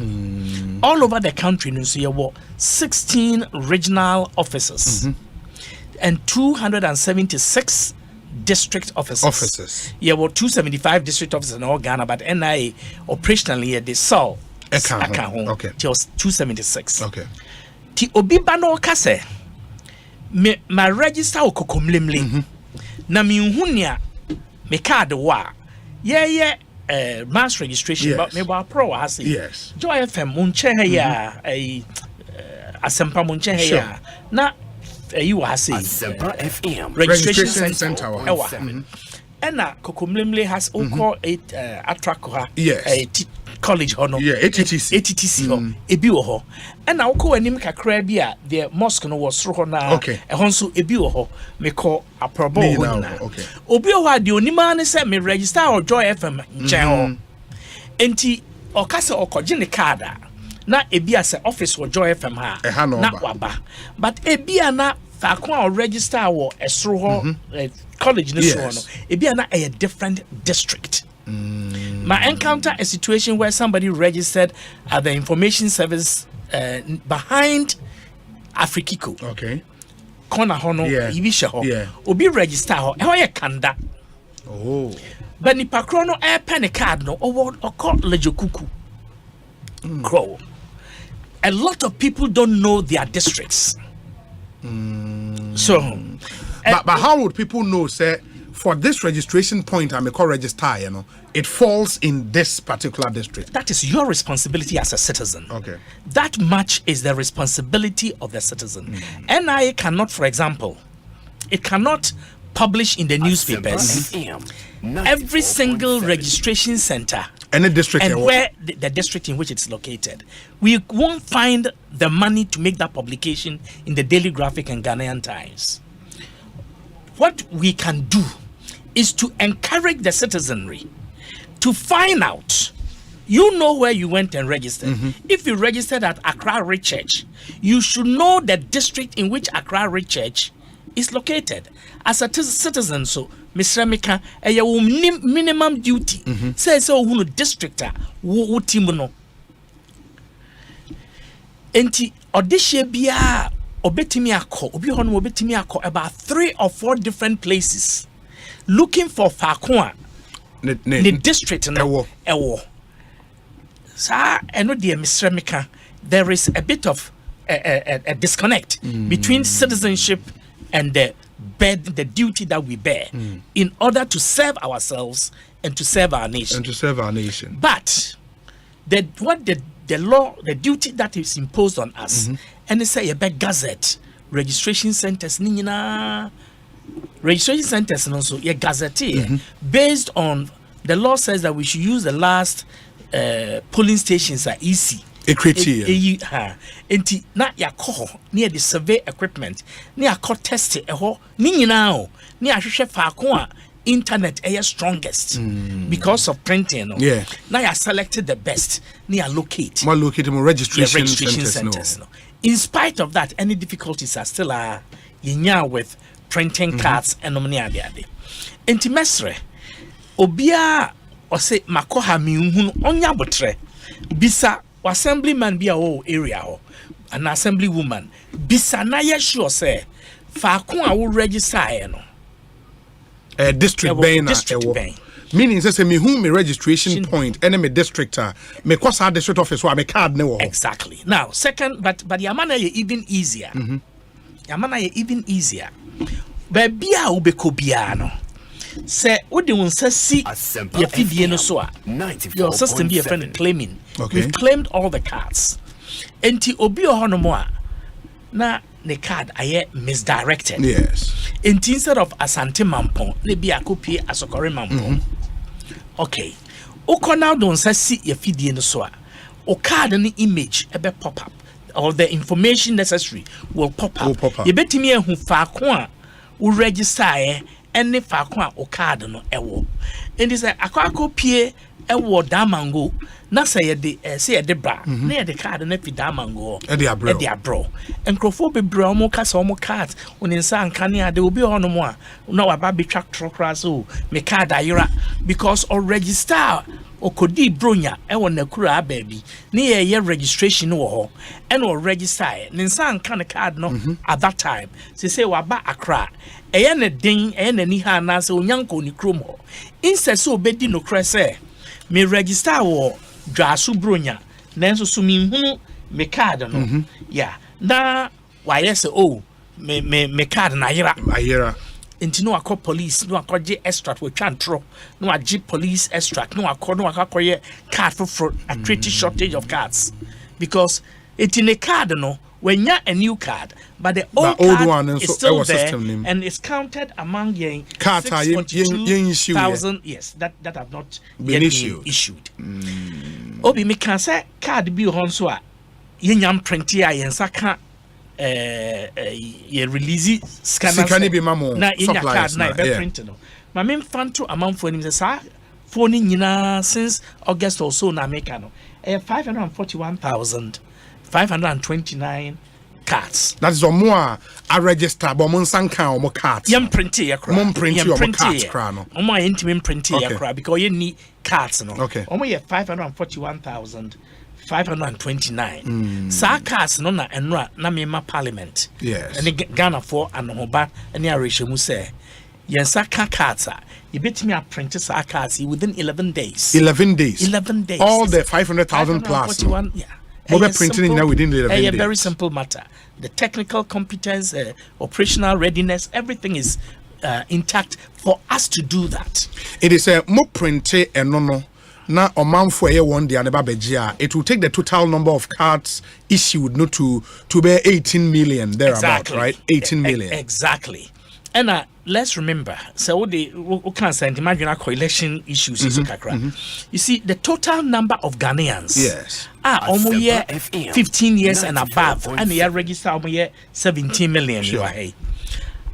All over the country, you see, 16 regional offices and 276 district offices. Yeah, 275 district offices in all Ghana, but NIA operationally they saw. Okay. It was 276. Okay. Ti obi bano kase my register okokomlemle. Na mi hunia me card wa. Mass registration but me ba pro hasi. Yes. Joy FM munche ya Asempa munche ya. Na you hasi. Asempa FM registration center. And na kokomlemle has oko attract yes. College hono ATTC ho ebi wo ho and na woko anim kakra bi a the mosque no was ro ho na e ho nso ebi wo ho me call aprobo ho na obi ho ade onima ne se me register or Joy FM nchen ho enti okase okoje ne card na ebi a se office wo Joy FM ha na waba but ebi a na faako a register wo esro ho college no so no ebi a na a different district. I encounter a situation where somebody registered at the information service behind Afrikiko. Okay. Kona hono ibisha ho. Obi register ho. E ho ye kanda. Oh. But ni pakro no e pen card no o call lejokuku. Crow. A lot of people don't know their districts. So but how would people know, say, for this registration point, I'm a call register, it falls in this particular district? That is your responsibility as a citizen. Okay. That much is the responsibility of the citizen. NIA cannot, for example, it cannot publish in the newspapers every single registration center any district and where the district in which it's located. We won't find the money to make that publication in the Daily Graphic and Ghanaian Times. What we can do is to encourage the citizenry to find out. You know where you went and registered. If you registered at Accra Rich Church, you should know the district in which Accra Rich Church is located. As a citizen, so Mr. Mika, a minimum duty says so who district wo timuno. Enti odishe bia obetimi akọ obi hono obetimi akọ about 3 or 4 different places looking for fakwa the district no ewo sa eno de Mr. Mika, there is a bit of a disconnect between citizenship and the duty that we bear in order to serve ourselves and to serve our nation. But the law, the duty that is imposed on us, and it's a gazette, registration centers, registration centers, and also a gazette based on the law says that we should use the last polling stations at EC. Enti na yakọ near the survey equipment near court test eho ni nyina ni ahwehwe faako a internet strongest because of printing no. Now you selected the best near locate registration centers no. In spite of that, any difficulties are still with printing cards and ade enti mesre obia ose makoha mi nhunu onya botre bisa assemblyman be a area an assembly woman bisa na ye sure say faako a wo register no district bank meaning say me who me registration point and me district me kwasa district office where me card ne wo. Exactly. Now second but the amana even easier even easier bia ubeko bia no say odi wonsa si your fidie no so your system be a friend claiming we've claimed all the cards enti obi ohonomo a na the card aye misdirected enti instead of asante mampon le bi akopie asokore mampon okay uko now don sa si your fidie no so o card ni image ebe pop up or the information necessary will pop up you betimi ehu faako a u register any fakwa o card no ewo and is akwa pie ewo damango na say de bra na ye de card na fi damango e de abro enkrofo bebre omo kasa omo card oninsa anka ne ade obi hono mo a na waba betwa trokra so me card ayira because or register okodi bronya ewo nakura ababi ne ye registration wo ho and or register ninsa anka ne card no at that time say waba akra eye na den eye na ni ha na se onyanko ni krom ho inse so obedi no krese me register wo dwaso bronya nanso so mi hunu me card no na why say me card na ayira nti no akọ police no akọje extract we twantro no agi police extract no akọye card for a treaty shortage of cards because it in a card no when you a new card but the old card one is still there and it's counted among the cards 6,000 yes that have not been issued obi me can say card bi hon so a yenyam print ya yensaka ye release scanner be mamo na in your card na be print no ma me fanto amount for him say phone nyina since August or so na make no 541,529 cards. That is more a register but mon sanka o mo cards yam print ya kra mon print your cards kra no o mo intimate print ya kra because you need cards no o mo 541,529 sa cards no na enra na me ma parliament and Ghana for anoba and ya rehemu say yensa cards you bet me a print sa cards within 11 days all the 500,000 plus It's printing now within 11 days. A very simple matter. The technical competence, operational readiness, everything is intact for us to do that. It is a more printed and no na amount for a one day and it will take the total number of cards issued no to be 18 million thereabout, right? 18 million. Exactly. And let's remember, so we can't say imagine our election issues you see the total number of Ghanaians almost 15 years and above and they are registered almost 17 million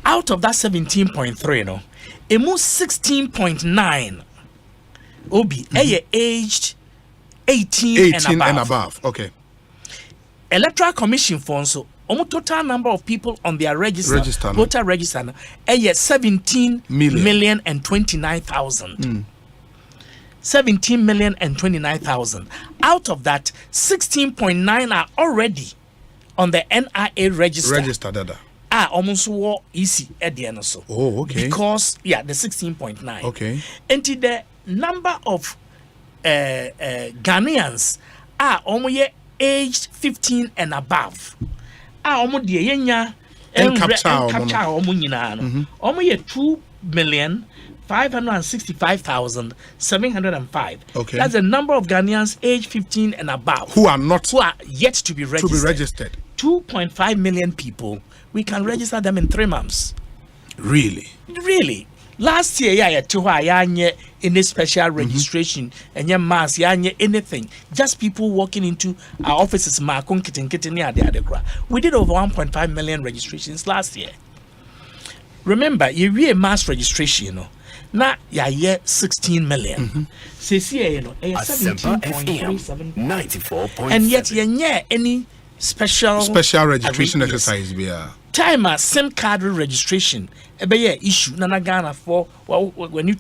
out of that 17.3 no almost 16.9 obi aged 18 and above. Okay. Electoral Commission for so total number of people on their voter register, 17 million and 29,000. 17 million and 29,000. Out of that, 16.9 are already on the NIA register. Almost war easy at the end so. Oh, okay. Because the 16.9. Okay. And the number of Ghanaians are almost aged 15 and above. Almost the yenya and capture almost 2,565,705. Okay. That's the number of Ghanaians aged 15 and above who are yet to be registered. 2.5 million people. We can register them in 3 months. Really? Last year, any special registration and mass anything. Just people walking into our offices. We did over 1.5 million registrations last year. Remember, you read mass registration, now you 16 million. Asempa 94.7. And yet any special registration exercise time SIM card registration issue nana Ghana for when you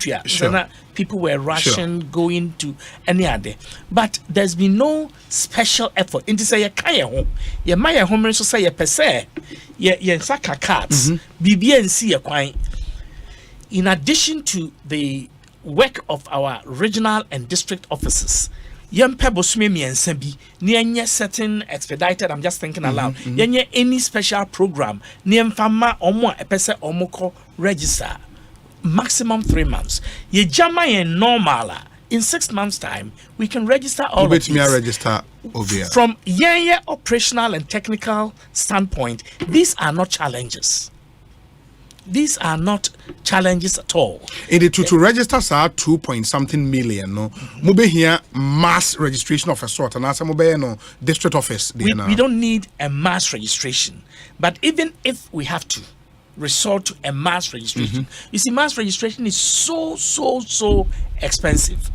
people were rushing going to any other, but there's been no special effort into say your my home so say per se your saka cards BBNC in addition to the work of our regional and district offices. Certain expedited, I'm just thinking aloud. Any special program, register maximum 3 months. Ye jama normal. In 6 months' time, we can register all of these. Register from operational and technical standpoint, these are not challenges. These are not challenges at all. To register, sir, 2.something million. No, mube here mass registration of a sort, and as no district office. We don't need a mass registration, but even if we have to resort to a mass registration, you see, mass registration is so expensive.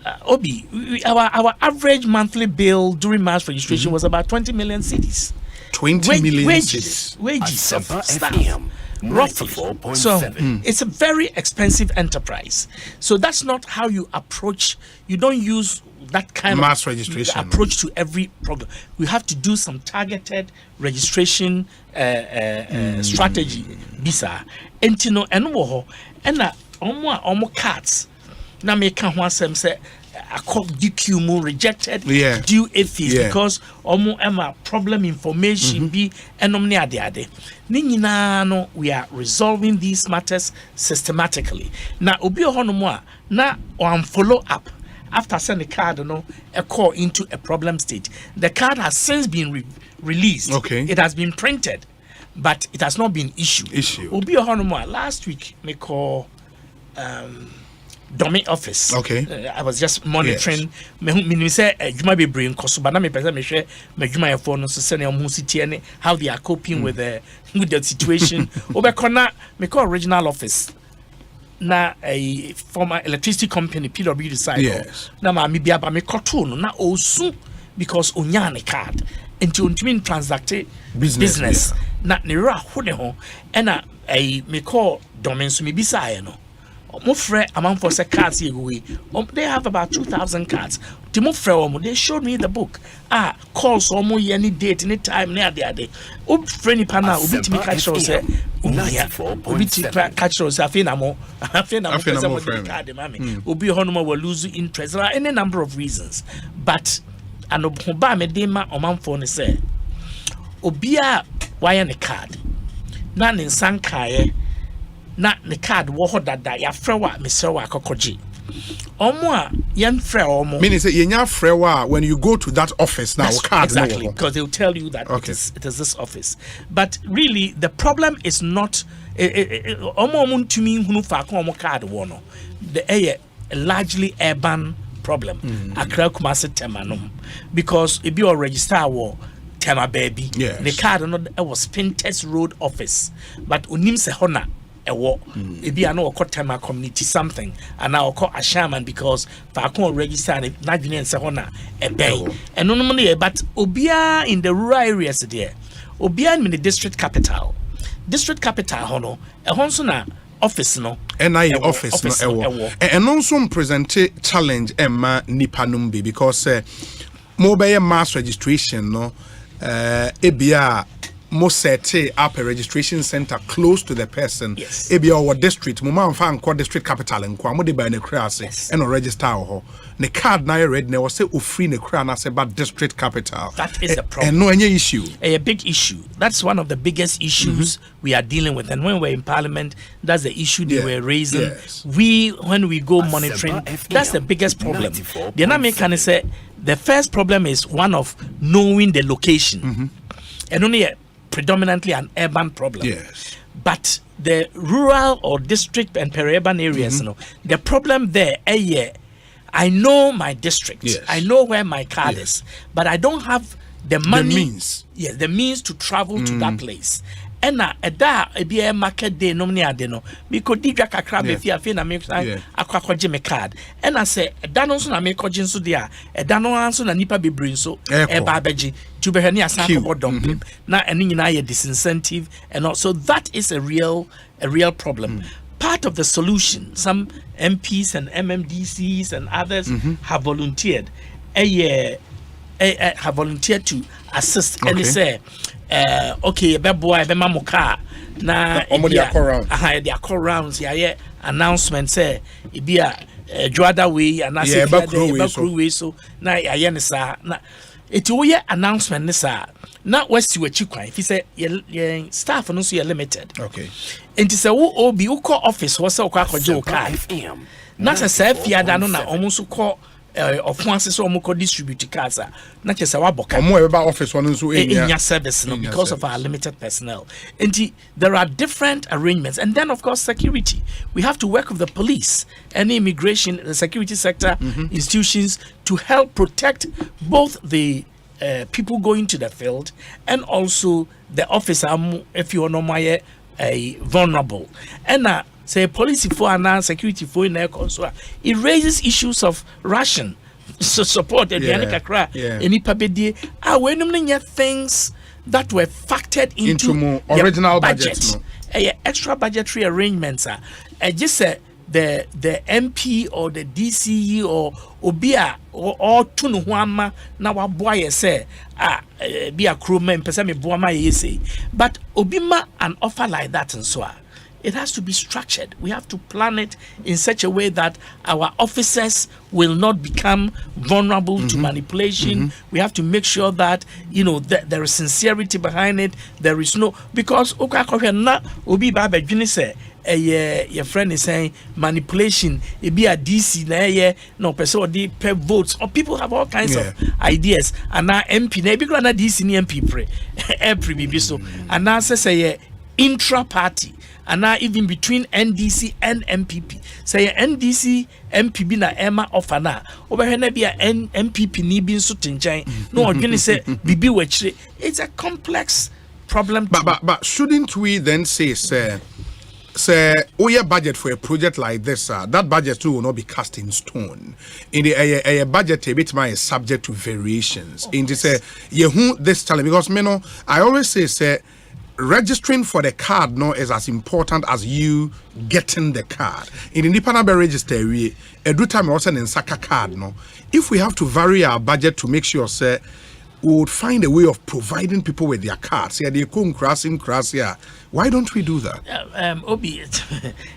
Our average monthly bill during mass registration was about 20 million cedis. 20 million wages of staff. Roughly. So it's a very expensive enterprise. So that's not how you approach. You don't use that kind mass of registration approach to every program. We have to do some targeted registration strategy. Bisa entino enoho ena omo cards na make one say DQ rejected due fees because problem information be ade. No, we are resolving these matters systematically. Now obi honomo na follow up after send the card a call into a problem state. The card has since been released. Okay. It has been printed, but it has not been issued. Obi honomo last week me call Domain office. Okay. I was just monitoring. Me say you might be bring koso, but na me person me share me juma phone so send your city how they are coping with the situation. Obekona me call regional office. Na a former electricity company PWD side. Na ma me bia ba me koto no na osu because onyane card into untimi transact business. Na ne ra ho ne ho na me call Domain so me bisa no. Among for cards they have about 2,000 cards. They showed me the book. Calls almost any date, any time near the other. Friendly panel, catch us. Catch us. Obi Honoma will lose interest. There are any number of reasons, but and Oba Medema Oman phone say Obia why a card. Nan in Sankaye. Na the card wo dada ya frewa mesewa akokoji omo yen fre omo meaning say yenya frewa when you go to that office now card exactly because they'll tell you that it is this office, but really the problem is not omo ntumi hunu fa ko omo card wo no the largely urban problem Accra Kumasi Temanum because it be or register wo Tema baby the card no was Spintest Road office but unim se hona maybe I know a Tema community something and now call a shaman because Falcon register and Nigerian Sahona a bay and normally but Obia in the rural areas there obia in the district capital hono ehonso na office no NIA office no ewo and also present challenge emma nipa numbi because mobile mass registration no ebia mo set up a registration center close to the person. Yes. Ebia our district, mo man fa nko district capital nko mo de ba ne kra ase and register ho. Ne card na read na was say free ne kra na say ba district capital. That is the problem. And no any issue. A big issue. That's one of the biggest issues we are dealing with. And when we're in parliament, that's the issue they were raising. Yes. When we go monitoring, that's the biggest problem. The dynamic can say the first problem is one of knowing the location. And only predominantly an urban problem. Yes. But the rural or district and peri-urban areas, you know, the problem there, I know my district. Yes. I know where my card is, but I don't have the money. The means. Yes, the means to travel to that place. And be a market day no because didra kakra be fi na me akwakoje me card and I say dano so na me kogin so dia dano anso na nipa bebre so ba beji to be hani asan ko dumping na eni nyina ye disincentive and also that is a real problem. Part of the solution, some MPs and MMDCs and others have volunteered have volunteered to assist and they say okay, be boy be mamuka na they call rounds yeah announcement say it be a Joada way and I say crew way so na ya ne sa na it we announcement ne sa na west you kwan if you say staff no so limited okay enti say wo obi wo call office wo say wo akwaje wo card na say fiada no na omuso call of once so mo distribute cards na chese wa boka office one so in service no because of our limited personnel and there are different arrangements and then of course security we have to work with the police and immigration the security sector institutions to help protect both the people going to the field and also the officer if you are no more vulnerable and say policy for and security for in so it raises issues of ration so support any pabedi things that were factored into original budget extra budgetary arrangements just say the MP or the DCE or obia or tunu huama na wa boy say be a crewman person me boama yesi but obima an offer like that and so it has to be structured. We have to plan it in such a way that our officers will not become vulnerable to manipulation. We have to make sure that there is sincerity behind it. There is no because obi baba dwene say your friend is saying manipulation it be a DC na no person or the per votes or people have all kinds of ideas and now MP na be na DC ni MP pray every bibi so and now say intra party and now even between NDC and MPP say NDC MPB na Emma offer na over na be a MPP ni bi so tinjan no odwene say bibi wachire it's a complex problem but shouldn't we then say your budget for a project like this that budget too will not be cast in stone in the budget a bit is subject to variations in this this challenge because I always say registering for the card is as important as you getting the card. In the independent register, we every time we also in Saka card if we have to vary our budget to make sure we would find a way of providing people with their cards. They come crossing. Why don't we do that? Obi,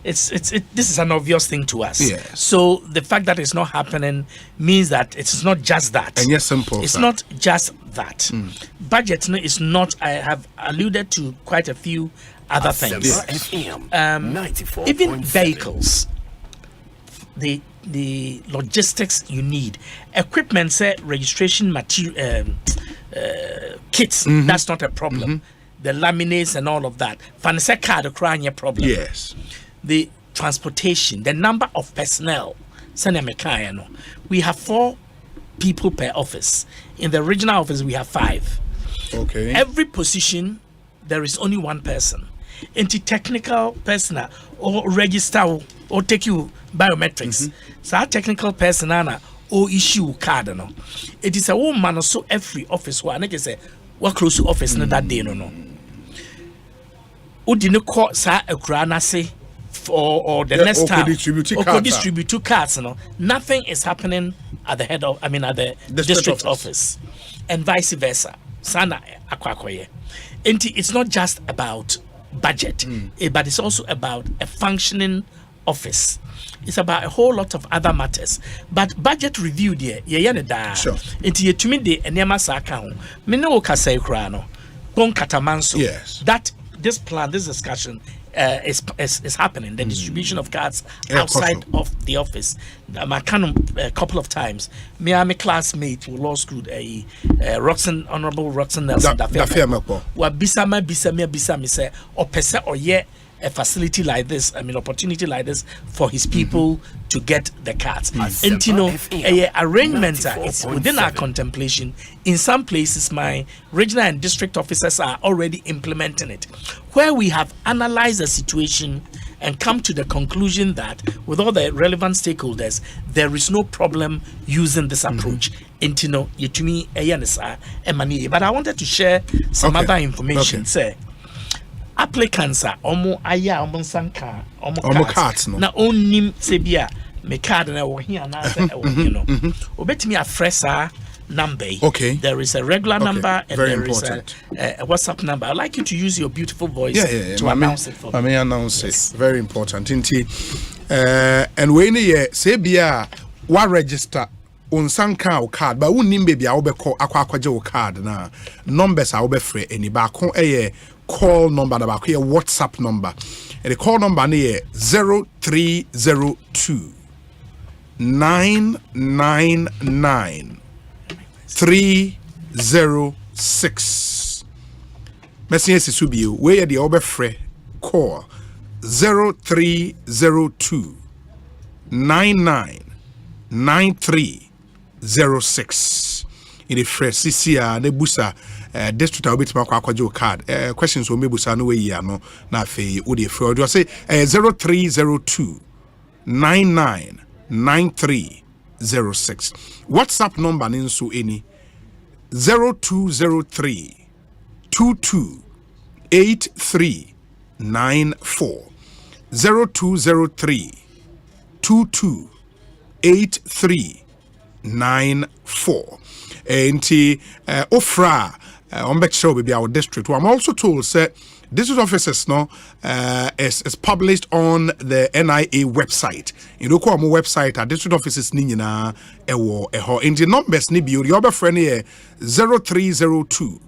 this is an obvious thing to us. Yes. So the fact that it's not happening means that it's not just that. And yes, simple. It's not just that. Budget is not. I have alluded to quite a few other things. Even vehicles. The logistics you need, equipment, say registration material, kits. That's not a problem. The laminates and all of that. Fancy card crying a problem. Yes. The transportation, the number of personnel. We have 4 people per office. In the regional office, we have 5. Okay. Every position, there is only 1 person. Into technical personnel or register or take you biometrics. So our technical personnel or issue card. It is a woman so every office one. I say what close to office no that day no odi ne ko sa akura na se or the next time distribute two cards no nothing is happening at the head of at the district office and vice versa sana akwakoye it's not just about budget but it's also about a functioning office. It's about a whole lot of other matters. But budget review there, sure. Into to me the enema sakao. Mino kasei krano. Bon katamanso. Yes. That this discussion is happening. The distribution of cards outside of the office. I a couple of times. Me and my classmate who law school Honorable Roxanne Nelson. Wa bisa me say or pesa or a facility like this, opportunity like this for his people to get the cards. And arrangements it's within our contemplation. In some places, my regional and district officers are already implementing it, where we have analyzed the situation and come to the conclusion that with all the relevant stakeholders, there is no problem using this approach. But I wanted to share some other information. Say, applicants are omo sanka cards no na onim sebia me card na wo here na say obetimi afresa number. Okay, there is a regular number and very there important. Is a WhatsApp number. I'd like you to use your beautiful voice to announce it for me. I may announce it. Very important. And when you say bia wa register on sanka card but unim baby a obeko akwaje o card na numbers a obefre eni ba kon call number na ba ko WhatsApp number and the call number na 0302 999 306. Messi Sisubio where the obefre call 0302 999306 in the fresh CCA Nebusa district obitima kwa kwajo card questions o mebusa no we no na fe o de free o say 0302 999306. WhatsApp number ninso any 0203 228394 0203 228394 enti ofra on back show be our district. I'm also told say district officers no is published on the NIA website. You know ko website at district officers ni nyina ewo eho enti numbers ni bi your other friend here 0302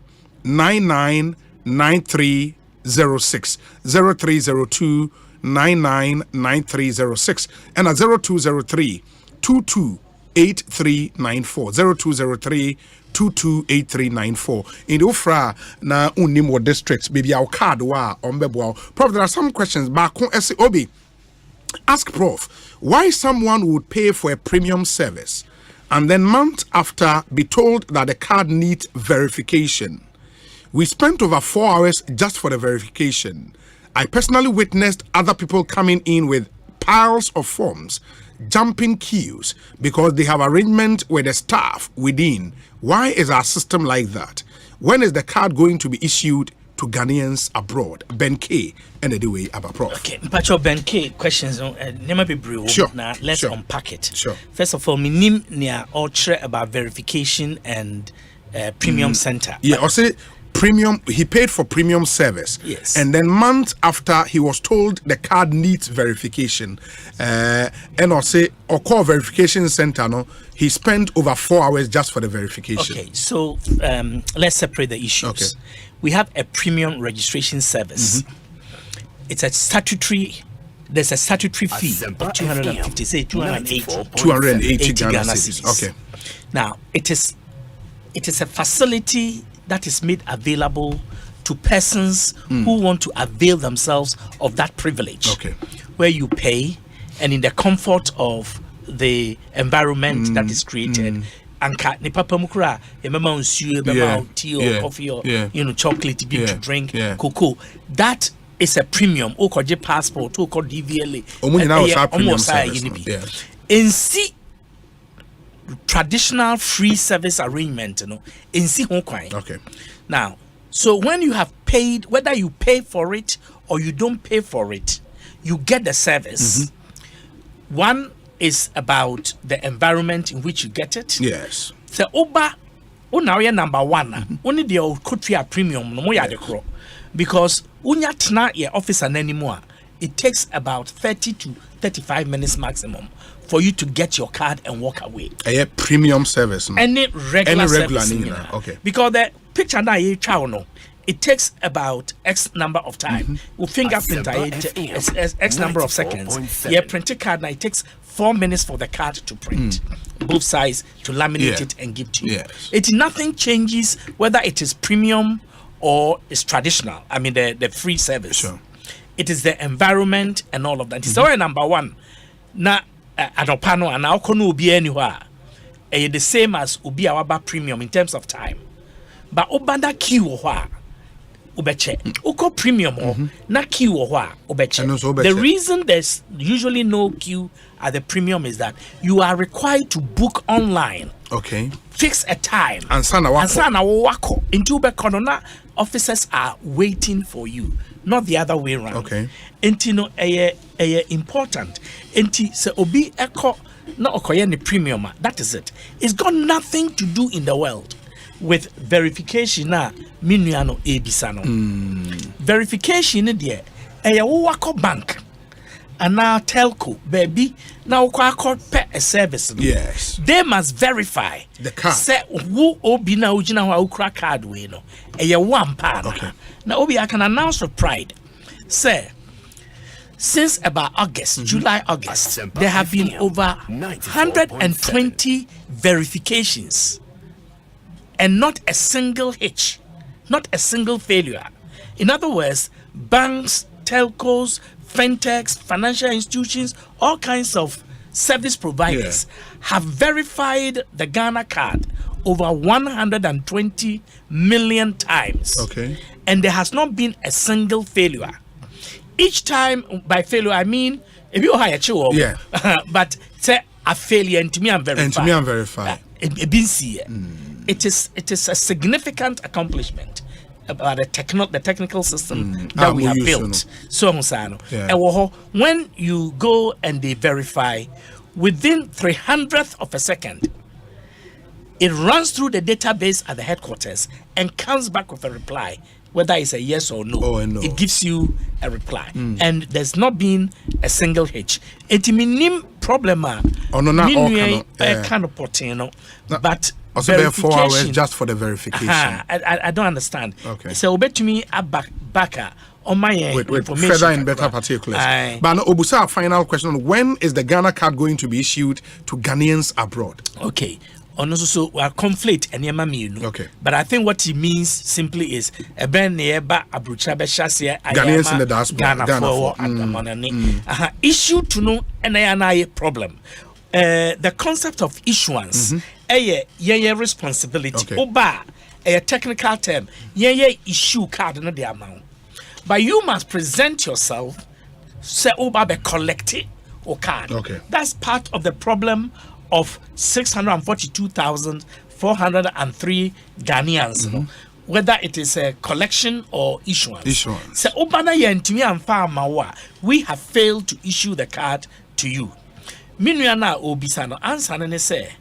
999306 0302 999306 and at 0203 228394 0203 228394 in the Ufra na unimo districts maybe our card wa ombebo. Prof, there are some questions back on Obi. Ask Prof why someone would pay for a premium service and then month after be told that the card needs verification. We spent over 4 hours just for the verification. I personally witnessed other people coming in with piles of forms, jumping queues because they have arrangement with the staff within. Why is our system like that? When is the card going to be issued to Ghanaians abroad? Ben K and the way about Prof. Okay, Pacho Ben K questions never be brew. Sure. Now let's unpack it. Sure. First of all, minim near ultra about verification and premium center. Yeah, I say premium, he paid for premium service. Yes. And then months after he was told the card needs verification. And I say or call verification center no, he spent over 4 hours just for the verification. Okay, so let's separate the issues. Okay. We have a premium registration service. It's a statutory. There's a statutory fee of 250, say 280 Ghana cedis. Okay. Now it is a facility that is made available to persons who want to avail themselves of that privilege. Okay. Where you pay and in the comfort of the environment that is created. Anka ni papa mukura emema nsuo emema tea or coffee or chocolate to drink cocoa. That is a premium. Okoje passport, oko DVLA. Omo nyina was premium service. In see traditional free service arrangement, in si ho kwan. Okay. Now, so when you have paid, whether you pay for it or you don't pay for it, you get the service. One is about the environment in which you get it. Yes. So Oba, now you're number one. Only the could a premium no more the because unya tna your office and anymore. It takes about 30 to 35 minutes maximum for you to get your card and walk away. A premium service. No? Any regular service. Okay. Because the picture now you no. It takes about X number of time. We fingerprint X number of seconds. Yeah, print a card now. It takes 4 minutes for the card to print, both sides to laminate it and give to you. It nothing changes whether it is premium or is traditional. I mean the free service. Sure. It is the environment and all of that. It's already number one. Na adopano and now kono ubi anywhere. The same as ubi awaba premium in terms of time. But ubanda queue ubeche. Uko premium na queue ubeche. The reason there's usually no queue at the premium is that you are required to book online. Okay. Fix a time. And sana wako. Into Bekonona, officers are waiting for you. Not the other way around. Okay. Intino important. Inti se obi eko na okoye ni premium. That is it. It's got nothing to do in the world with verification na minuano ebisano. Verification there. Wako bank. And now telco, baby, now pay a service. Yes. They must verify the card. Say who obi na ujina wa ukra card we no. One pan. Okay. Now obi I can announce with pride. Say since about August, July, August, there have been over 120 verifications and not a single hitch, not a single failure. In other words, banks, telcos, fintechs, financial institutions, all kinds of service providers have verified the Ghana card over 120 million times. Okay. And there has not been a single failure. Each time, by failure, I mean, if you hire a but say a failure, and to me, I'm verified. It is a significant accomplishment about the technical system that we have built. So, when you go and they verify within 300th of a second, it runs through the database at the headquarters and comes back with a reply, whether it's a yes or no. It gives you a reply. And there's not been a single hitch. It's a minim problem. But also there 4 hours just for the verification. I don't understand. Okay. So bet to me backer on my information. Further in better particulars. But no, Obusa, final question: when is the Ghana card going to be issued to Ghanaians abroad? Okay. Also, we are conflict and okay. But I think what he means simply is Ghanaians in the diaspora. Issue to know and problem. The concept of issuance, responsibility. Oba, a technical term, issue card no the amount. But you must present yourself, say Oba be collected or card. Okay. That's part of the problem of 642,403 Ghanaians, whether it is a collection or issuance. So we have failed to issue the card to you. Minuana Obisano answer and say,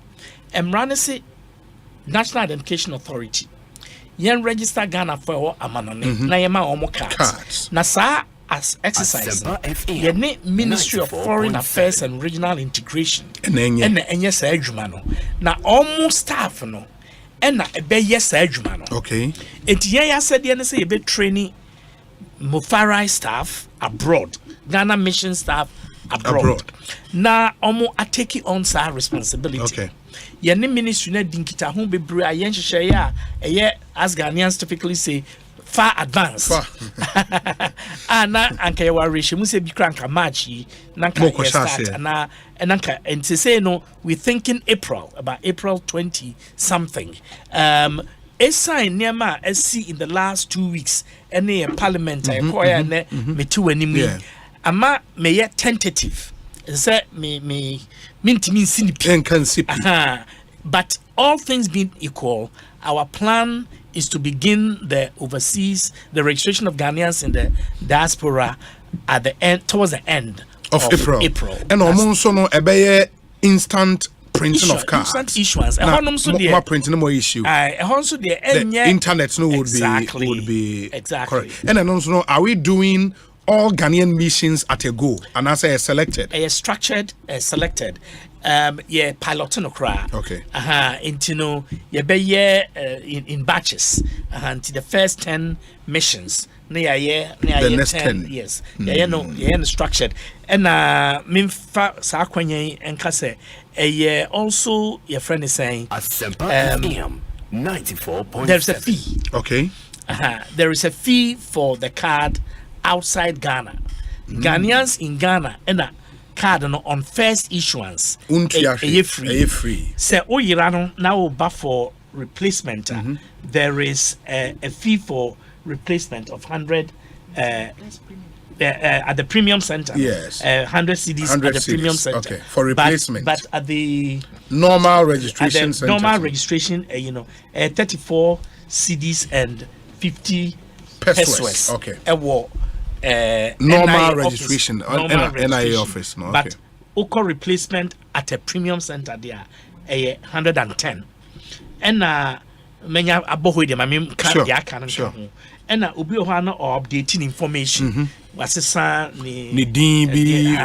Emranese National Identification Authority. Yen register Ghana for amanone na yema omo cards. Na sa as exercise the Ministry of Foreign Affairs and Regional Integration and enye sa adwuma no na almost staff no and na ebe yes adwuma no. Okay. Enti yen ya said yen say ebe training Mufarai staff abroad, Ghana mission staff abroad. Na omo atake on sa responsibility. Okay. Yen ministry na dinkita ho bebre ayen hwehwe ya as Ghanaians typically say far advance. Na anka yawa reshe mu se bi kranka March na anka start na anka and to say no we thinking about April 20 something. A sign nema see in the last 2 weeks any parliament I call metu animi ama meye tentative say me but all things being equal, our plan is to begin the registration of Ghanaians in the diaspora at the end, towards the end of April. And also no instant printing of cards. Instant issuance. More printing more issue. The internet would be correct. And then also, are we doing all Ghanaian missions at a go? And as I selected, structured, selected. Piloting okra. Okay. In batches. Until the first 10 missions. The next 10. Yes. Structured. And Mimfa Sakwenye and Kase. Also, your friend is saying Asempa 94.7. There's a fee. Okay. There is a fee for the card outside Ghana. Ghanaians in Ghana and card on first issuance free. So now but for replacement there is a fee for replacement of 100 at the premium center. Yes. 100 CDs at the premium center. Okay. For replacement. But at the normal registration center. Normal registration 34 CDs and 50 pesos. Okay. Normal registration NIA office. No, okay. But Oko replacement at a premium center there 110. And many abohoid sure. And ubi ohana or updating information was a ni DB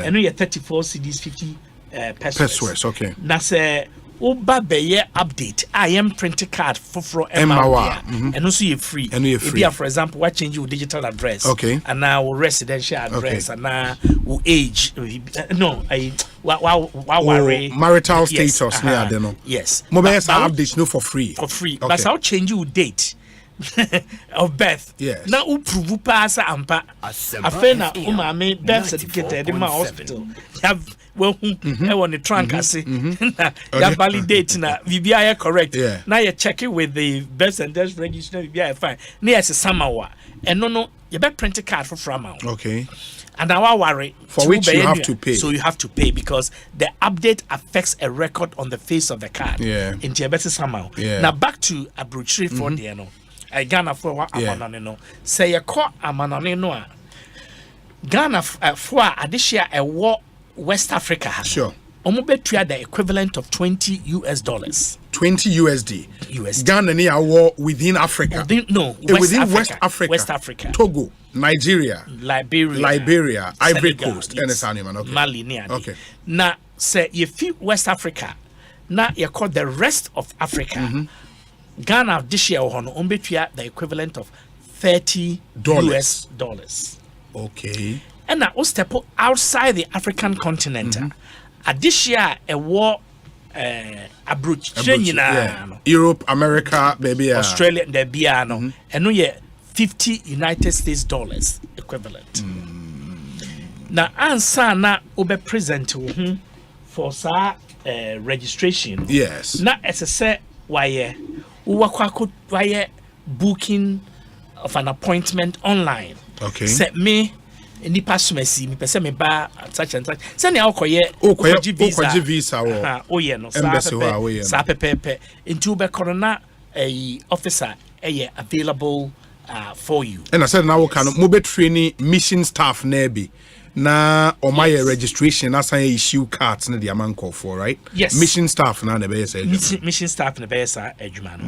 and we 34 CDs 50 pesos. Okay. That's a Uba Beye update. I am printed card for and also you're free. If you for example, what change your digital address? Okay. And now residential address and now age. Marital status. Yes. Mobile updates no for free. Okay. But I'll change your date of birth. Yes. Now prove pass ampa. Afena umame birth certificate in my hospital. Have on the trunk I say that validate na VBI correct. Now you check it with the birth and death register VBI fine. Near samawa. And no you bet print a card for from. Okay. And now worry for which you have to pay. So you have to pay because the update affects a record on the face of the card. Yeah. In Tiabeti somehow. Now back to Abruchri for the no. I Ghana for what amanano. Say a court amanano. Ghana for addition a war West Africa. Sure. Omobetua the equivalent of $20 US. 20 USD. Ghana near war within Africa. Within West Africa. Togo, Nigeria, Liberia, Ivory Coast, and Mali near. Okay. Now say if you West Africa, now you call the rest of Africa. Ghana this year on Ombetua the equivalent of $30 US. Okay. And now step outside the African continent. This year a war Europe, America, baby, Australia, the Biano, and we 50 United States dollars equivalent. Now answer na obe present for sa registration. Yes. Now as I say why booking of an appointment online. Okay. Set me nipa sumasi me pese me ba such and such. Send ya okoye visa no sa pepe into be corona a officer available for you. And I said now can mobile training mission staff nebi na my registration as I issue cards na the amount call for, right? Yes. Mission staff na be say mission staff na be say adwuma no.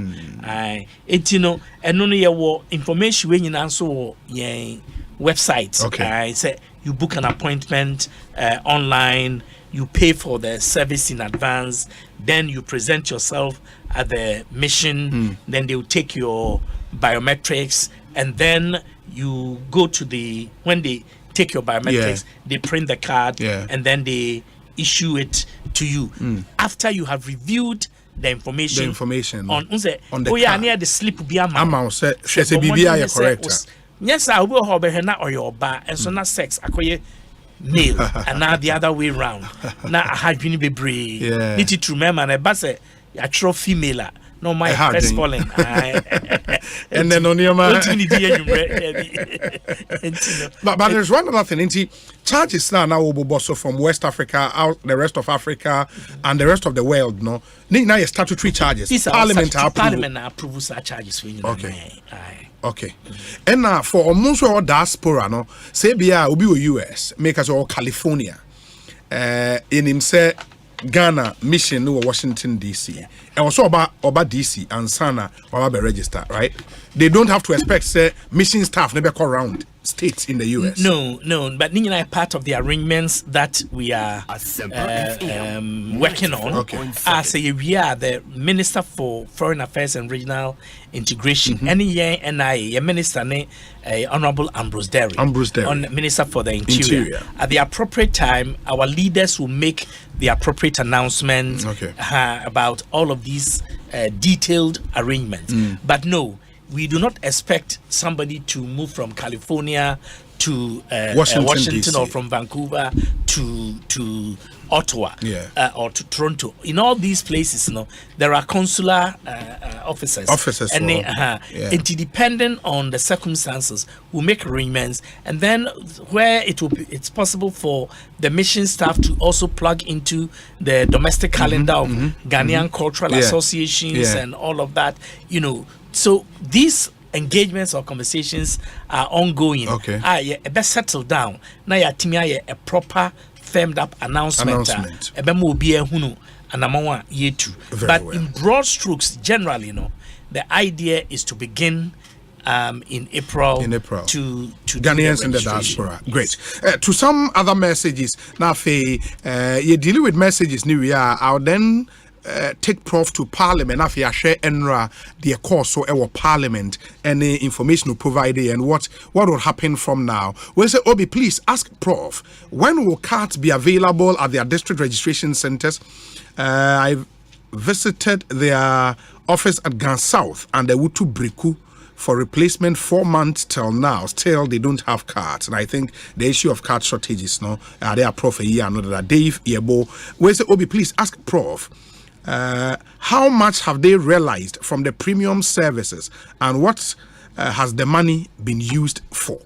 Etino eno no ye wo information we nyina so yen website. Okay. Say you book an appointment online, you pay for the service in advance, then you present yourself at the mission, then they will take your biometrics, and then you go to the when they take your biometrics, they print the card, and then they issue it to you after you have reviewed the information on the card. Near the slip be amount say BBI correct. Yes, I will have a or your bar and so not sex acquire male and now the other way round. Now I had been be brave. Need to remember and a basse a trophy female No, my press falling. And then on your man. But there's one other thing. Charges now also from West Africa, out the rest of Africa, and the rest of the world. No, now you statutory charges. Parliament approves charges. Okay. Okay. And for almost all diaspora, no, say be US, make us all California. In him say Ghana mission no Washington DC. And also about DC and Sana or register, right? They don't have to expect say mission staff never call around states in the US. No, but Nina are part of the arrangements that we are working on. Okay. As we are the Minister for Foreign Affairs and Regional Integration. Any year NIA Minister Honorable Ambrose Derry. On Minister for the Interior. At the appropriate time, our leaders will make the appropriate announcement about all of these detailed arrangements. But no, we do not expect somebody to move from California to Washington or from Vancouver to Ottawa or to Toronto. In all these places, there are consular officers. And depending on the circumstances, we'll make arrangements. And then where it's possible for the mission staff to also plug into the domestic calendar of Ghanaian cultural associations and all of that, So these engagements or conversations are ongoing. Best settle down. Now a proper firmed up announcement. But in broad strokes, generally, the idea is to begin in April to Ghanaians in the diaspora. Great. To some other messages. Now, you're dealing with messages. I'll then take Prof to Parliament. If you share Enra the course so our Parliament any information will provide and what will happen from now. We say, Obi, please ask Prof when will cards be available at their district registration centers. I've visited their office at Gan South and the Wutu Briku for replacement 4 months till now. Still, they don't have cards. And I think the issue of card shortages, they are Prof a year, another Dave Yebo. We say, Obi, please ask Prof. How much have they realized from the premium services and what has the money been used for?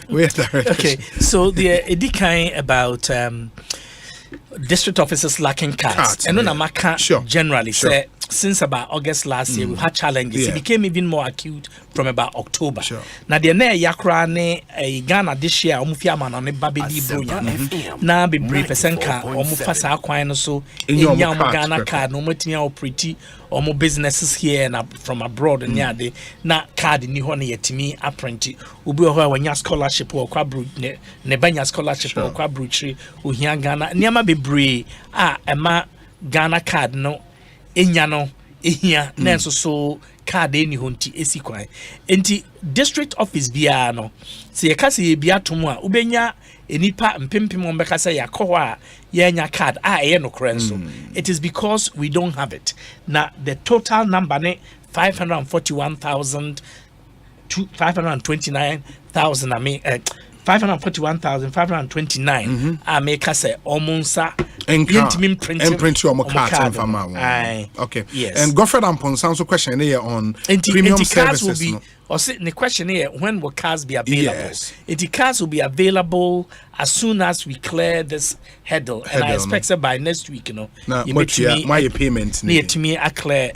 Okay, so the edikai about district officers lacking cards. And then generally say since about August last year, we've had challenges. It became even more acute from about October. Now, the yakra ne Ghana this year, Omufiaman on a babidi broya. Now, be brief, Senka, Omufasa Aquino so in your Ghana card, no more pretty or more businesses here and from abroad and yard. Now, card in Nihone Yetimi apprentice, Ubu when your scholarship or quabru, Nebanya scholarship or quabruchi, Uhiangana, Niama be bree, Emma Ghana card no. Enyano ehia nenso so card eni honti esikwan enti district office bia no se yekase ye bia tomu a ubenya enipa mpempem ombekasa yakọ a yenya card eye no krenso. It is because we don't have it. Now the total number ne 541,000 to 529,000 I mean 541,529 make us say almost print your card okay. Yes. And Godfred and Ponsanso question here on premium services. Will be, or the question here, when will cars be available? The cars will be available as soon as we clear this hurdle. And I expect by next week, my payments to me I clear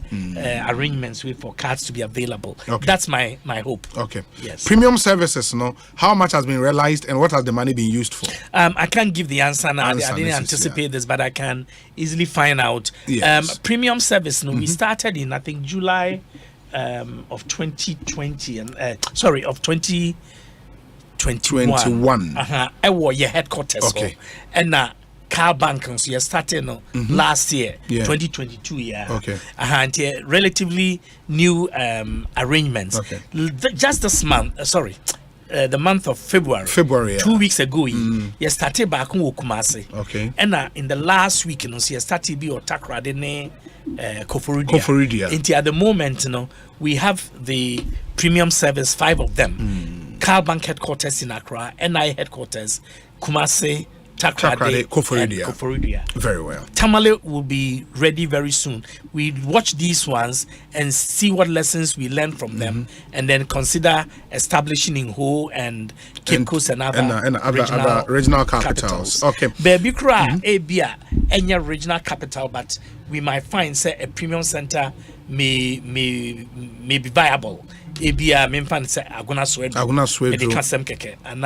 arrangements for cars to be available. That's my hope. Yes. Premium services, how much has been realized and what has the money been used for? I can't give the answer now. I didn't anticipate this, but I can easily find out. Premium service, we started in I think July of 2020 and of 2021. I were your headquarters. And car bank so you started last year 2022 and relatively new arrangements. Just this month the month of February 2 weeks ago you started back in Kumasi and in the last week you started be Otakra de Koforidia. At the moment we have the premium service 5 of them. Car bank headquarters in Accra, NI headquarters Kumasi, Takrade Koforidua. Very well. Tamale will be ready very soon. We watch these ones and see what lessons we learn from them, and then consider establishing in Ho and Cape Coast and other regional capitals. Okay. Baby Kra, Abia, any regional capital, but we might find say a premium center may be viable. Ebia memfan say Aguna Swedro Kasem Keke and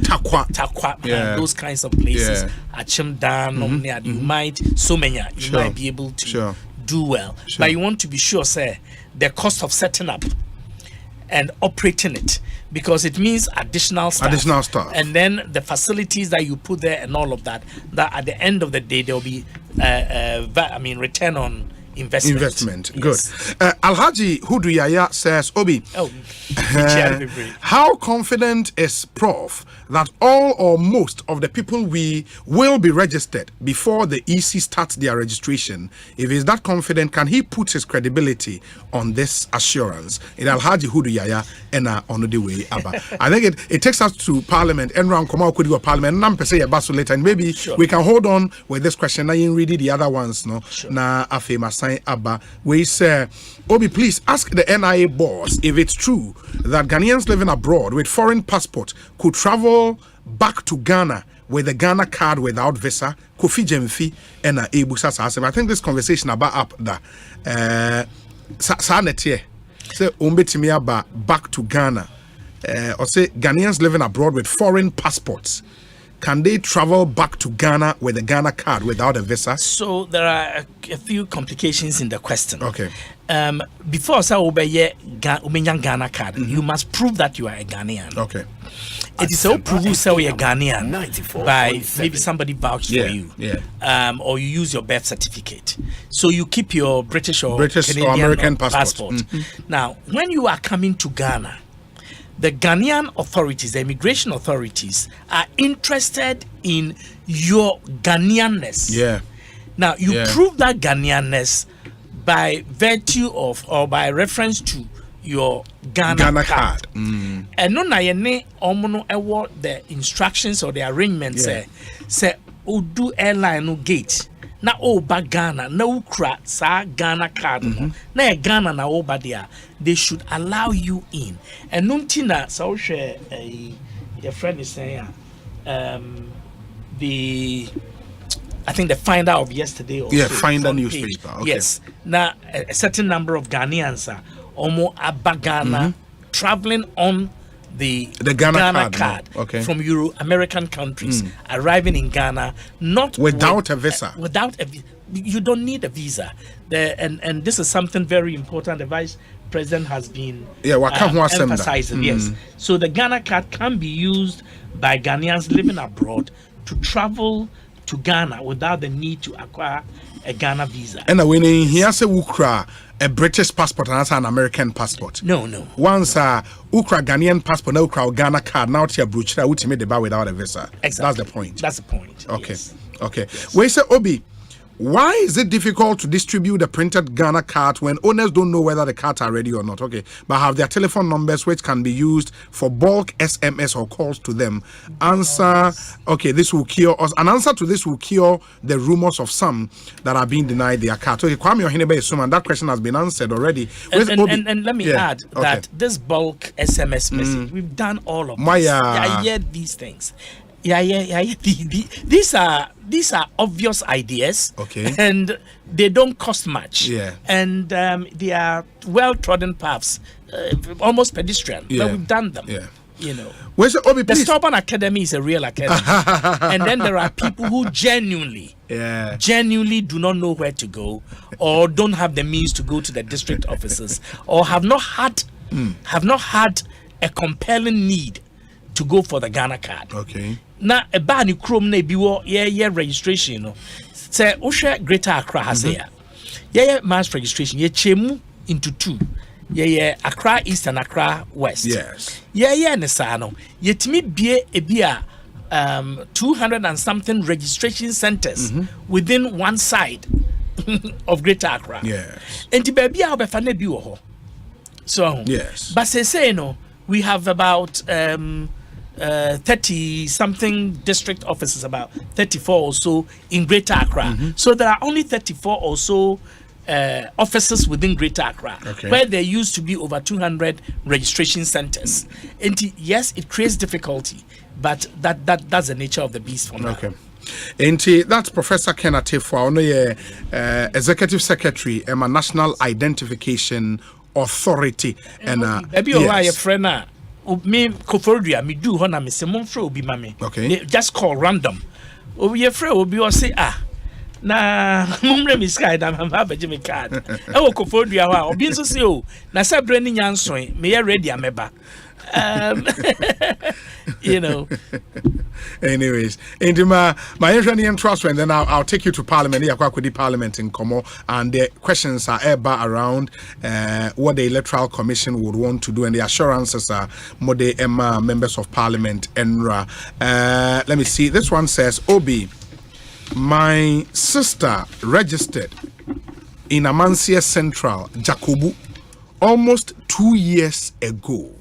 Takwa those kinds of places. Achim Dan you might you might be able to do well. But you want to be sure, say, the cost of setting up and operating it, because it means additional staff, and then the facilities that you put there and all of that at the end of the day there will be return on investment. Yes. Good. Alhaji Hudu Yaya says, Obi, how confident is Prof that all or most of the people we will be registered before the EC starts their registration? If he's that confident, can he put his credibility on this assurance? In Alhaji Hudu Yaya and on the way Abba. I think it takes us to Parliament and round Parliament and later, and maybe we can hold on with this question. Now you read the other ones, no? Na famous Abba, we say, Obi, please ask the NIA boss if it's true that Ghanaians living abroad with foreign passport could travel back to Ghana with a Ghana card without visa. Kofi Jemfi and Ebusa Asem. I think this conversation about up that Sanetie say umbetimi aba back to Ghana. Or say Ghanaians living abroad with foreign passports, can they travel back to Ghana with a Ghana card without a visa? So there are a few complications in the question. Okay. Before Umenya Ghana card, you must prove that you are a Ghanaian. Okay. It is so prove you say you're a Ghanaian by maybe somebody vouched for you. Yeah. Or you use your birth certificate. So you keep your British or Canadian or American passport. Now, when you are coming to Ghana, the Ghanaian authorities, the immigration authorities, are interested in your Ghanaianness. Yeah. Now, you prove that Ghanaianness by virtue of or by reference to your Ghana card. And no na yene omono ewo the instructions or the arrangements say Udu airline no gate. Na oba Ghana na ukra sa Ghana card na Ghana na oba there, they should allow you in. And nuntina so share your friend is saying I think the finder of yesterday also, finder newspaper. Okay. Yes. Now a certain number of Ghanaians are almost abba Ghana traveling on the Ghana card from Euro-American countries, arriving in Ghana not without a visa. You don't need a visa. And this is something very important. The Vice President has been emphasizing. Yes. So the Ghana card can be used by Ghanaians living abroad to travel to Ghana without the need to acquire a Ghana visa. And when he has a British passport and an American passport. No. Once Ukra Ghanaian passport, now Ukra Ghana card, now to your brochure, which made the bar without a visa. Exactly. That's the point. Okay. Yes. Okay. We say, Obi, why is it difficult to distribute the printed Ghana cards when owners don't know whether the cards are ready or not? Okay, but have their telephone numbers which can be used for bulk SMS or calls to them. This will cure us. An answer to this will cure the rumors of some that are being denied their cards. Okay, Kwame Ohinebe Isuma, and that question has been answered already. And let me add that this bulk SMS message, we've done all of this. I hear these things. These are obvious ideas, and they don't cost much. And they are well-trodden paths, almost pedestrian. But we've done them. You know, the Stubborn Academy is a real academy, and then there are people who genuinely do not know where to go, or don't have the means to go to the district offices, or have not had a compelling need to go for the Ghana card. Okay. Now a bani chrome na biwo yeah registration no. Say Oshe Greater Accra has here. Yeah mass registration. Yeah chemu into two. Yeah Accra East and Accra West. Yes. Yeah nesano. Yetimi bie ebia 200 and something registration centers within one side of Greater Accra. Yes. And the baby a obefa na bi wo ho. So yes. But say no, we have about 30 something district offices, about 34 or so in Greater Accra. So there are only 34 or so offices within Greater Accra, where there used to be over 200 registration centers. And yes, it creates difficulty, but that's the nature of the beast for now. Okay. And that's Professor Ken Atefua, Executive Secretary, National Identification Authority. And yes. Friend, me Kofodia, me do hona me Simon Fro be mame. Okay. Just call random. Your friend will be or say na mumre mi sky na have a Jimmy card. Kofodia or being so see na sa branding yansoin me ready ameba. You know. Anyways, and my Iranian trust, and then I'll take you to Parliament. Parliament in Como, and the questions are around what the Electoral Commission would want to do, and the assurances are more the members of Parliament. Let me see. This one says, Obi, my sister registered in Amansia Central, Jacobu, almost 2 years ago,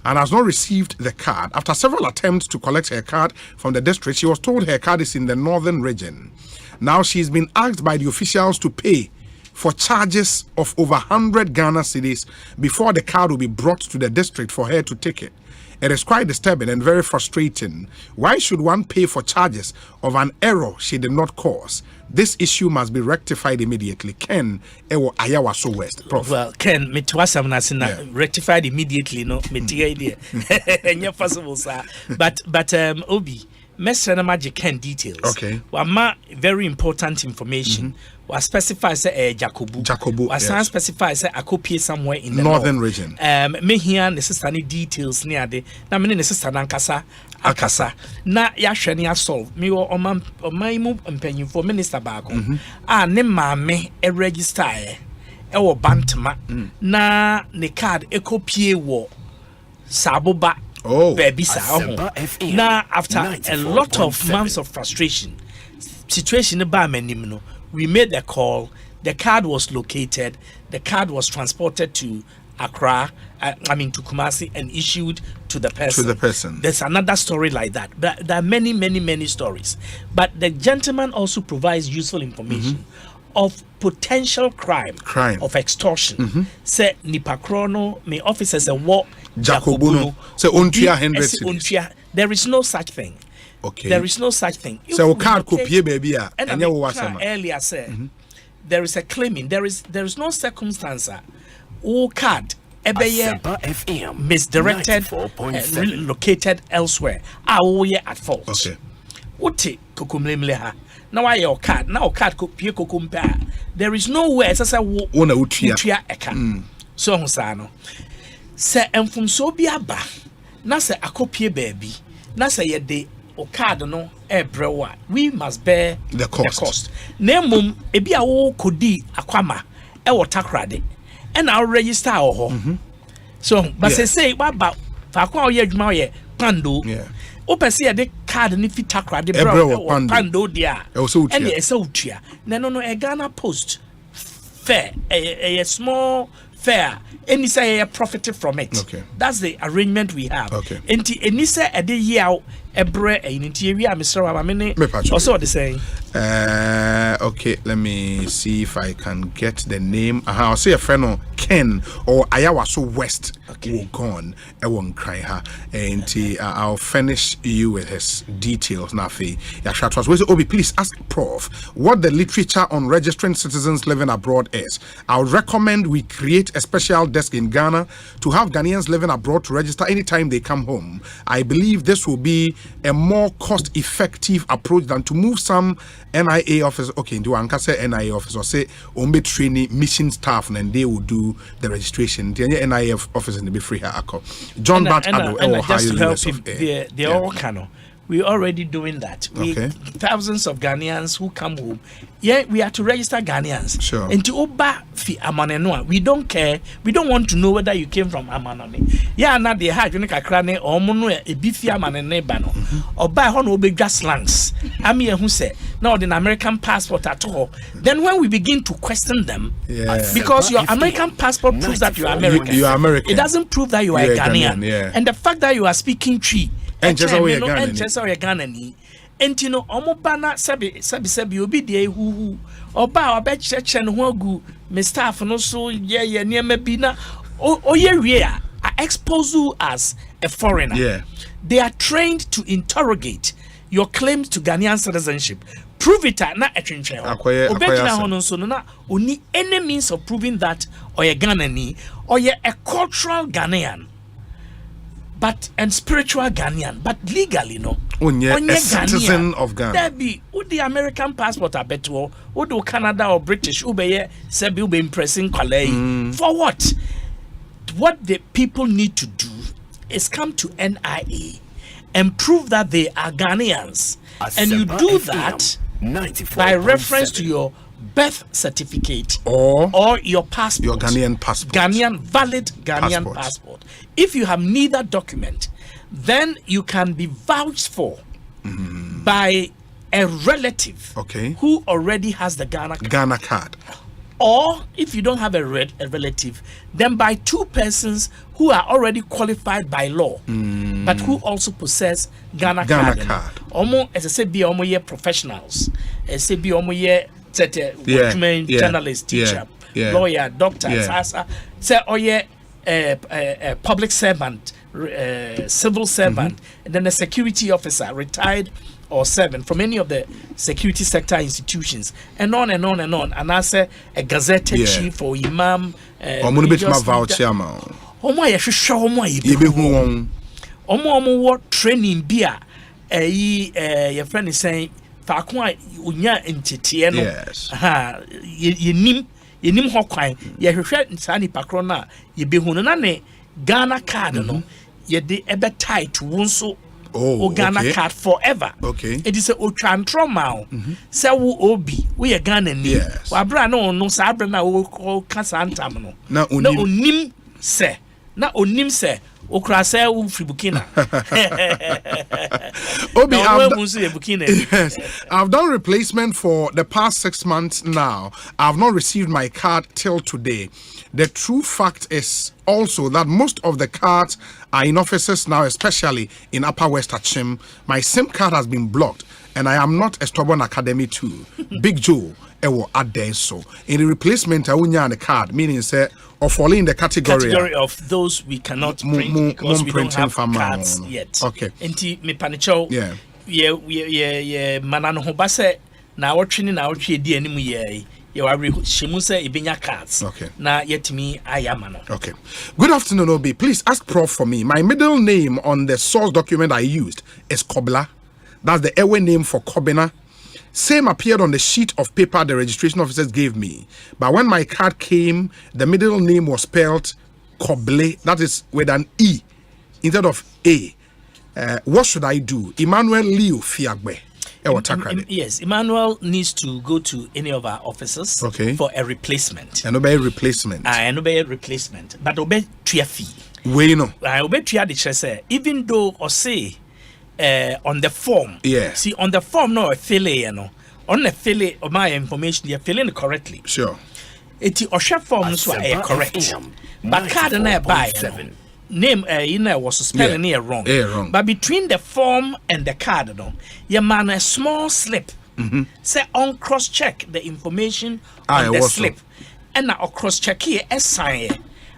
and has not received the card. After several attempts to collect her card from the district, she was told her card is in the northern region. Now she's been asked by the officials to pay for charges of over 100 Ghana cedis before the card will be brought to the district for her to take it. It is quite disturbing and very frustrating. Why should one pay for charges of an error she did not cause? This issue must be rectified immediately. Ken, Ewo Ayawa So West. Prof. Well, Ken, me tuasa mnasina rectified immediately. No, me tiga idea. Enya possible, sir. But Obi, Mesra magic Ken details. Okay. Wama very important information. Was specified say Jacobu. Was specified say a copy somewhere in the northern region. Me here necessary details near the. Na me necessary nankasa akasa. Na ya hwene solve. Me o man mu mpanyimfo minister baako. Ne maame e register e wo bantama. Na ne card e copy wo saboba. Baby sa. Now after a lot of months of frustration, situation ba manim no. We made the call. The card was located. The card was transported to Accra, to Kumasi, and issued to the person. There's another story like that. But there are many, many, many stories. But the gentleman also provides useful information of potential crime of extortion. Say Nipakrono, me officers a what Jacobuno. Say Untia 100 cedis. There is no such thing. Okay. There is no such thing. So card copy baby and earlier said there is a claiming there is no circumstance card FM misdirected located elsewhere at fault. Okay. Uti kukumlemleha. Now I your card now card copy kukumpa. There is nowhere as I una utia eka. So hosano. Se emfumso biaba. Na se akopie baby. Na se yede o card no ebrewa. We must bear the cost. Nemum ebi a wo kodi akwama e wo takrade. E na register ho. So but say what about fa kwa o ye adwuma ye pando. O pese ye de card ni fi takrade bro pando dia. And e se utua. No e Ghana Post fair a small fair. Any say profited from it. Okay. That's the arrangement we have. Okay. Enti any say a day year ebre inti we are Mr. Wamene also the same. Okay, let me see if I can get the name. I'll say a friend Ken or Ayawaso West. Okay. Gone. I won't cry her. And I'll finish you with his details. Nafi. Obi, please ask Prof what the literature on registering citizens living abroad is. I would recommend we create a special desk in Ghana to have Ghanaians living abroad to register anytime they come home. I believe this will be a more cost-effective approach than to move some NIA officers. Okay, do Ankasa NIA officers or say Ombe training mission staff and they will do the registration. The NIA officers in the be free. John Bat and just to help him, the all cano. We're already doing that. Thousands of Ghanaians who come home. Yeah, we are to register Ghanaians. Sure. And to Oba fi Amanenoa, we don't care. We don't want to know whether you came from Amanone. Yeah, now they had Unica Crane or Mono a Bifi Amanene Bano or buy Hono big gas slangs. Amia who said, no, an American passport at all. Then when we begin to question them, because your American passport proves that you are American. You are American. It doesn't prove that you are a Ghanaian. Yeah. And the fact that you are speaking Tree And just how you Ghana ni. Enti no omo bana sabi obi de hu oba obecheche no agu me staff no so ye niam bi na oye wie a expose you as a foreigner. Yeah. They are trained to interrogate your claims to Ghanaian citizenship. Prove it na etwenchen. Obekina hono so no na oni any means of proving that oye Ghanani or ye a cultural Ghanaian. But and spiritual Ghanaian, but legally no. Onye a citizen of Ghana. There be the American passport abeto, do Canada or British ubeye sebi ube impressing kwalei. For what? What the people need to do is come to NIA and prove that they are Ghanaians. And you do that by reference to your birth certificate or your passport. Your Ghanaian passport. Valid Ghanaian passport. If you have neither document, then you can be vouched for by a relative who already has the Ghana card. Or if you don't have a relative, then by two persons who are already qualified by law, but who also possess Ghana card. Omo, as I said, be omo ye professionals. As I said, be omo ye journalist, teacher, lawyer, doctor, say oye public servant, civil servant, and then a security officer, retired or servant from any of the security sector institutions, and on and on and on. And I say a gazetted chief or imam, what training beer, your friend is saying, Fakwa, unya entity, you nim hokwan, ye hwehwe sani pakrona, ye behunane Ghana card no, ye de ebe tie to wonso. Ghana card forever. It is a trauma. Say wo obi, we a Ghana ni. Wa bra no sa bra na wo kasa antam no. Na onim se. Okra say wo free Burkina. Obi, I've done replacement for the past 6 months now. I've not received my card till today. The true fact is also that most of the cards are in offices now, especially in Upper West Achim. My SIM card has been blocked, and I am not a stubborn academy too. Big Joe, ewo ade so. In the replacement, I unya the card, meaning say, or fall in the category of those we cannot print because we don't have cards yet. Okay. Enti me panicho. Yeah, manano hobase na watching na watch di animu ye. Shimuse Ibinya cards. Na yetimi ayamano. Okay. Good afternoon, Obi. Please ask Prof for me. My middle name on the source document I used is Kobla. That's the airway name for Kobina. Same appeared on the sheet of paper the registration officers gave me. But when my card came, the middle name was spelled Koble. That is with an E instead of A. What should I do? Emmanuel Leo Fiagbe. Yes, Emmanuel needs to go to any of our offices for a replacement. And obey replacement. But obey tuya fee. We know. I obey tuya the say even though Osei on the form. Yeah. See on the form no affiliate on the affiliate of my information you're filling it correctly. Sure. It's Osha form so correct. But card and I buy name was spelling here wrong. But between the form and the card your man a small slip say on cross check the information on the slip and now cross check here sign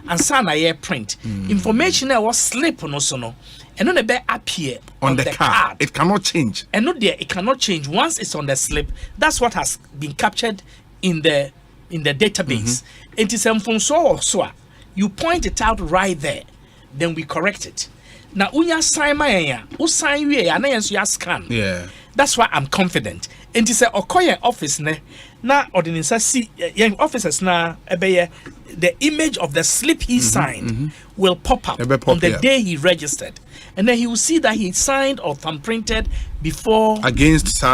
and sign a print information was slip no so no and then the appear on the card. It cannot change. And no there it cannot change once it's on the slip. That's what has been captured in the database. It is so you point it out right there. Then we correct it. Now, unya sign my sign we and I scan. Yeah. That's why I'm confident. And it's a Okoye office na ordinance see young officers na the image of the slip he signed will pop up on the day he registered. And then he will see that he signed or thumbprinted before against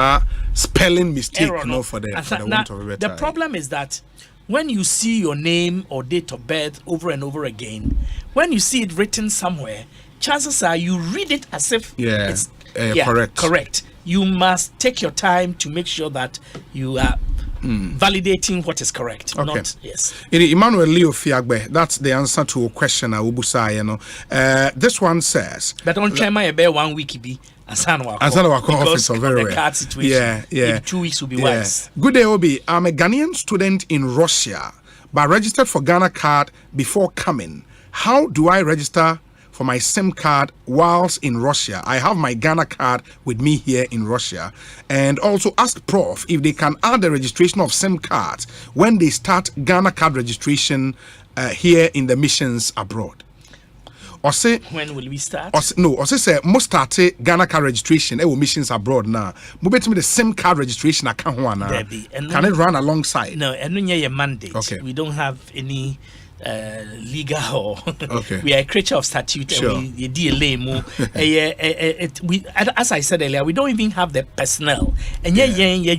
spelling mistake for the want of a better. The problem is that when you see your name or date of birth over and over again, when you see it written somewhere, chances are you read it as if it's correct. You must take your time to make sure that you are validating what is correct. Okay. Not, yes. Emmanuel Leo Fiagbe, that's the answer to a question I will say. This one says, but on Chema, about 1 week be. Officer, very the card situation. Maybe 2 weeks will be wise. Good day, Obi. I'm a Ghanaian student in Russia, but registered for Ghana card before coming. How do I register for my SIM card whilst in Russia? I have my Ghana card with me here in Russia. And also ask Prof if they can add the registration of SIM cards when they start Ghana card registration here in the missions abroad. When will we start? Ose say most start Ghana card registration missions abroad now. Mo bet me the SIM card registration account ho na. Can it run alongside? No, and no mandate. Okay. We don't have any legal or okay. We are a creature of statute. Sure. And we DLA as I said earlier, we don't even have the personnel. And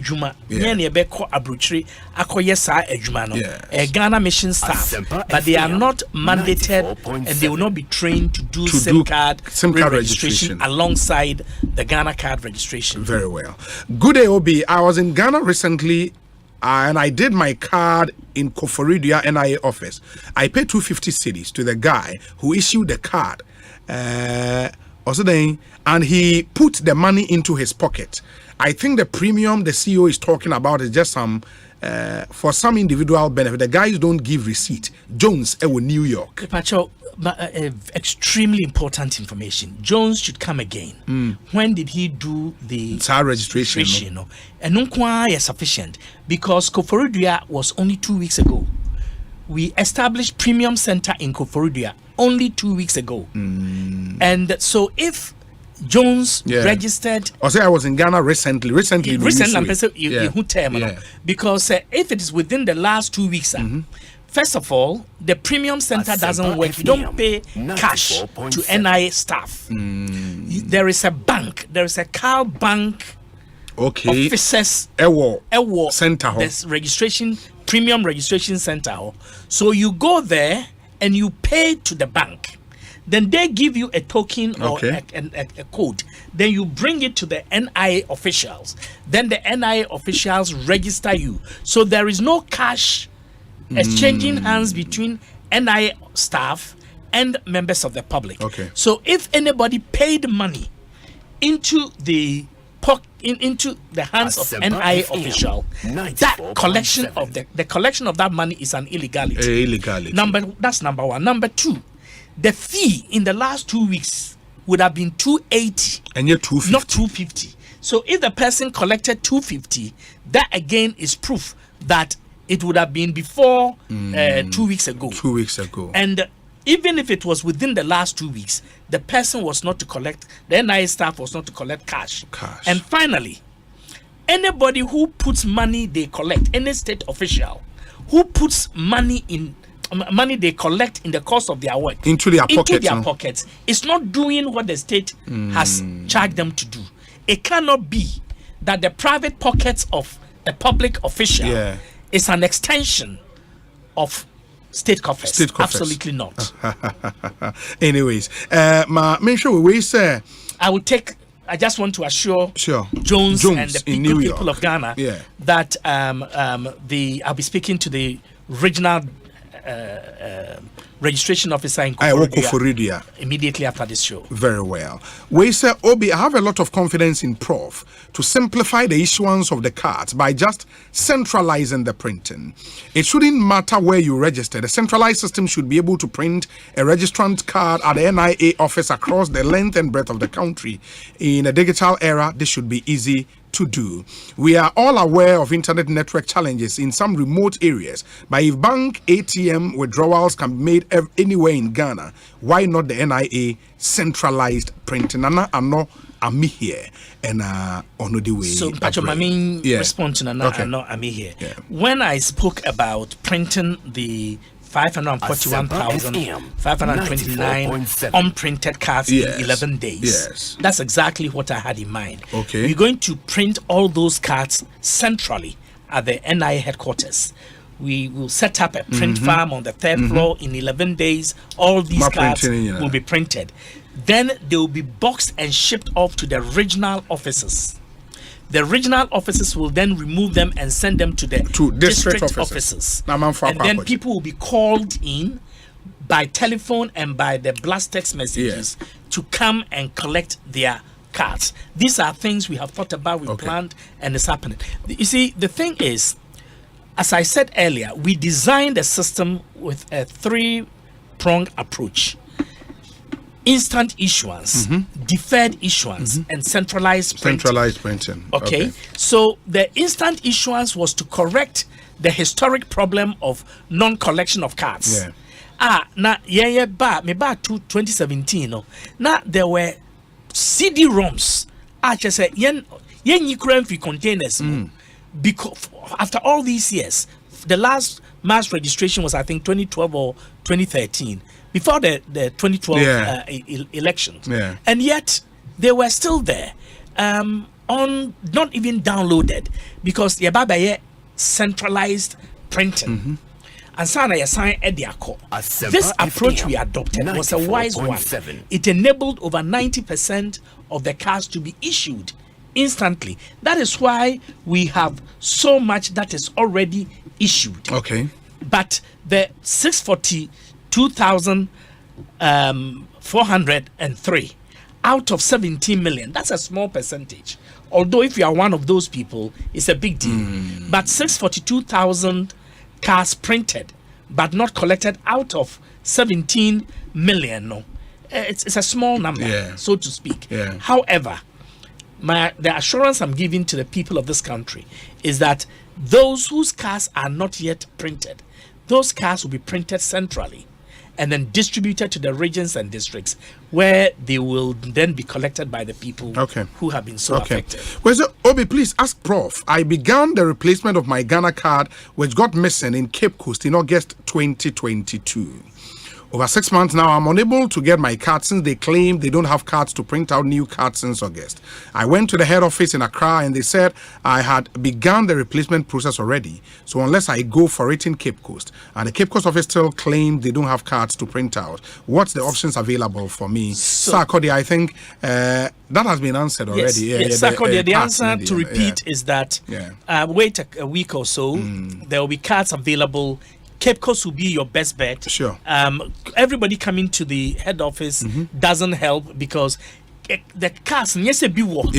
juma Ghana mission staff, but they are not mandated and they will not be trained to do SIM card registration alongside the Ghana card registration. Very well. Good day, Obi. I was in Ghana recently. And I did my card in Koforidia NIA office. I paid 250 cedis to the guy who issued the card. And he put the money into his pocket. I think the premium the CEO is talking about is just some for some individual benefit. The guys don't give receipt. Jones, New York. Extremely important information. Jones should come again. When did he do the registration? And no is sufficient because Koforidua was only 2 weeks ago. We established Premium Center in Koforidua only 2 weeks ago. And so if Jones registered, I was in Ghana recently. Because if it is within the last 2 weeks, first of all, the Premium Center doesn't work. You don't pay cash to NIA staff. There is a bank. There is a car bank. Okay. Officers. Ewo Center. There's Premium Registration Center. So you go there and you pay to the bank. Then they give you a token or a code. Then you bring it to the NIA officials. Then the NIA officials register you. So there is no cash exchanging hands between NIA staff and members of the public. Okay. So if anybody paid money into the hands of NIA official, that collection of the collection of that money is an illegality. That's number one. Number two, the fee in the last 2 weeks would have been 280 and you're 250, not 250. So if the person collected 250, that again is proof that it would have been before 2 weeks ago. 2 weeks ago. And even if it was within the last 2 weeks, the person was not to collect, the NIA staff was not to collect cash. And finally, anybody who puts money they collect, any state official who puts money they collect in the course of their work into their pockets is not doing what the state has charged them to do. It cannot be that the private pockets of a public official is an extension of state coffers. Absolutely not. Anyways, make sure we say I just want to assure Jones and the good people of Ghana that I'll be speaking to the regional registration officer in Koforidia immediately after this show. Very well. We say, Obi, I have a lot of confidence in Prof to simplify the issuance of the cards by just centralizing the printing. It shouldn't matter where you register. The centralized system should be able to print a registrant card at the NIA office across the length and breadth of the country. In a digital era, this should be easy to do. We are all aware of internet network challenges in some remote areas, but if bank ATM withdrawals can be made anywhere in Ghana, why not the NIA centralized printing? I'm here and on the way. So, Pacho, my main response to Nana, I'm here. When I spoke about printing the 541,529 unprinted cards in 11 days. That's exactly what I had in mind. Okay. We're going to print all those cards centrally at the NIA headquarters. We will set up a print farm on the third floor in 11 days. All these cards will be printed. Then they will be boxed and shipped off to the regional offices. The regional offices will then remove them and send them to the district offices. And then people will be called in by telephone and by the blast text messages to come and collect their cards. These are things we have thought about, we planned, and it's happening. You see, the thing is, as I said earlier, we designed a system with a 3-pronged approach. Instant issuance, deferred issuance, and centralized printing. Okay. So the instant issuance was to correct the historic problem of non-collection of cards. Now, me back to 2017. No, now there were CD-ROMs. I just said, yen free containers. Because after all these years, the last mass registration was, I think, 2012 or 2013. Before the 2012 elections, and yet they were still there, on not even downloaded, because the Baba centralized printing. And Sana Yasan Ediako. This approach we adopted was a wise one. It enabled over 90% of the cards to be issued instantly. That is why we have so much that is already issued. But the 642,403 out of 17 million, that's a small percentage. Although if you are one of those people, it's a big deal. But 642,000 cards printed but not collected out of 17 million, no, it's a small number, so to speak. However, the assurance I'm giving to the people of this country is that those whose cards are not yet printed, those cards will be printed centrally and then distributed to the regions and districts, where they will then be collected by the people who have been so affected. Well, so, Obi, please ask Prof. I began the replacement of my Ghana card, which got missing in Cape Coast in August 2022. Over 6 months now, I'm unable to get my card since they claim they don't have cards to print out new cards since August. I went to the head office in Accra and they said I had begun the replacement process already. So unless I go for it in Cape Coast, and the Cape Coast office still claimed they don't have cards to print out, what's the options available for me? Sarkodie, I think that has been answered already. Yes, Sarkodie, the answer to repeat is that wait a week or so, there will be cards available. Cape Coast will be your best bet. Everybody coming to the head office doesn't help, because the cards, yes, head office,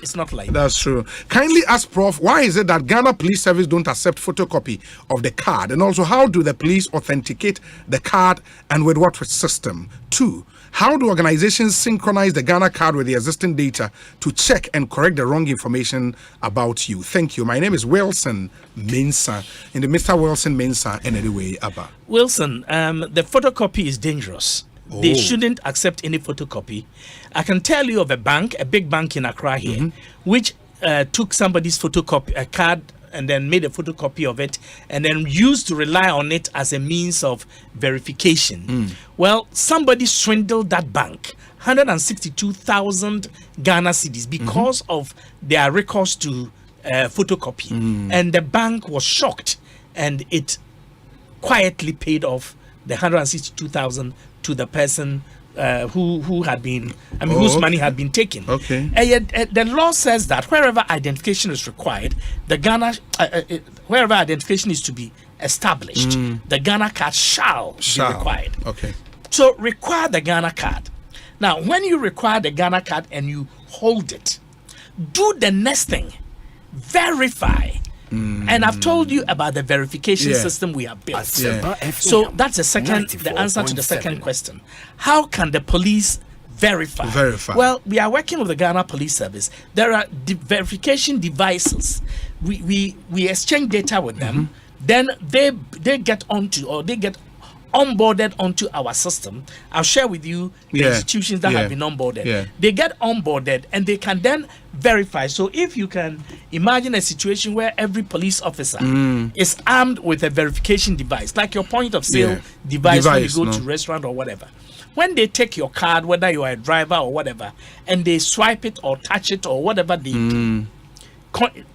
it's not like that's true. Kindly ask Prof, why is it that Ghana Police Service don't accept photocopy of the card? And also, how do the police authenticate the card, and with what system? 2, how do organizations synchronize the Ghana card with the existing data to check and correct the wrong information about you? Thank you. My name is Wilson Mensah. In the Mr. Wilson Mensah, and anyway, Abba. Wilson, the photocopy is dangerous. They shouldn't accept any photocopy. I can tell you of a bank, a big bank in Accra here, which took somebody's photocopy, a card, and then made a photocopy of it, and then used to rely on it as a means of verification. Well, somebody swindled that bank 162,000 Ghana cedis because of their recourse to photocopy. And the bank was shocked, and it quietly paid off the 162,000 to the person who had been, whose money had been taken. The law says that wherever identification is required, the Ghana, wherever identification is to be established, the Ghana card shall be required. So require the Ghana card. Now, when you require the Ghana card and you hold it, do the next thing: verify. And I've told you about the verification system we have built. So that's the answer to the second question. How can the police verify? Well, we are working with the Ghana Police Service. There are verification devices. We exchange data with them. Then they get onto, or they get onboarded onto our system. I'll share with you the institutions that have been onboarded. They get onboarded and they can then verify. So if you can imagine a situation where every police officer is armed with a verification device, like your point of sale device when you go to a restaurant or whatever. When they take your card, whether you are a driver or whatever, and they swipe it or touch it or whatever they do,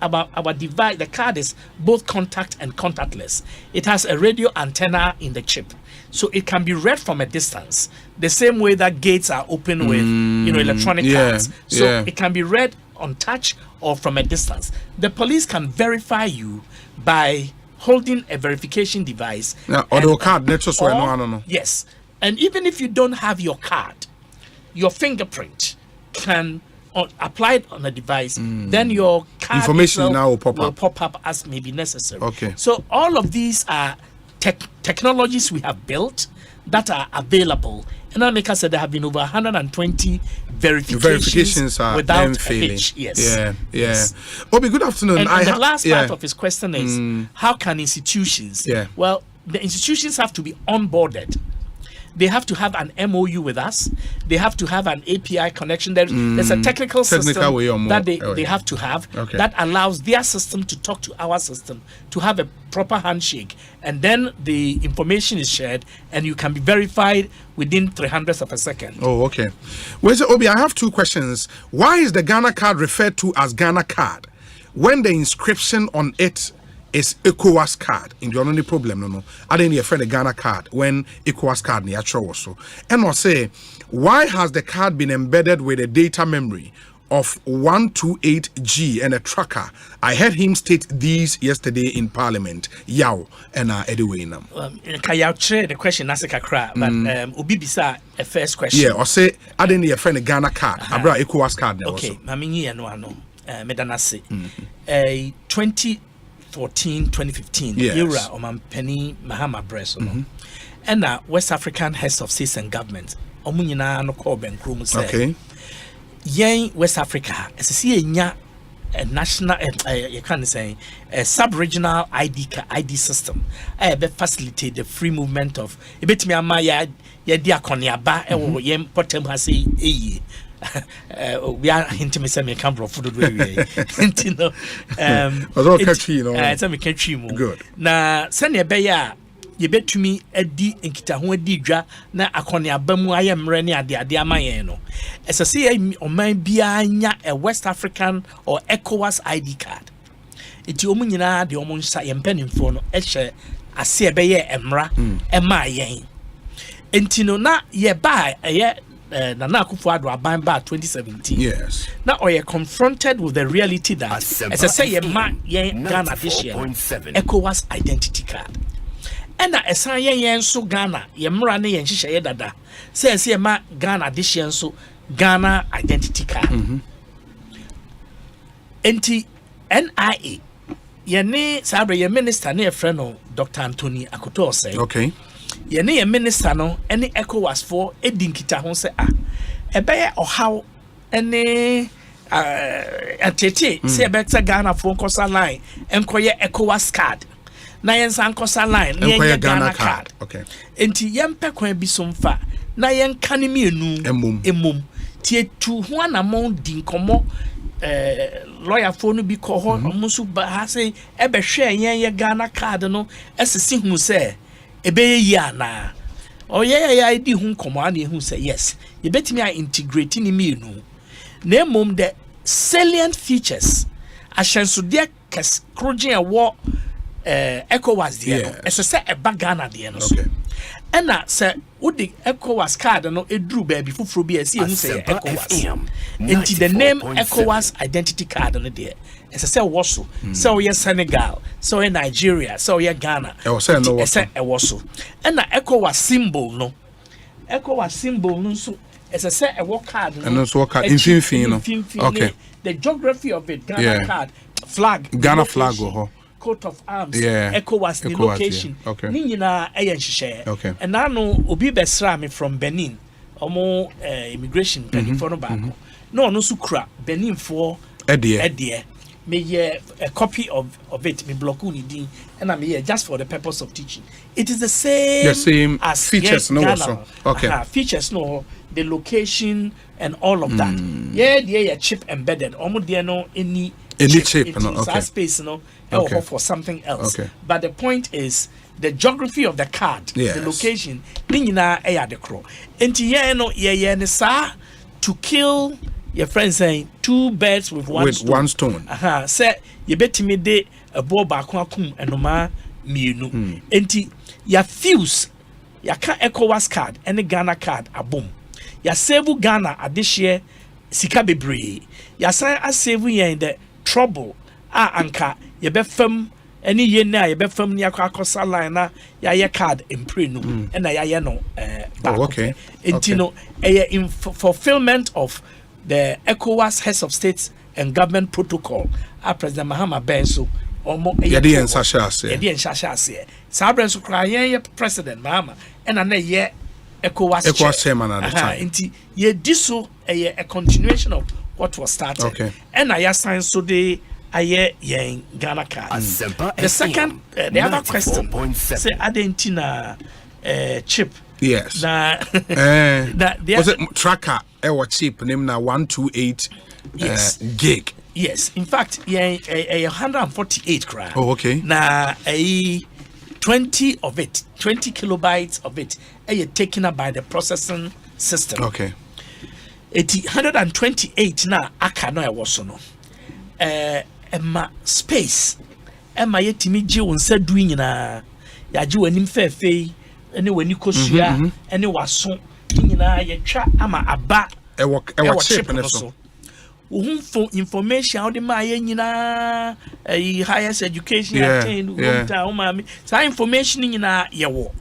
our device, the card is both contact and contactless. It has a radio antenna in the chip, so it can be read from a distance. The same way that gates are open with electronic cards, so it can be read on touch or from a distance. The police can verify you by holding a verification device. Or the card, no. Yes, and even if you don't have your card, your fingerprint can applied on the device, then your card information now will pop up as may be necessary. Okay. So all of these are technologies we have built that are available. And I make us say there have been over 120 verifications without a hitch. Yes. Yes. Obi, good afternoon. And the last part of his question is how can institutions? Well, the institutions have to be onboarded. They have to have an MOU with us. They have to have an API connection. There's a technical system that they have to have that allows their system to talk to our system, to have a proper handshake. And then the information is shared and you can be verified within 300ths of a second. Oh, okay. Well, Obi, I have two questions. Why is the Ghana card referred to as Ghana card when the inscription on it is ECOWAS card? In the only problem, no. I didn't refer the Ghana card when ECOWAS card near also. And I say, why has the card been embedded with a data memory of 128G and a tracker? I heard him state these yesterday in Parliament. Yao and anyway now. The question is but Obi bisa a first question. Yeah, or say I didn't refer the Ghana card. I brought ECOWAS card. Okay, Mamini no Medanasi. 2014-2015 era Oman Penny Mahama Breso and West African heads of states and government omunyina no call ben krum say okay yen West Africa see nya a national you can say a sub-regional ID system be facilitate the free movement of ebetimi ama ya di akoniaba e wo yem potem ha say we are hinting me say me can bro food we you know it's a me catch you good na sene be ya ye betumi adi enkita ho adi dwa na akoniaba mu ayemre ne ade amayen no esese o man bia nya a West African or ECOWAS ID card enti omu nyina de omu nsa yempanimfo no ehye ase ebe ye emra ema yen enti no na ye ba Nana Akufo-Addo aban ba 2017. Yes. Now we are confronted with the reality that as I say Ghana this year ECOWAS identity card. And na esan yen so Ghana yemra ne yen hihye dada. Say ma Ghana this year so Ghana identity card. Enti NIA yene sabre ye minister ne friend Dr. Anthony Akoto Osei. Okay. Yene ye minister no ene ECOWAS for edinkita ho se ebeye ohaw ene atete se ebeta Ghana for kosa line enkoye ECOWAS card na yensa kosa line na yenye Ghana card. Okay. Enti yempe kwan bi so mfa na yenka ne mienu emum tie tu ho anamon di nkomo lawyer for no bi ko ho omusu ba ha se ebehwe yenye Ghana card no esisi hu se ebe ya na oye ID hu komo ana hu say yes you betimi a integrate ni mienu na mom the salient features ahyenso de kes kroje ewo ECOWAS de no eso say eba Ghana de no so ena say udi ECOWAS card no edru ba bi fufuro bi ase hu say ECOWAS enti the name ECOWAS identity card no de as I say woso so ye Senegal so ye Nigeria so ye Ghana e woso and na ECOWAS symbol no so as I say a work card and so card in okay the geography of it Ghana card flag Ghana flag coat of arms ECOWAS the location ni nyina e nhihye and now no obi besra me from Benin omo immigration Benin for no back no so kra Benin for edie me a copy of it me block din and I'm here just for the purpose of teaching. It is the same as features no also features no the location and all of that yeah chip embedded almost there no any chip no space no for something else but the point is the geography of the card the location ni nyina e ya de kro enti ye no ye ne sa to kill your friend saying 2 birds with one stone. Say you bet me de a ball back one kum and no mienu. Enti ya fuse ya ka ECOWAS card any Ghana card a boom. Ya save Ghana a this year sika bebre. Ya say a save ya in the trouble anka ye be fam any ye na ye be fam ni akwa line na ya ye card impre no and na ya ye no back. Okay. Enti no in fulfillment of the ECOWAS heads of states and government protocol President Mahama Bonsu omo yedi en sashase Sabren so cry ye President Mahama and na ye ECOWAS chairman at the time. Enti ye diso a continuation of what was started. Okay. And I sign so they aye yen Ghana card. The second the other question say Adentina chip. Yes. Na was it tracker chip name na 128 gig. Yes, in fact, a 148 cry. Oh, okay. Na a 20 of it, 20 kilobytes of it, taken up by the processing system. Okay. 128 na aka no was no. Emma space. Emma yetimi je wonsa du nyina. Ya je wanim fefe, ene wani kosua, ene waso. Nyina ye twa ama aba. Ewo chip ne so. For information how the my highest education attained so information in yewo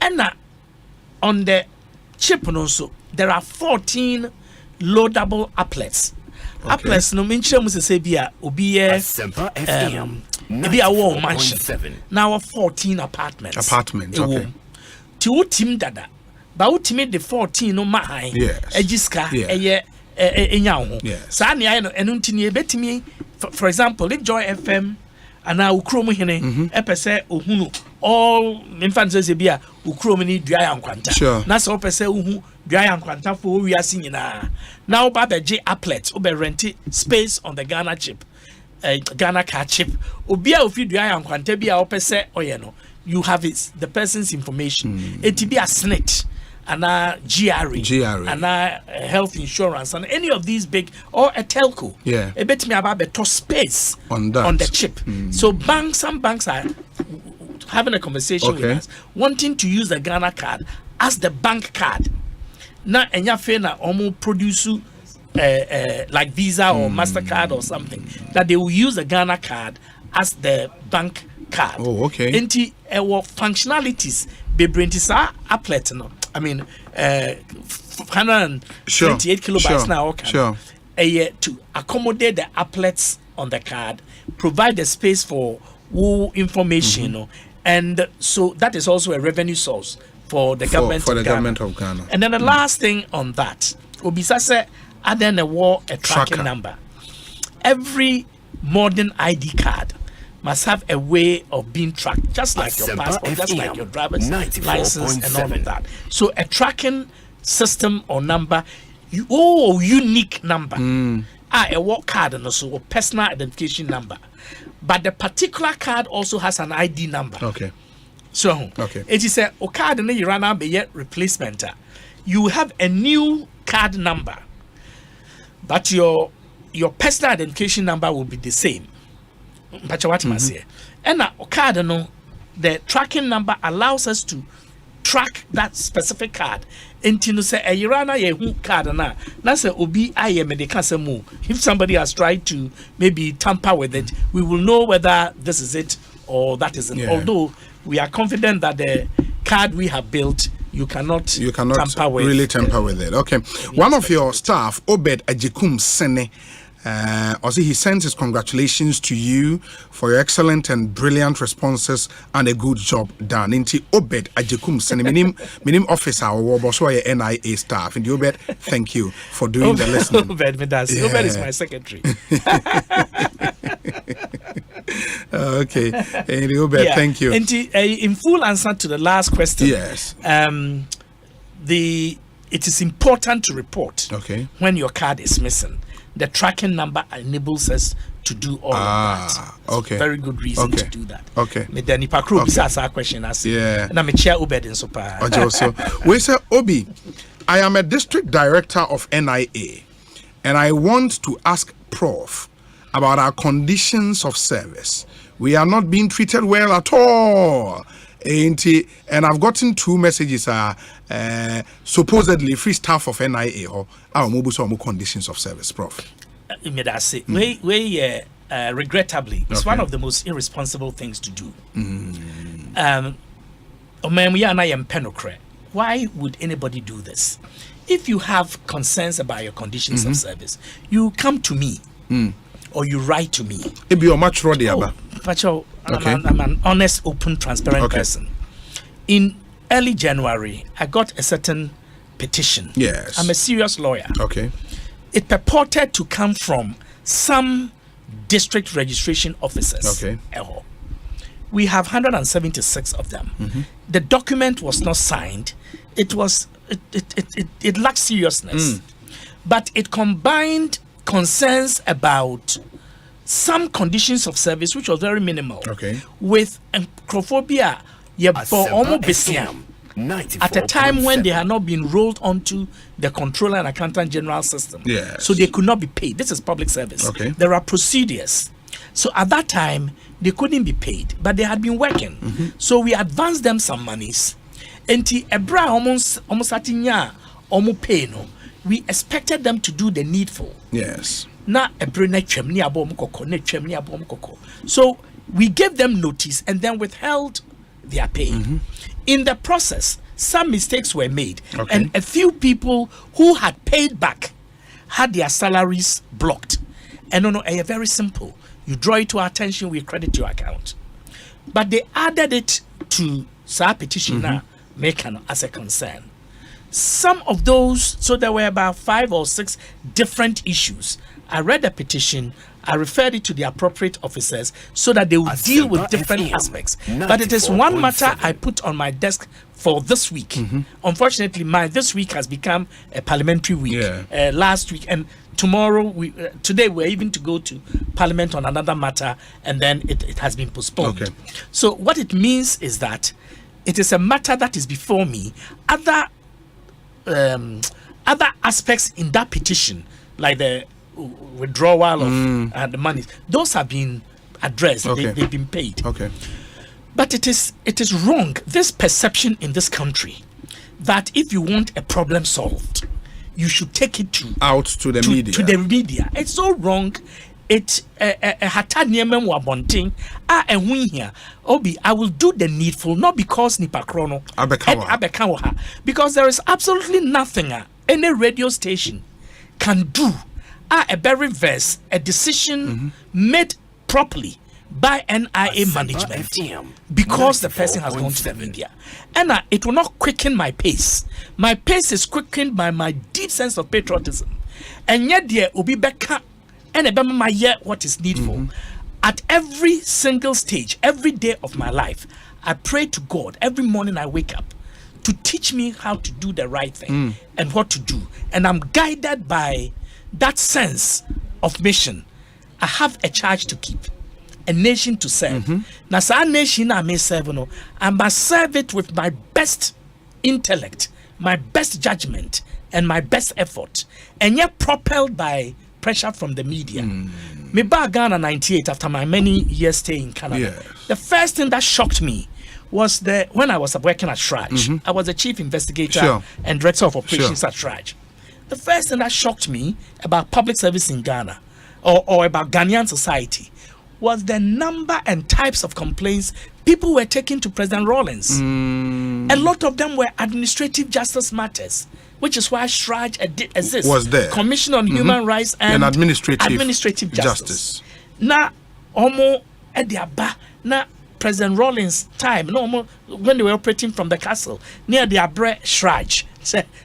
and on the chip also there are 14 loadable applets. Applets no mention must say bia obi Asempa FM be a war mansion now 14 apartments okay to team dada but ultimate the 14 no my ejiska yes. For example, let Joy FM and now Ukromu hene epese ohunu all infancies bia Ukromu ni dua ya nkwanta. Na so pese ohu dua ya nkwanta for we are na. Now ba beje applet obe rent space on the Ghana chip. Ghana car chip. Obia ofi dua ya nkwanta bia opese oye no. You have the person's information. It be a snitch. And GRA, and health insurance, and any of these big or a telco. Yeah, a bit me about better space on that on the chip. So some banks are having a conversation with us, wanting to use the Ghana card as the bank card. Now, enya fe na omo produce like Visa or MasterCard or something that they will use the Ghana card as the bank card. Oh, okay. Enti functionalities be bring applet no. I mean, 128 kilobytes now. Okay. To accommodate the applets on the card, provide the space for information, and so that is also a revenue source for the government of Ghana. And then the last thing on that, Obisa said, add then a tracking number. Every modern ID card must have a way of being tracked, just like your passport, just like your driver's license and all of that. So a tracking system or number, unique number. A work card and also a personal identification number. But the particular card also has an ID number. Okay. So it is a card and then you run out be yet replacement. You have a new card number, but your personal identification number will be the same. And card no, the tracking number allows us to track that specific card. Until say a Irana ye card na say obi aye medicasemo. If somebody has tried to maybe tamper with it, we will know whether this is it or that isn't. Although we are confident that the card we have built, you cannot tamper with. Really tamper with it. Okay. One of your staff, Obed Ajikum Sene, Osei, he sends his congratulations to you for your excellent and brilliant responses and a good job done. Inti Obed Ajikum Sene, minim officer or Boswaya NIA staff. And Obed, thank you for doing the listening. Obed is my secretary. Okay. And Obed, thank you. And in full answer to the last question, yes. It is important to report when your card is missing. The tracking number enables us to do all of that. Okay. Very good reason to do that. Okay. Me then if our question as and I'm a chair Obed in Sopa. We say Obi, I am a district director of NIA. and I want to ask Prof about our conditions of service. We are not being treated well at all. And I've gotten 2 messages. Supposedly free staff of NIA or our mobile conditions of service, Prof. Regrettably, it's one of the most irresponsible things to do. Why would anybody do this? If you have concerns about your conditions of service, you come to me or you write to me. I'm an honest, open, transparent person. In early January, I got a certain petition. Yes. I'm a serious lawyer. Okay. It purported to come from some district registration officers. Okay. We have 176 of them. The document was not signed. It lacked seriousness. But it combined concerns about some conditions of service which was very minimal with acrophobia at a time when they had not been rolled onto the controller and accountant general system. So they could not be paid. This is public service. There are procedures. So at that time they couldn't be paid, but they had been working. So we advanced them some monies. We expected them to do the needful. Yes. So we gave them notice and then withheld their pay. In the process, some mistakes were made, and a few people who had paid back had their salaries blocked. And very simple. You draw it to our attention, we credit your account. But they added it to our petition now, as a concern. Some of those, so there were about 5 or 6 different issues. I read the petition, I referred it to the appropriate officers so that they would deal with different aspects. But it is one matter I put on my desk for this week. Unfortunately, this week has become a parliamentary week. Last week and tomorrow, today we're even to go to Parliament on another matter, and then it has been postponed. So what it means is that it is a matter that is before me. Other aspects in that petition, like the withdrawal of the money, those have been addressed. They've been paid. But it is wrong, this perception in this country, that if you want a problem solved, you should take it out to the media. To the media. It's so wrong. It I will do the needful, not because Nipakrono because there is absolutely nothing any radio station can do a very verse a decision made properly by NIA management because the person has gone to the media, and it will not quicken my pace. My pace is quickened by my deep sense of patriotism, and yet there will be back and what is needful. At every single stage, every day of my life, I pray to God every morning I wake up to teach me how to do the right thing and what to do. And I'm guided by that sense of mission. I have a charge to keep, a nation to serve. Now, so a nation I may serve, I must serve it with my best intellect, my best judgment, and my best effort, and yet propelled by pressure from the media. Me back Ghana 98 after my many years stay in Canada. The first thing that shocked me was when I was working at Shraj. I was the chief investigator and director of operations at Shraj. The first thing that shocked me about public service in Ghana or about Ghanaian society was the number and types of complaints people were taking to President Rawlings. A lot of them were administrative justice matters, which is why Shraj exists. Was there. Commission on Human Rights and Administrative Justice. Now, President Rawlings' time, when they were operating from the castle, near the Abre Shraj,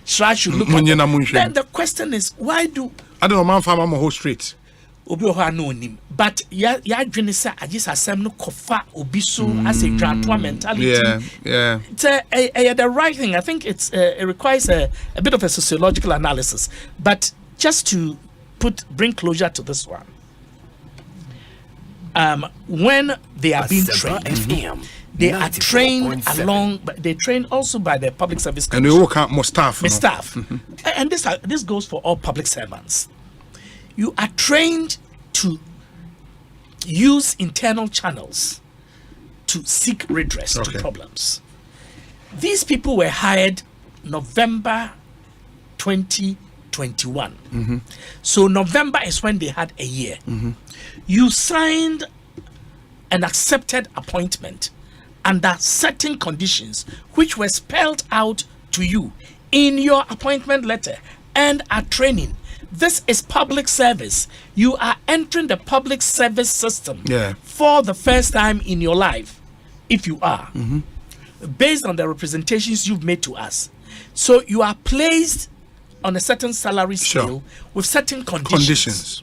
Shraj should look at them. Then the question is, why do... I don't know, man, farm I'm a whole street. But ya say I just asem no kofa obiso as a grantua mentality. It's the right thing. I think it requires a bit of a sociological analysis. But just to bring closure to this one, when they are being trained, they are trained they train also by the public service commission. And they work out more staff. And this goes for all public servants. you are trained to use internal channels to seek redress to problems. These people were hired November 2021. So November is when they had a year. You signed an accepted appointment under certain conditions which were spelled out to you in your appointment letter and at training. This is public service. You are entering the public service system for the first time in your life, if you are, based on the representations you've made to us. So you are placed on a certain salary scale with certain conditions.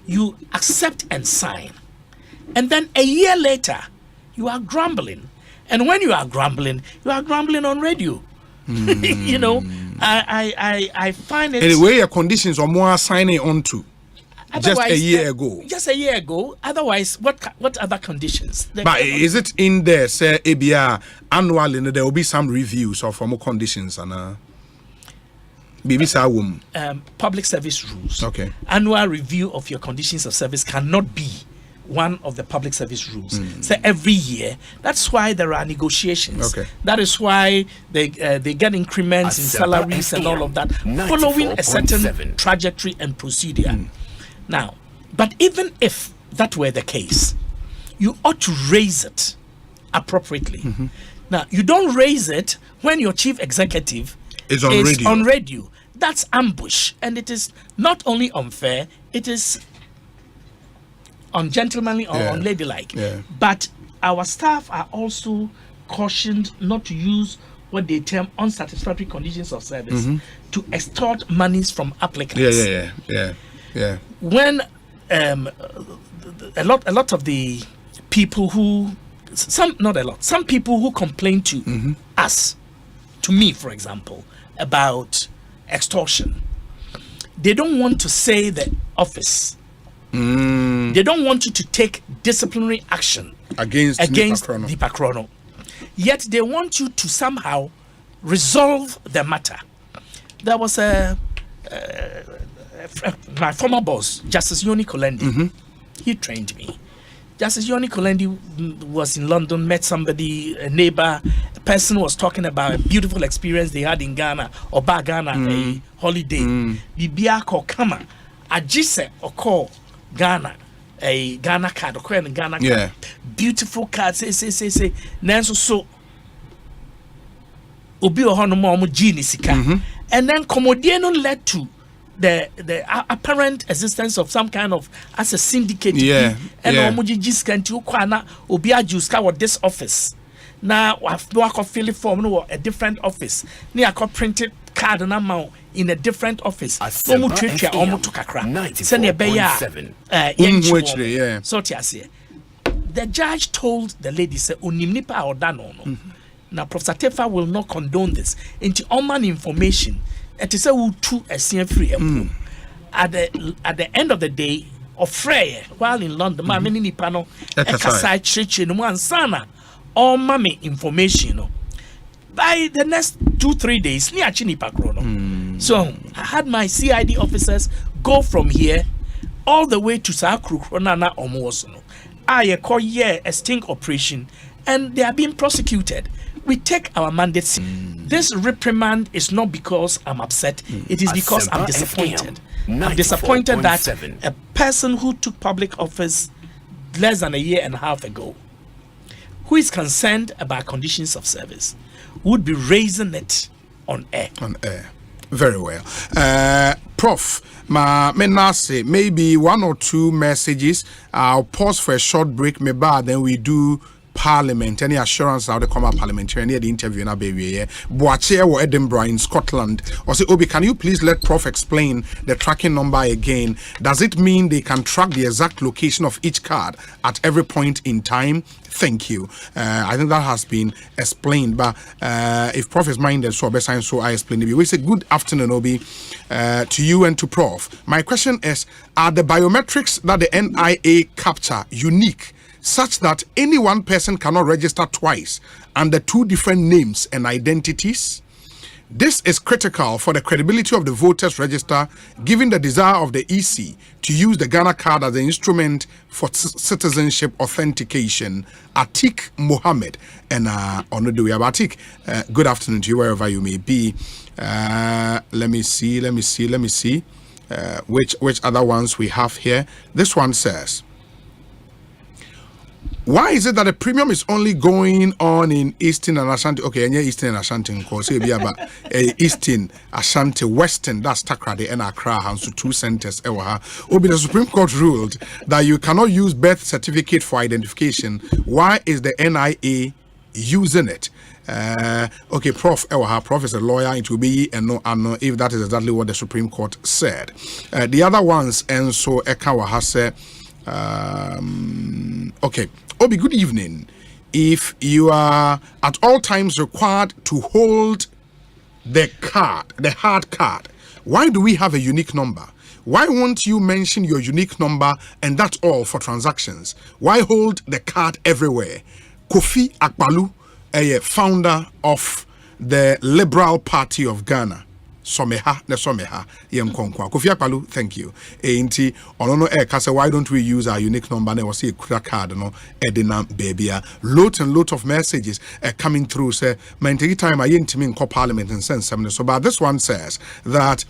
You accept and sign. And then a year later, you are grumbling. And when you are grumbling on radio. You know, I find it. Anyway, your conditions are more signing on to just a year ago. Just a year ago. Otherwise, what other conditions? But is it in there, say, ABR annually, there will be some reviews of more conditions and public service rules. Okay. Annual review of your conditions of service cannot be one of the public service rules. So every year, that's why there are negotiations. That is why they get increments in salaries and all of that, following a certain trajectory and procedure. Now, but even if that were the case, you ought to raise it appropriately. Now, you don't raise it when your chief executive is on radio. That's ambush, and it is not only unfair, it is ungentlemanly or unladylike. But our staff are also cautioned not to use what they term unsatisfactory conditions of service to extort monies from applicants. When a lot of the people who some people who complain to us, to me for example, about extortion, they don't want to say the office. They don't want you to take disciplinary action against Deepa Krono. Yet they want you to somehow resolve the matter. There was my former boss, Justice Yoni Kolendi. He trained me. Justice Yoni Kolendi was in London, met somebody, a neighbor, a person was talking about a beautiful experience they had in Ghana, or Ghana, a holiday. Bibia ko kama, ajise oko Ghana, a Ghana card, or Ghana card, beautiful card. Say. Nanso so obi ohono mo genie sika, and then Komodieno led to the apparent existence of some kind of as a syndicate. And omujijis kanti ukwana obi ajuska with this office. Now I've fill form no a different office. Ni akọ printed card na ma in a different office. Omu twetwa omu to kakra. Send e be ya so tiase. The judge told the lady say onimnipa odano no. Now Professor Tefa will not condone this. Into oman information. It is a two a free at the end of the day of Freya while in London, my many nipano ekasai church in one sana all mommy information. By the next 2-3 days, near Chinipa Krono. So I had my CID officers go from here all the way to Sakru Kronana or Mosono. I call a sting operation, and they are being prosecuted. We take our mandates. This reprimand is not because I'm upset. It is because I'm disappointed. I'm disappointed that a person who took public office less than a year and a half ago, who is concerned about conditions of service, would be raising it on air. On air. Very well. Prof, say maybe 1 or 2 messages. I'll pause for a short break, then we do Parliament, any assurance how the common parliamentarian the interview na baby Boache or Edinburgh in Scotland. Or say, Obi, can you please let Prof explain the tracking number again? Does it mean they can track the exact location of each card at every point in time? Thank you. I think that has been explained, but if Prof is minded, so I explain it. We say good afternoon, Obi, to you and to Prof. My question is, are the biometrics that the NIA capture unique, such that any one person cannot register twice under 2 different names and identities? This is critical for the credibility of the voters register, given the desire of the EC to use the Ghana card as an instrument for citizenship authentication. Atik Mohammed and Onoduya Atik, good afternoon to you wherever you may be. Let me see. Which other ones we have here? This one says, why is it that the premium is only going on in Eastern and Ashanti? Okay, and Eastern and Ashanti, of course, about Eastern, Ashanti, Western, that's Takrade and Accra, and so 2 centers. The Supreme Court ruled that you cannot use birth certificate for identification. Why is the NIA using it? Okay, Prof is a lawyer. It will be and no, if that is exactly what the Supreme Court said. The other ones, and so Ekawa has said, okay, Obi, good evening. If you are at all times required to hold the card, the hard card, why do we have a unique number? Why won't you mention your unique number and that's all for transactions? Why hold the card everywhere? Kofi Akpalu, a founder of the Liberal Party of Ghana. Someha, Kofi Akpalu, thank you. Inti, Kase, why don't we use our unique number? And was a card, no, Edina baby. Lot and lot of messages coming through. Say, my time I ain't in Parliament and send some. So, but this one says that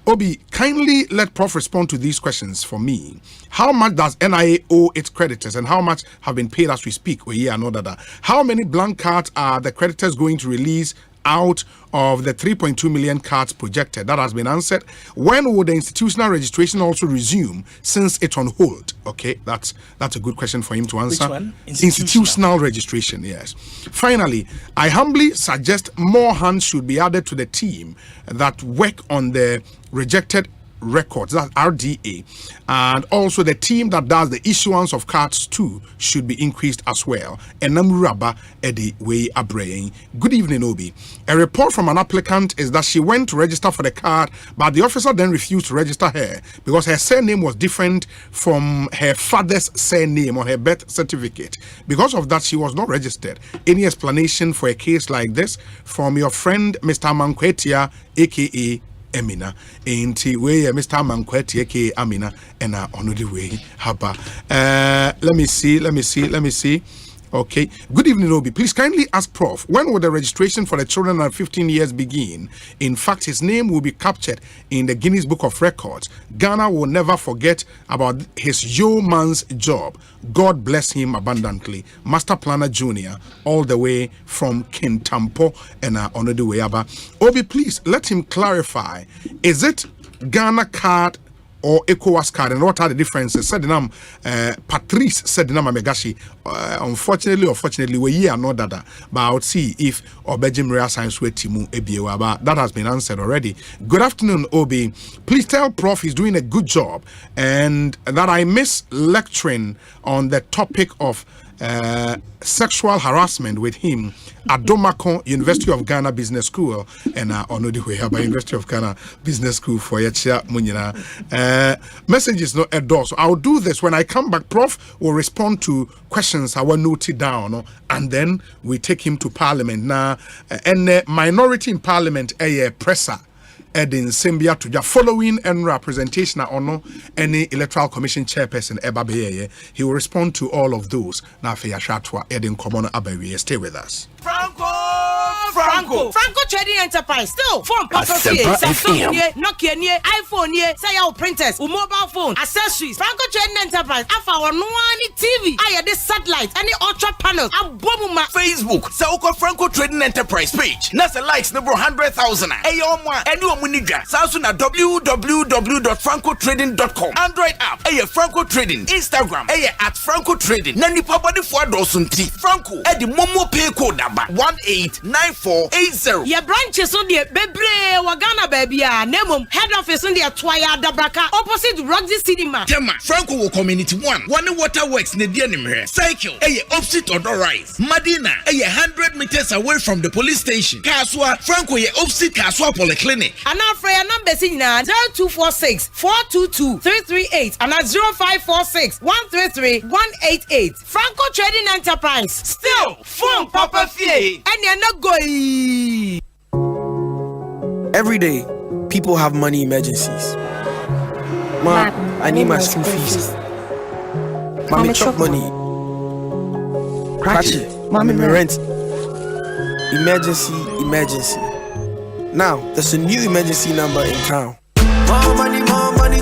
Obi, kindly let Prof respond to these questions for me. How much does NIA owe its creditors and how much have been paid as we speak? How many blank cards are the creditors going to release out of the 3.2 million cards projected? That has been answered. When will the institutional registration also resume since it's on hold? Okay, that's a good question for him to answer. Which one? Institutional registration, yes. Finally, I humbly suggest more hands should be added to the team that work on the rejected records, that's RDA, and also the team that does the issuance of cards too should be increased as well. Enamuraba Eddie Way Abraying. Good evening, Obi. A report from an applicant is that she went to register for the card, but the officer then refused to register her because her surname was different from her father's surname on her birth certificate. Because of that, she was not registered. Any explanation for a case like this from your friend Mr. Mankwetia, aka Emina, ain't way Mr. Mankweti, aka Amina, and on the way Haba. Let me see. Okay. Good evening, Obi. Please kindly ask Prof, when will the registration for the children under 15 years begin? In fact, his name will be captured in the Guinness Book of Records. Ghana will never forget about his yeoman's job. God bless him abundantly. Master Planner Jr., all the way from Kintampo and on the way. Obi, please let him clarify. Is it Ghana card or ECOWAS card, and what are the differences? Said the name Patrice said the name Megashi. Unfortunately, we hear no data, but I'll see if Obejim Real Science with Timu Ebiewa. But that has been answered already. Good afternoon, Obi. Please tell Prof he's doing a good job and that I miss lecturing on the topic of sexual harassment with him at Domacon University of Ghana Business School and Onodiwe by University of Ghana Business School for Yachia Munina. Messages not at door. So I'll do this when I come back. Prof will respond to questions I will note it down, and then we take him to Parliament now. And minority in Parliament, a presser. Edin Sembia to the following and representation on any electoral commission chairperson Ebabeye. He will respond to all of those. Now for Yashatwa Edin Common Abaye. Stay with us. Franco Trading Enterprise still phone Samsung Nokia iPhone say our printers mobile phone accessories. Franco Trading Enterprise afa our no TV I this satellite any ultra panel abomuma Facebook Sauko Franco Trading Enterprise page nasa likes number 100,000 ayoma any omunidra Samsung na www.francotrading.com Android app Franco Trading Instagram at Franco Trading nani pabody for dosunti Franco the Momo pay code number 189480. Your branches on the Bebre Wagana baby Nemum head office on the Twaya Dabraka opposite Roxy Cinema. Tema Franco will community one water works near the enemy. Cycle opposite Odor Rise. Madina 100 meters away from the police station. Kaswa Franco opposite Kaswa Polyclinic. And our prayer number is 0246 422 338 and 0546 133 188. Franco Trading Enterprise. Still phone Papa Fie. And you're not going. Every day, people have money emergencies. Ma, I need my school fees. Mommy chop money. Cratchy. Mommy rent. Emergency. Now, there's a new emergency number in town. More money,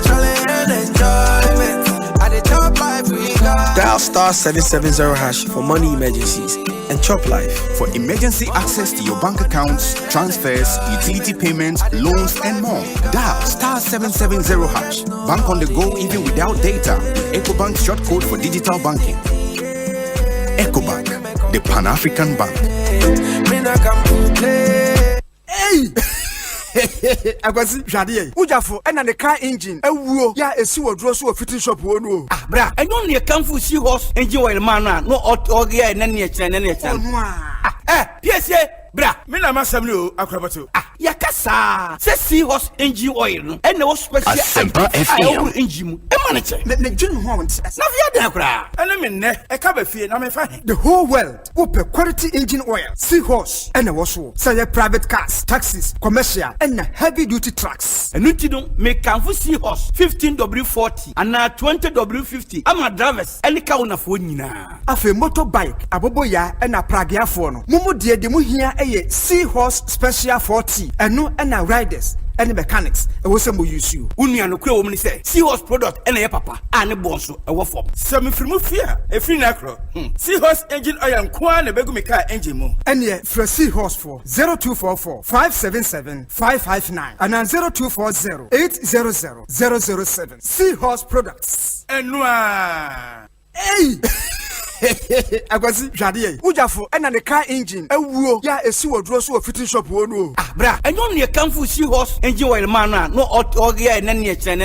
challenge and enjoyment. At the top life we got. Dial *770# for money emergencies and chop life. For emergency access to your bank accounts, transfers, utility payments, loans, and more. Dial *770#. Bank on the go even without data. Ecobank short code for digital banking. Ecobank, the Pan-African Bank. Hey! Akwasi Jadie. Ujafo and the car engine. Ewuo ya esi wodro so fitting shop wo no. Ah bra, enyo ne kamfu si horse engine oil man na no ogia na ne eche. PSA bra, me na masam ni o akrabato. Yakasa. Se si horse engine oil no. E na wo special Asempa FM. Engine mu. E ma ne che. Ne jun ho won't. Na via den kra. Ene me ne e ka ba fie na me fa. The whole world open quality engine oil. Seahorse and was so. Say private cars, taxis, commercial and heavy duty trucks. Enu ti no me kamfu Seahorse 15W40 and 20W50. Ama drivers any ka una fo nyina. Afe motorbike aboboya and a pragiafo no. Mumu de mu hia eye Seahorse special 40 and no and riders and mechanics. E wo se mo use you. Unua no kwe wo mu ni say Seahorse product and ye papa ane Bonsu e wo form. Se me frimu fia e free na kro. Seahorse engine oil kwa na begu me car engine mu. And ye for Seahorse for 0244 577 559 and 0240 800 007. Seahorse products. Enua. Hey! Akwasi Jadie. Ujafo and the car engine. Ewuo ya esi wodro so fitting shop wo no. Ah bra, enyo ne kamfu Seahorse engine oil man na no ogia na ne eche.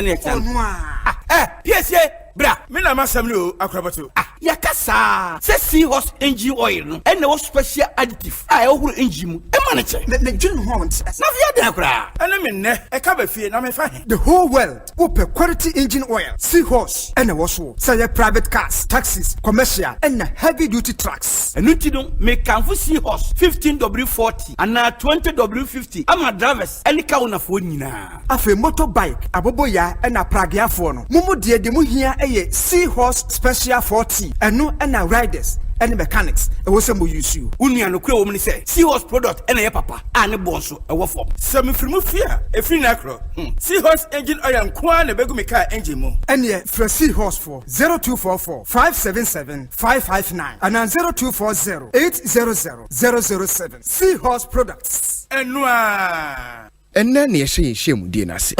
PSA bra, me na masam ni o akrabato. Yakasa. Se Seahorse engine oil no. E na wo special additive. E wo engine mu. E ma ne che. Ne jun ho won't. Na via den kra. Ene me ne e ka ba fie na me fa. The whole world open quality engine oil. Seahorse and was so. Say private cars, taxis, commercial and heavy duty trucks. Enu ti no me kamfu Seahorse 15W40 and 20W50. Ama drivers any ka una fo nyina. Afe motorbike aboboya and a pragiafo no. Mumu de mu hia eye Seahorse special 40 and no and riders and mechanics. E wo se mo use you. Unua no kwe wo mu ni say Seahorse product and ye papa ane Bonsu e wo form. Se me frimu fia e free na kro. Seahorse engine oil kwa na begu me car engine mu. And ye for Seahorse for 0244 577 559 and 0240 800 007. Seahorse products. Enua. Enne ne yehye di na se.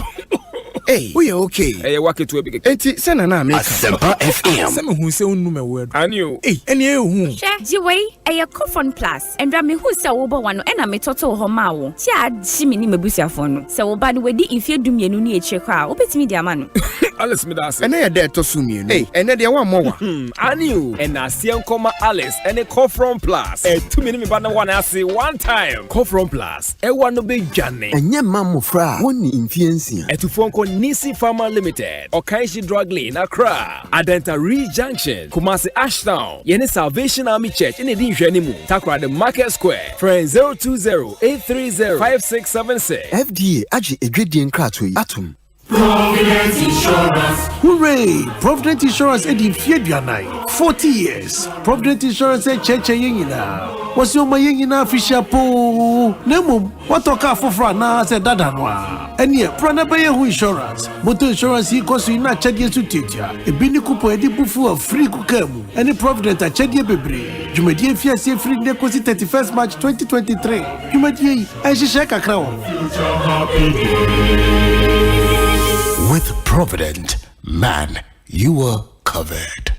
Hey, we okay. Hey, wake to a big. Enti se na make. Asempa FM. Some who say unnu me word. Anio. Hey, ene hu. She jiwe Ekofon Plus. Endra me hu se wo bo wano ena me toto ho ma wo. Ti a ji me ni mebusiafo no. Se wo ba no wedi ifie dumienu ni eche kwa. Obetimi di ama no. Alice me da se. Ene ye de to su mienu. Hey, ene de wa mo wa. Anio. And asien koma Alice ene Ekofon Plus. E tu me ni me ba na one ase one time. Ekofon Plus. E wa no be dwane. Enye mamofra. Woni influence. E tu fon ko Nisi Pharma Limited, Okaishi Drug Lane, Accra, Adenta Ridge Junction, Kumasi Ashtown, Yeni Salvation Army Church in Edin Jenimu, Takra the Market Square, friend 020-830-5676. FDA Aji Edredian Kratui Atom. Provident Insurance. Hooray! Provident Insurance Eddie Fiedranai. 40 years. Provident Insurance Cheche Yengina. Was your Mayengina official po? Nemo, what toka for Frana said Dadanwa. And yet, Pranabaye Insurance. Motor Insurance he costs you not Chadia to teacher. A Binicupo Edibufu of free Kukamu. Any Provident at Chadia Bebre. You may dear Fiasia free deposit 31st March 2023. You may dear Aishaka Crown. With Provident, man, you were covered.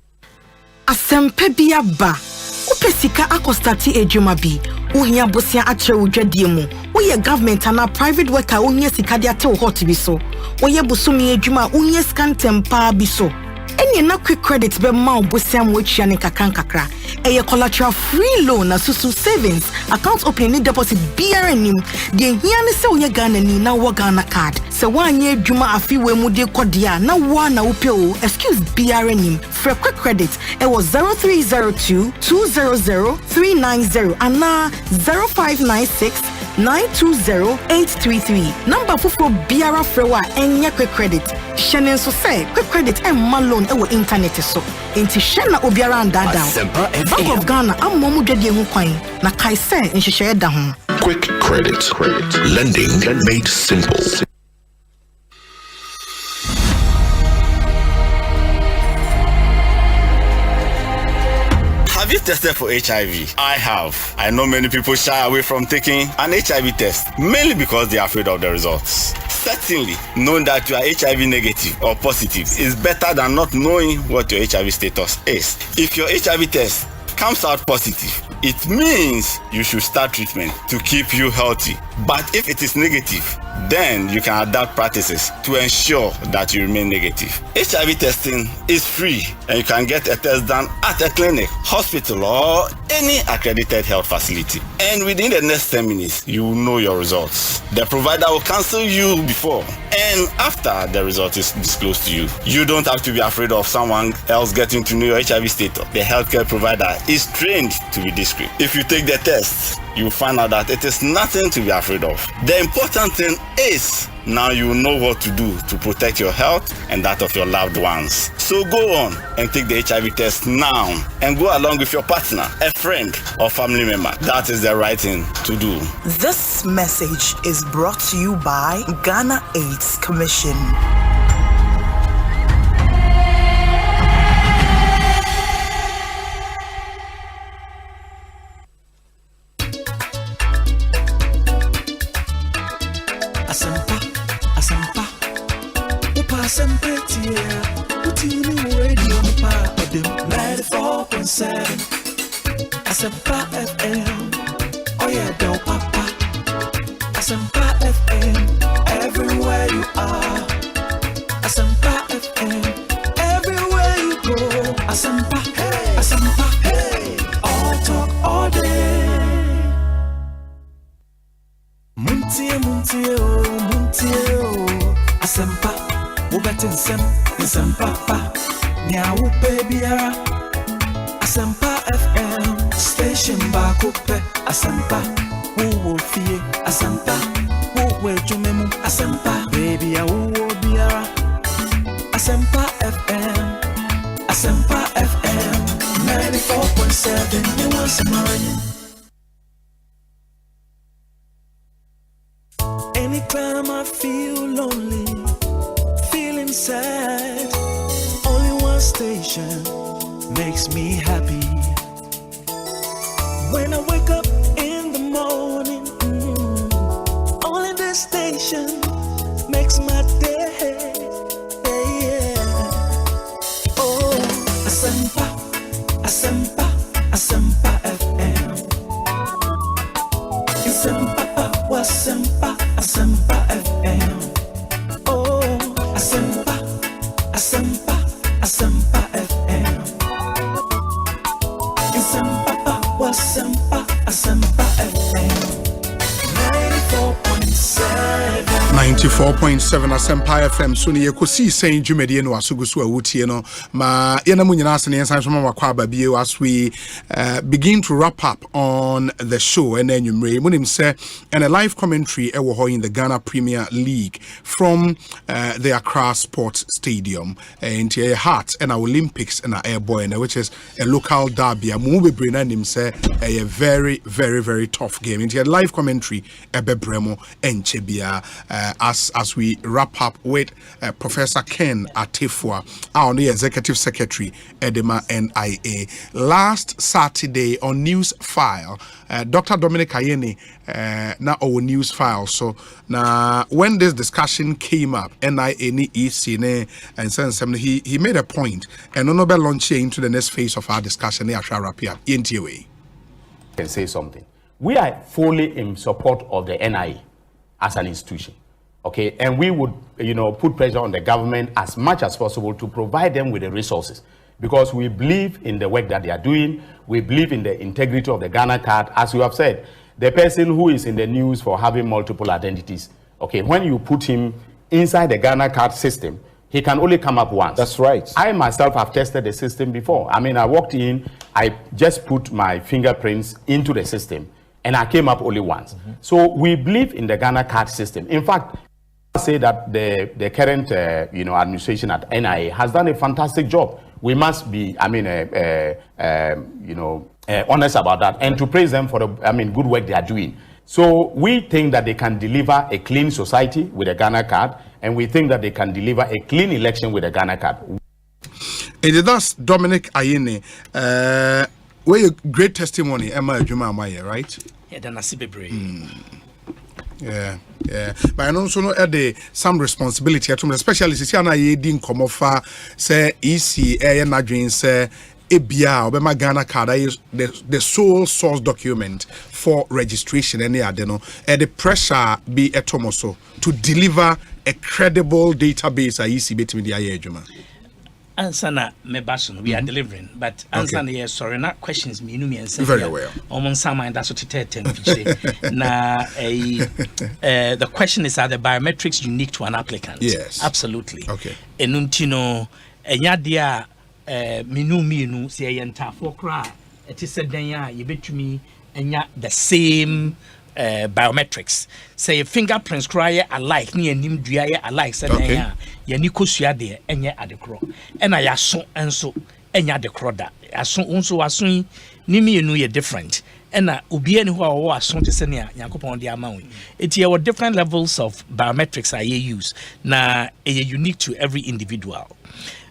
Asempa bia ba. Upesika akostati ejuma bi. Uhia bosia ache udwadie mu. Uye government ana private worker uhia sika de ate hot bi so. Uye busumi ejuma uhia scan tempa bi so. Eni na quick credit be ma obosia mo atwa ne kakra. Eye collateral free loan na susu savings account opening deposit BRNim. De hia ne se uye Ghana ni na wo Ghana card. Se wanye adwuma afiwe mu de kodia na wa na upe o excuse BRNim for quick credit it was 0302 200 390 and 0596 920-833. Number for Biara Frewa and quick credit. Shannon so say quick credit and malone our internet so. Inti Shanna Obiara and Dada. Bank of Ghana, I'm Momu Jadi Mukwain. Na Kaise and she shared down. Quick credit. Lending made simple. Have you tested for HIV? I have. I know many people shy away from taking an HIV test, mainly because they are afraid of the results. Certainly, knowing that you are HIV negative or positive is better than not knowing what your HIV status is. If your HIV test comes out positive, it means you should start treatment to keep you healthy. But if it is negative, then you can adapt practices to ensure that you remain negative. HIV testing is free and you can get a test done at a clinic, hospital, or any accredited health facility. And within the next 10 minutes, you will know your results. The provider will cancel you before and after the result is disclosed to you. You don't have to be afraid of someone else getting to know your HIV status. The healthcare provider is trained to be discreet. If you take the test, you find out that it is nothing to be afraid of. The important thing is now you know what to do to protect your health and that of your loved ones. So go on and take the HIV test now and go along with your partner, a friend, or family member. That is the right thing to do. This message is brought to you by Ghana AIDS Commission. Asempa Utini radio pa Odim 94.7 Asempa FM Oh yeah, do papa Asempa FM everywhere you are Asempa FM everywhere you go Asempa hey Asempa hey all talk all day Muntie Asempa Asempa Papa, Nyawu Babyara, Asempa FM, Station Bakupe, Asempa, who will fear, Asempa, who will Jumemu, Asempa, Baby, who will Biara, Asempa FM, Asempa FM, 94.7, you want some money. Anytime I feel lonely, sad, only one station makes me happy. When I wake up in the morning, only this station makes my day. Oh, Asempa, Asempa, Asempa FM. Asempa, Asempa, Asempa FM. Asempa, Asempa FM. Asempa, Asempa FM. 94.7 Asempa FM. So ni Ekosiisen dwumadi no asoguso awutie no ma yena mu nyina ase ne ensan so ma wakwa babie as we begin to wrap up on the show and enumere munim say and a live commentary ewo ho in the Ghana Premier League from the Accra Sports Stadium and a heart and our Olympics and our airborne which is a local derby mu bebre na nim say a very very tough game into a live commentary ebebremo enchebia as we wrap up with Professor Ken Atefua, our new Executive Secretary, Edema NIA. Last Saturday on News File, Dr. Dominic Ayeni, now our News File. So now when this discussion came up, NIA, EC, and he made a point, and no be launch into the next phase of our discussion. Can say something. We are fully in support of the NIA as an institution. Okay, and we would, put pressure on the government as much as possible to provide them with the resources because we believe in the work that they are doing. We believe in the integrity of the Ghana card. As you have said, the person who is in the news for having multiple identities, okay, when you put him inside the Ghana card system, he can only come up once. That's right. I myself have tested the system before. I mean, I walked in, I just put my fingerprints into the system, and I came up only once. So we believe in the Ghana card system. In fact, I say that the current administration at NIA has done a fantastic job. We must be, honest about that, and to praise them for the good work they are doing. So we think that they can deliver a clean society with a Ghana card, and we think that they can deliver a clean election with a Ghana card. That's Dominic Ayene. Where a great testimony, Emma Juma Amaya, right? Yeah, then I see Bebre. Yeah. But I also know some responsibility, especially since I didn't come off, say, EC, Nadrin, say, Ebia, Obama Ghana card is the sole source document for registration. And the pressure be a Tomoso to deliver a credible database. I see between the Ayajuma. Ansana mebasun we are delivering, but ansana yes sorry not questions me no me answer very well. Almost some mind that's what na the question is, are the biometrics unique to an applicant? Yes, absolutely. Okay. Enuntino enya dia minu say yenta for cry it is said then ya yebetumi enya the same biometrics. Say fingerprints cry alike, ni enim dua alike said then yani kosua de enye adekro ena ya so enso enya adekro da aso unso aso ni mienu ye different ena obi ani ho a wo aso te se ne yakopon de ama we eti ye different levels of biometrics are use na unique to every individual.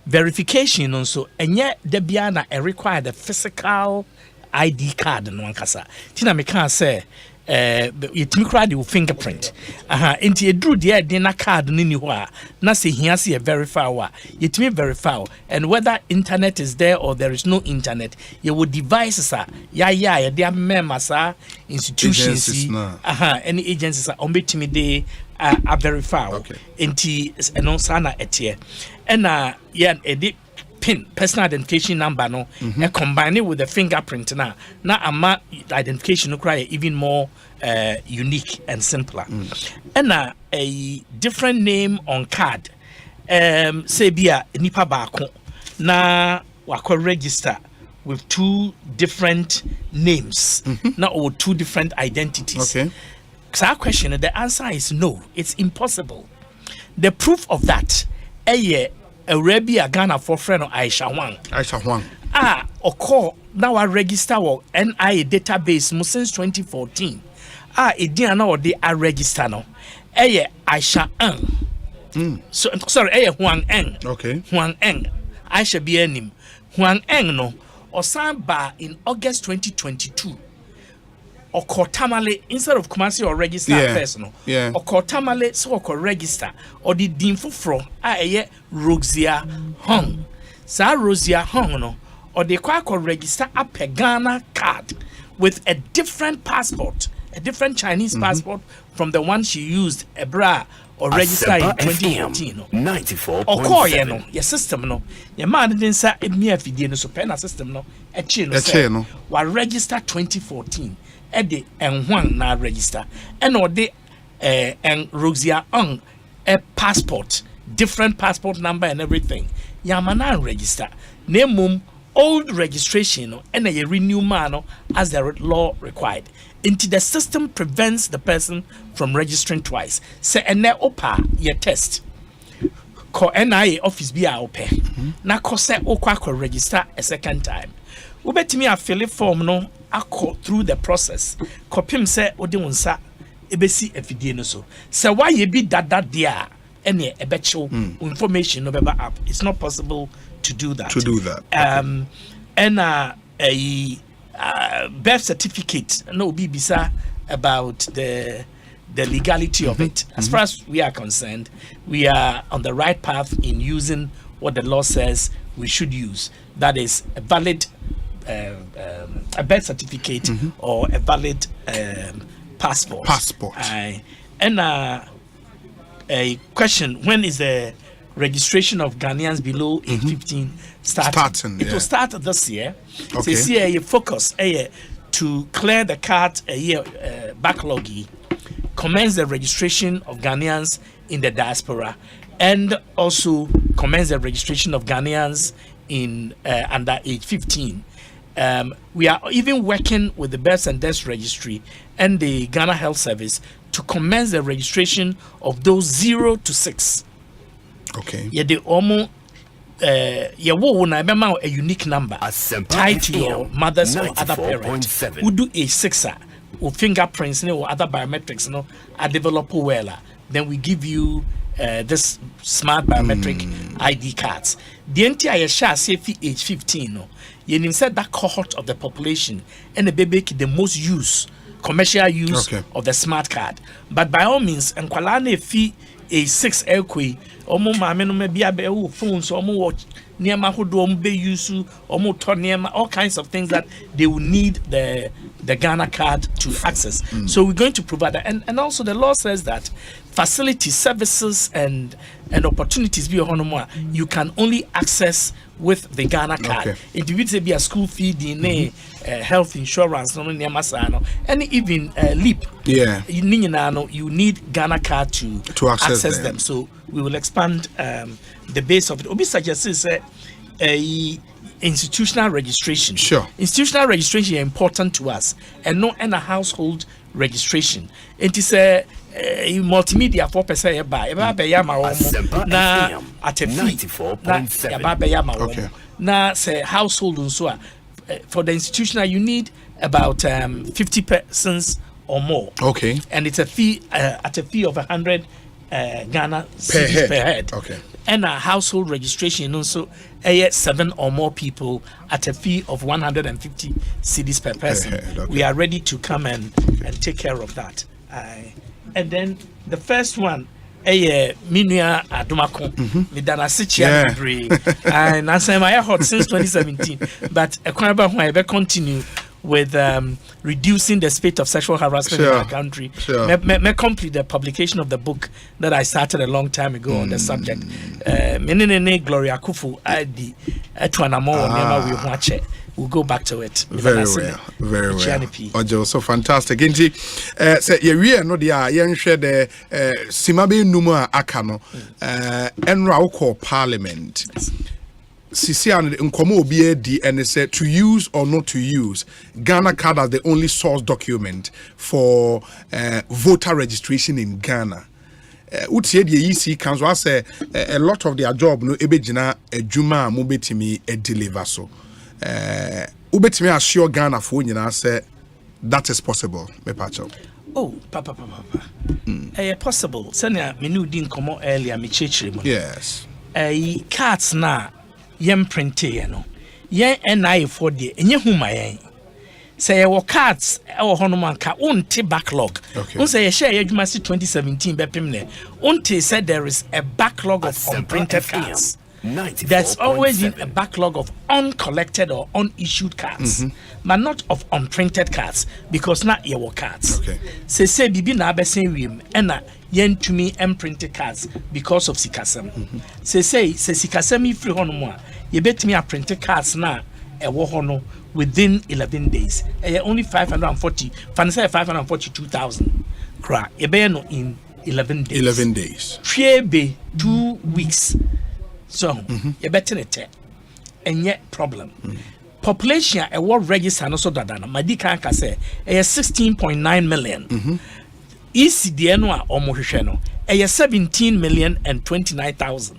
Verification also enye de bia na require the physical ID card no ankasa tina me kan say it me cry the fingerprint into a drew the na card ni ho a na say here see verify wa it me verify and whether internet is there or there is no internet you would devices ya there members institutions any agencies are ombetimi dey a verify into no sana etie and pin personal identification number no combine it with the fingerprint na ama identification no cry even more unique and simpler and a different name on card say bia nipa baako na wako register with two different names na or two different identities. Okay, so our question, the answer is no, it's impossible. The proof of that Arabia Ghana for friend of Aisha Huang. Oko now I register or NIA database since 2014. It now they are register now. Aisha So sorry, Huang Eng. Okay. Huang Eng. Aisha be name. Huang Eng no. Osamba in August 2022. Or Tamale instead of Kumasi or register personal. Yeah. Or Tamale so or register or the Dinfo fro Rosia Hong. Sa Rosia Hong no or the Kwako register a Ghana card with a different passport, a different Chinese passport from the one she used Ebra or register in 2018 no 94.7 or call your system no your man didn't say me a video no so pen system no a chino wa register 2014 Ede and one na register and or de and Rosia on a passport, different passport number and everything. Yamana register. Name old registration and a renew man as the law required. Into the system prevents the person from registering twice. Say and opa your test. Ko NIA office be open. Na ko se okwa register a second time. Ubetimi a fill form no akọ through the process. Kopim se odi wonsa ebesi afidie no so. Se why ye be that dia ene ebecho information no beba app. It's not possible to do that. And a birth certificate no be bisa about the legality of it. As far as we are concerned, we are on the right path in using what the law says we should use. That is a valid a birth certificate or a valid passport. And a question: when is the registration of Ghanaians below age 15 starting? It will start this year. So this year you focus to clear the card backlog. Commence the registration of Ghanaians in the diaspora, and also commence the registration of Ghanaians in under age 15. we are even working with the Births and Deaths Registry and the Ghana Health Service to commence the registration of those 0 to 6. Okay. Yeah, they almost a unique number tied to your mother's or other parent who do a 6er or fingerprints or other biometrics are developed well. Then we give you this smart biometric ID cards. The entire share safety age 15 you said that cohort of the population and the baby the most commercial use of the smart card. But by all means, and Kwalane fee a 6 airquay, omo mame no me bia be phones, omo watch near ma hodo omo be use, omo turn near all kinds of things that they will need the Ghana card to access. So we're going to provide that. And also the law says that facilities, services and opportunities you can only access with the Ghana card. It will be a school fee, DNA, health insurance, and even LEAP. Yeah, you need Ghana card to access them. So we will expand the base of it. Obi suggests institutional registration. Sure, institutional registration is important to us, and a household registration. It is a multimedia 4% na at a fee na say household so for the institutional you need about 50 persons or more. Okay, and it's a fee at a fee of 100 Ghana per head. Okay, and a household registration also 7 or more people at a fee of 150 cedis per person. We are ready to come and take care of that. And then the first one, Minua Adomako, Midana Sichia Libre, and I say my hot since 2017. But a will continue with reducing the spate of sexual harassment in our country. May complete the publication of the book that I started a long time ago on the subject. Menene Gloria Kufu, Adi, Etuanamo, Nema, we watch it. We'll go back to it. Very well. Very well. Ojo, so fantastic. Inti, say ye no dia yen share the simabe numu akano enra uko parliament. Sisi an nkomo obi di and say to use or not to use Ghana card as the only source document for voter registration in Ghana. Utie the EC council say a lot of their job no ebejina adwuma mo betimi deliver so. Ubetimi assure Ghana for nyina say that is possible. Me pacho. Oh, papa. Possible. Senya menu din komo earlier me chechire mo. Yes. Cards na yem printe no. Yen NI for the enye huma yen. Say your cards e wo hono man ka unti backlog. Un say share adwuma si 2017 bepimne. Unti said there is a backlog of unprinted cards. There's always been a backlog of uncollected or unissued cards, but not of unprinted cards because not your cards. Say bibi na abesen wiem ena yen to me unprinted cards because of sikasem. Say sikasem ifri hono mo a ye betimi a printed cards na e wo hono within 11 days. Only 542,000 kra. Ye be no in 11 days. 11 days. Be 2 weeks. So, you better it and yet problem. Population a war register no so dadana. Madika can say 16.9 million. ECDNO a omohwehwe 17,029,000.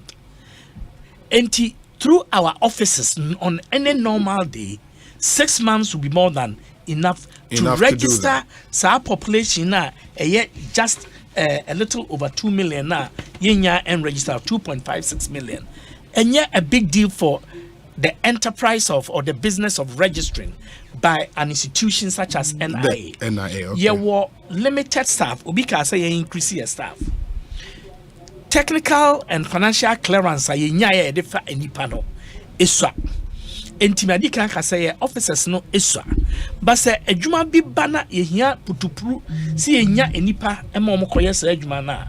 And through our offices on any normal day, 6 months will be more than enough to register our population na just a little over 2 million now, yenya and register 2.56 million. And yet a big deal for the enterprise of or the business of registering by an institution such as NIA. NIA, okay. Were limited staff, Ubika say increase your staff. Technical and financial clearance are yenya defa enipano. Iswa. Entimadi kan say officers no iswa. But say adwuma bi bana yehia putupru si yenya enipa ema omokoye say adwuma na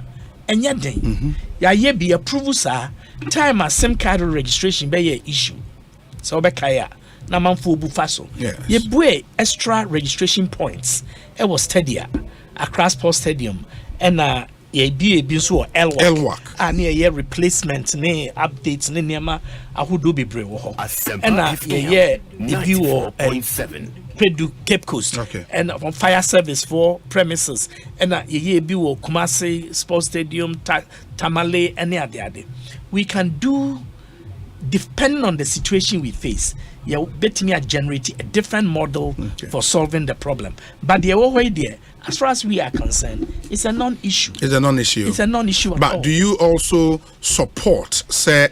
enya den. Ya ye bi approve sa time as SIM card registration be ye issue. So be kaya na manfo bu faso. Ye bue extra registration points. It was Stadia, Accra Sports Stadium and ye be so Elwak and ye replacement ne updates ne nema ahodo bebre wo ho and ye be wo 94.7 Pedu Cape Coast and from fire service for premises and ye be wo Kumasi Sports Stadium Tamale and the we can do depending on the situation we face. You bet me generate a different model for solving the problem. But the way there, as far as we are concerned, it's a non-issue. It's a non-issue. It's a non-issue at but all. Do you also support, say,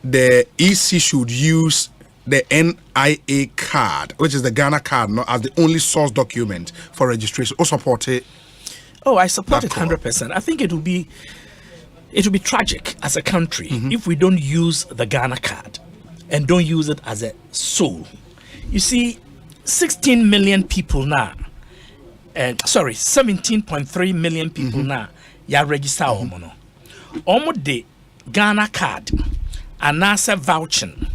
the EC should use the NIA card, which is the Ghana card, not as the only source document for registration, or support it? Oh, I support it 100%. I think it will be tragic as a country if we don't use the Ghana card and don't use it as a soul. You see, 16 million people now, 17.3 million people now, ya register omono. Omo de Ghana card, anasa vouching,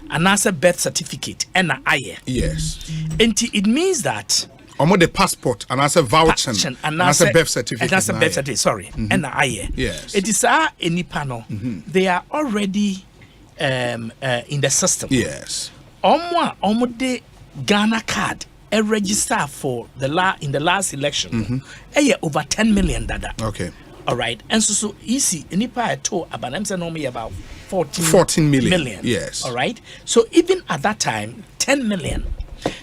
anasa birth certificate, and aye. Yes. And it means that Omo the passport and as a voucher and as a birth certificate. And as a birth certificate, sorry. And aye. Yes. It is any panel. They are already in the system. Yes. Omo the Ghana card register for in the last election. Over 10 million dada. Okay. All right. And so easy. Nipa to abanemse normally about 14 million. Yes. All right. So even at that time, 10 million.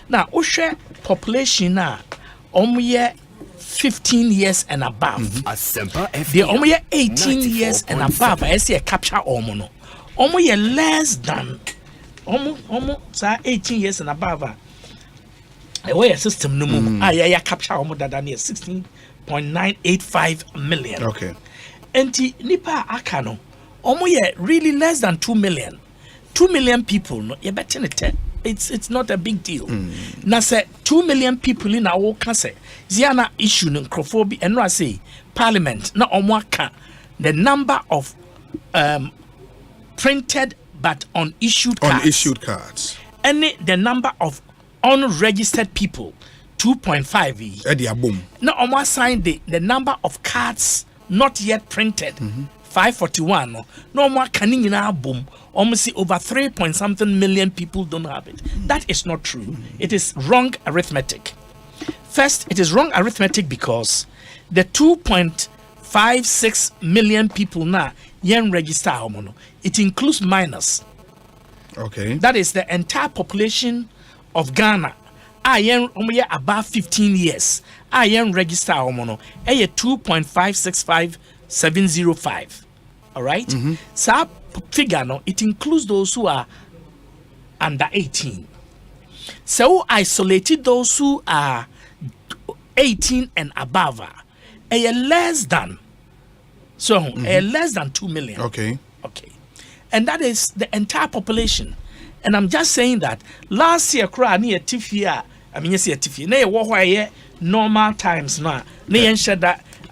Now, Oshe population now, 15 years and above. Asempa the 18 years and above. I see a capture omono. Less than 18 years and above. A way system no more. I capture that near 16.985 million. Okay. And nipa akano. Really less than 2 million. 2 million people. No, you better it. It's not a big deal. Now say 2 million people in our country. Ziana issue in Crawford and I say Parliament. Now the number of printed but unissued cards. And the number of unregistered people 2.5. Boom. Now almost signed the number of cards not yet printed. 541. No more canning in our boom. Almost over 3-point-something million people don't have it. That is not true. It is wrong arithmetic. First, it is wrong arithmetic because the 2.56 million people now yen register homono. It includes minors. Okay. That is the entire population of Ghana. I yen above 15 years. I yen register homono. 2.565705. All right. So figure no, it includes those who are under 18. So isolated those who are 18 and above less than less than 2 million. Okay. And that is the entire population. And I'm just saying that last year near Tifia, normal times now.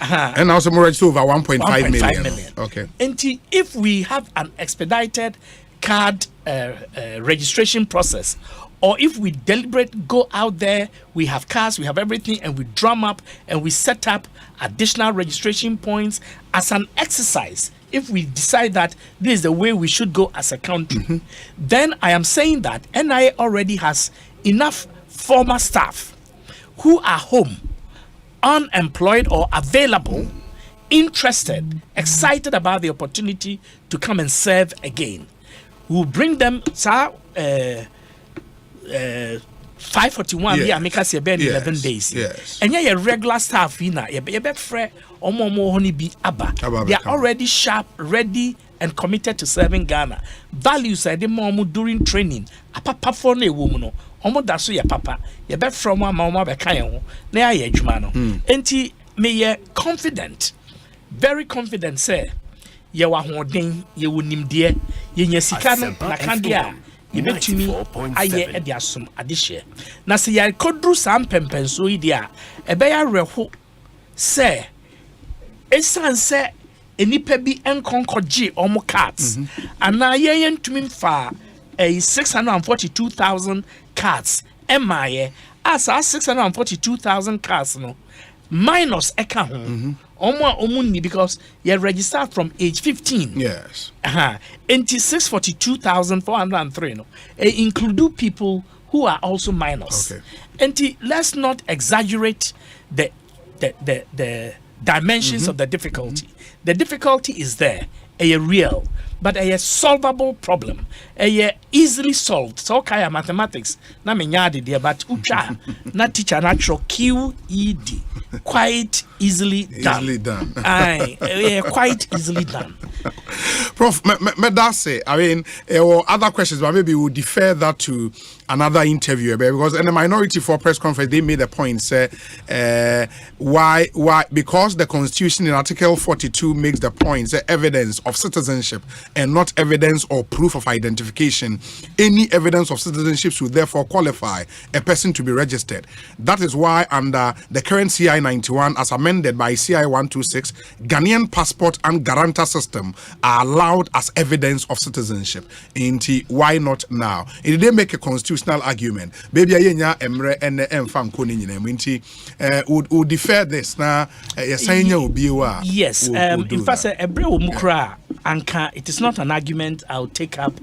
And also more registered over 1.5 million. Okay. And if we have an expedited card registration process, or if we deliberately go out there, we have cards, we have everything, and we drum up and we set up additional registration points as an exercise. If we decide that this is the way we should go as a country, then I am saying that NIA already has enough former staff who are home, unemployed or available, interested, excited about the opportunity to come and serve again. We'll bring them 541 yeah, make us 11 days. Yes. And yeah, regular staff they are already sharp, ready and committed to serving Ghana. Values are the more during training. A papa for ne woman. Omo daso ya papa. Ya be from one mama be kan na ya adwuma no. Enti me ye confident, very confident say ye wa hoden, ye wonimde, ye nya sika no na kan dia. You bet to me aye e dia som adehye. Na se ya kodru sam pempenso yi dia, e be ya reho say esan say enipa bi enkonkoje omo cards. Ana ye yentumi mfa 642,000 cards. As 642,000 cards no minus eka ho because you register from age 15. Yes. And 642,403 no. Include people who are also minors. Okay. And let's not exaggerate the dimensions of the difficulty. The difficulty is there, a real, but a solvable problem, a easily solved. So kaya mathematics na menyadi dia but ucha na teacher natural QED quite easily done. Easily done. Aye, quite easily done. Prof, that's say. I mean, or other questions, but maybe we'll defer that to another interview because in the minority for press conference they made a point say why because the Constitution in Article 42 makes the point say evidence of citizenship and not evidence or proof of identification. Any evidence of citizenship should therefore qualify a person to be registered. That is why under the current CI 91 as amended by CI 126, Ghanaian passport and guarantor system are allowed as evidence of citizenship. Why not now? If they make a constitutional argument, maybe I emre and enfam koni nyina minti would defer this now. Yes, in fact, Anka, it is not an argument I'll take up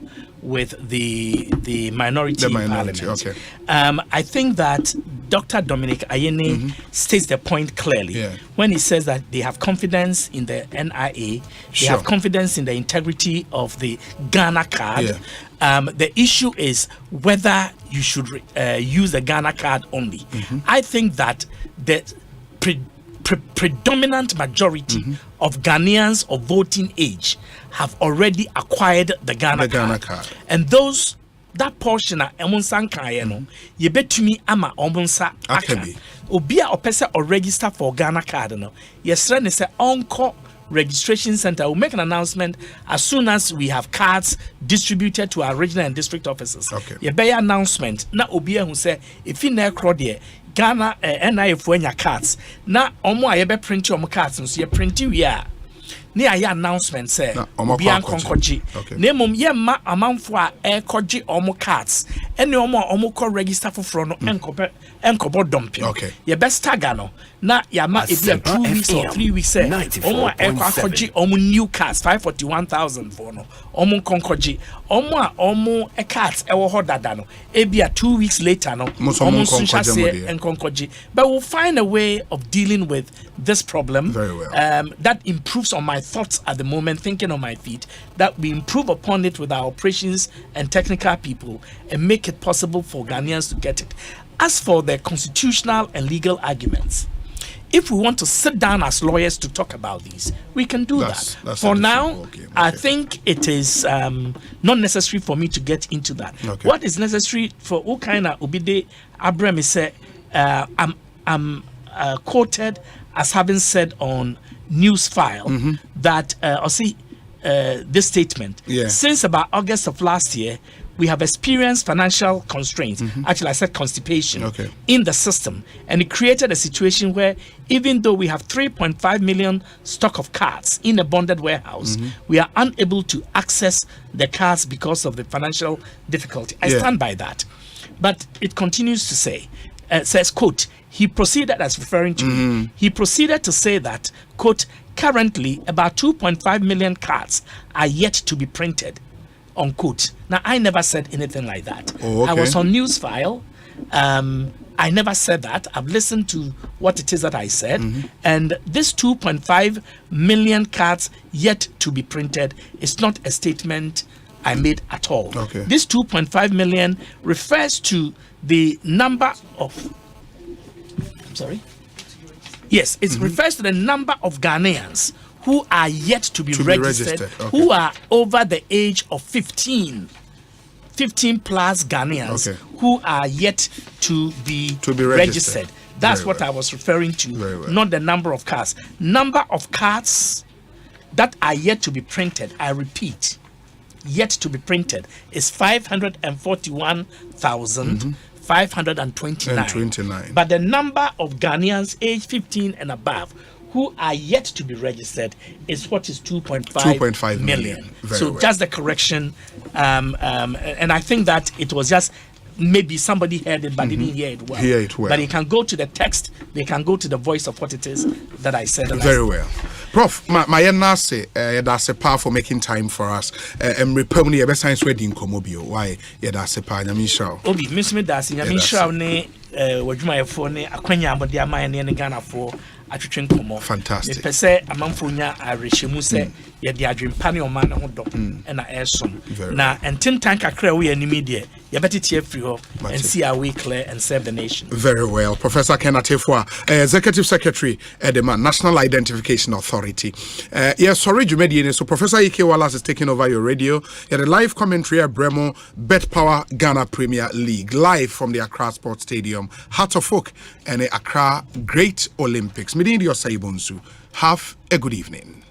with the minority parliament. Okay. I think that Dr. Dominic Ayeni states the point clearly when he says that they have confidence in the NIA, they have confidence in the integrity of the Ghana card. The issue is whether you should use the Ghana card only. I think that the predominant majority of Ghanaians of voting age have already acquired the Ghana card. And those that portion of emonsan kayeno ye betumi ama omonsa aka obi a opese or register for Ghana card no yesre ne se onko registration center will make an announcement as soon as we have cards distributed to our regional and district offices. Ye be announcement na obi who say if in na crowd there Ghana NIA for nya cards na omo a ye be print your cards so ye print we a ne aye announcement say obi an konkoji na mom ye ma amanfo a ekoji omo cards ene omo ko register for no enkobo dumping ye best tag no na ya ma e be 2 weeks or 3 weeks say omo ekoji omo new cards 541,000 for no omo konkoji omo a omo cards e wo hodada no e be 2 weeks later no omo suncha say enkonkoji. But we'll find a way of dealing with this problem that improves on my thoughts at the moment, thinking on my feet, that we improve upon it with our operations and technical people and make it possible for Ghanaians to get it. As for the constitutional and legal arguments, if we want to sit down as lawyers to talk about these, we can do that. For now, I think it is not necessary for me to get into that. What is necessary for Ukaina Ubide Abraham is I'm quoted as having said on News File that Osei this statement since about August of last year we have experienced financial constraints. Actually, I said constipation in the system, and it created a situation where even though we have 3.5 million stock of cards in a bonded warehouse, we are unable to access the cards because of the financial difficulty. I stand by that, but it continues to say, says, quote, he proceeded as referring to me. He proceeded to say that, quote, currently about 2.5 million cards are yet to be printed, unquote. Now, I never said anything like that. I was on News File. I never said that. I've listened to what it is that I said. And this 2.5 million cards yet to be printed is not a statement I made at all. This 2.5 million refers to the number of... Sorry? Yes, it refers to the number of Ghanaians who are yet to be registered. Who are over the age of 15 plus Ghanaians who are yet to be registered. That's what I was referring to, not the number of cards. Number of cards that are yet to be printed, I repeat, yet to be printed is 541,529. But the number of Ghanaians aged 15 and above who are yet to be registered is what is 2.5 million. So just the correction, and I think that it was just maybe somebody heard it but didn't hear it well. But they can go to the text, they can go to the voice of what it is that I said. Very well. Prof, my nase, that's a power for making time for us. And repelling the science wedding comobio. Why? That's a power. Yamisha. Obi, Miss Medas, Yamisha, ne, what my phone, Aquanya, but the Amaya and Ghana for. Fantastic. Per se amanfonya arehemu se ye de adwempane o man ho do na esom na enten tank akra we animi de ye betete free ho and see our way clear and serve the nation. Very well. Professor Kenatefua, Executive Secretary at the National Identification Authority. Yes, sorry, Jumedi. So Professor Ike Wallace is taking over your radio. You had a live commentary at Bremo Bet Power Ghana Premier League live from the Accra Sports Stadium, Heart of Oak and the Accra Great Olympics. Bonsu. Have a good evening.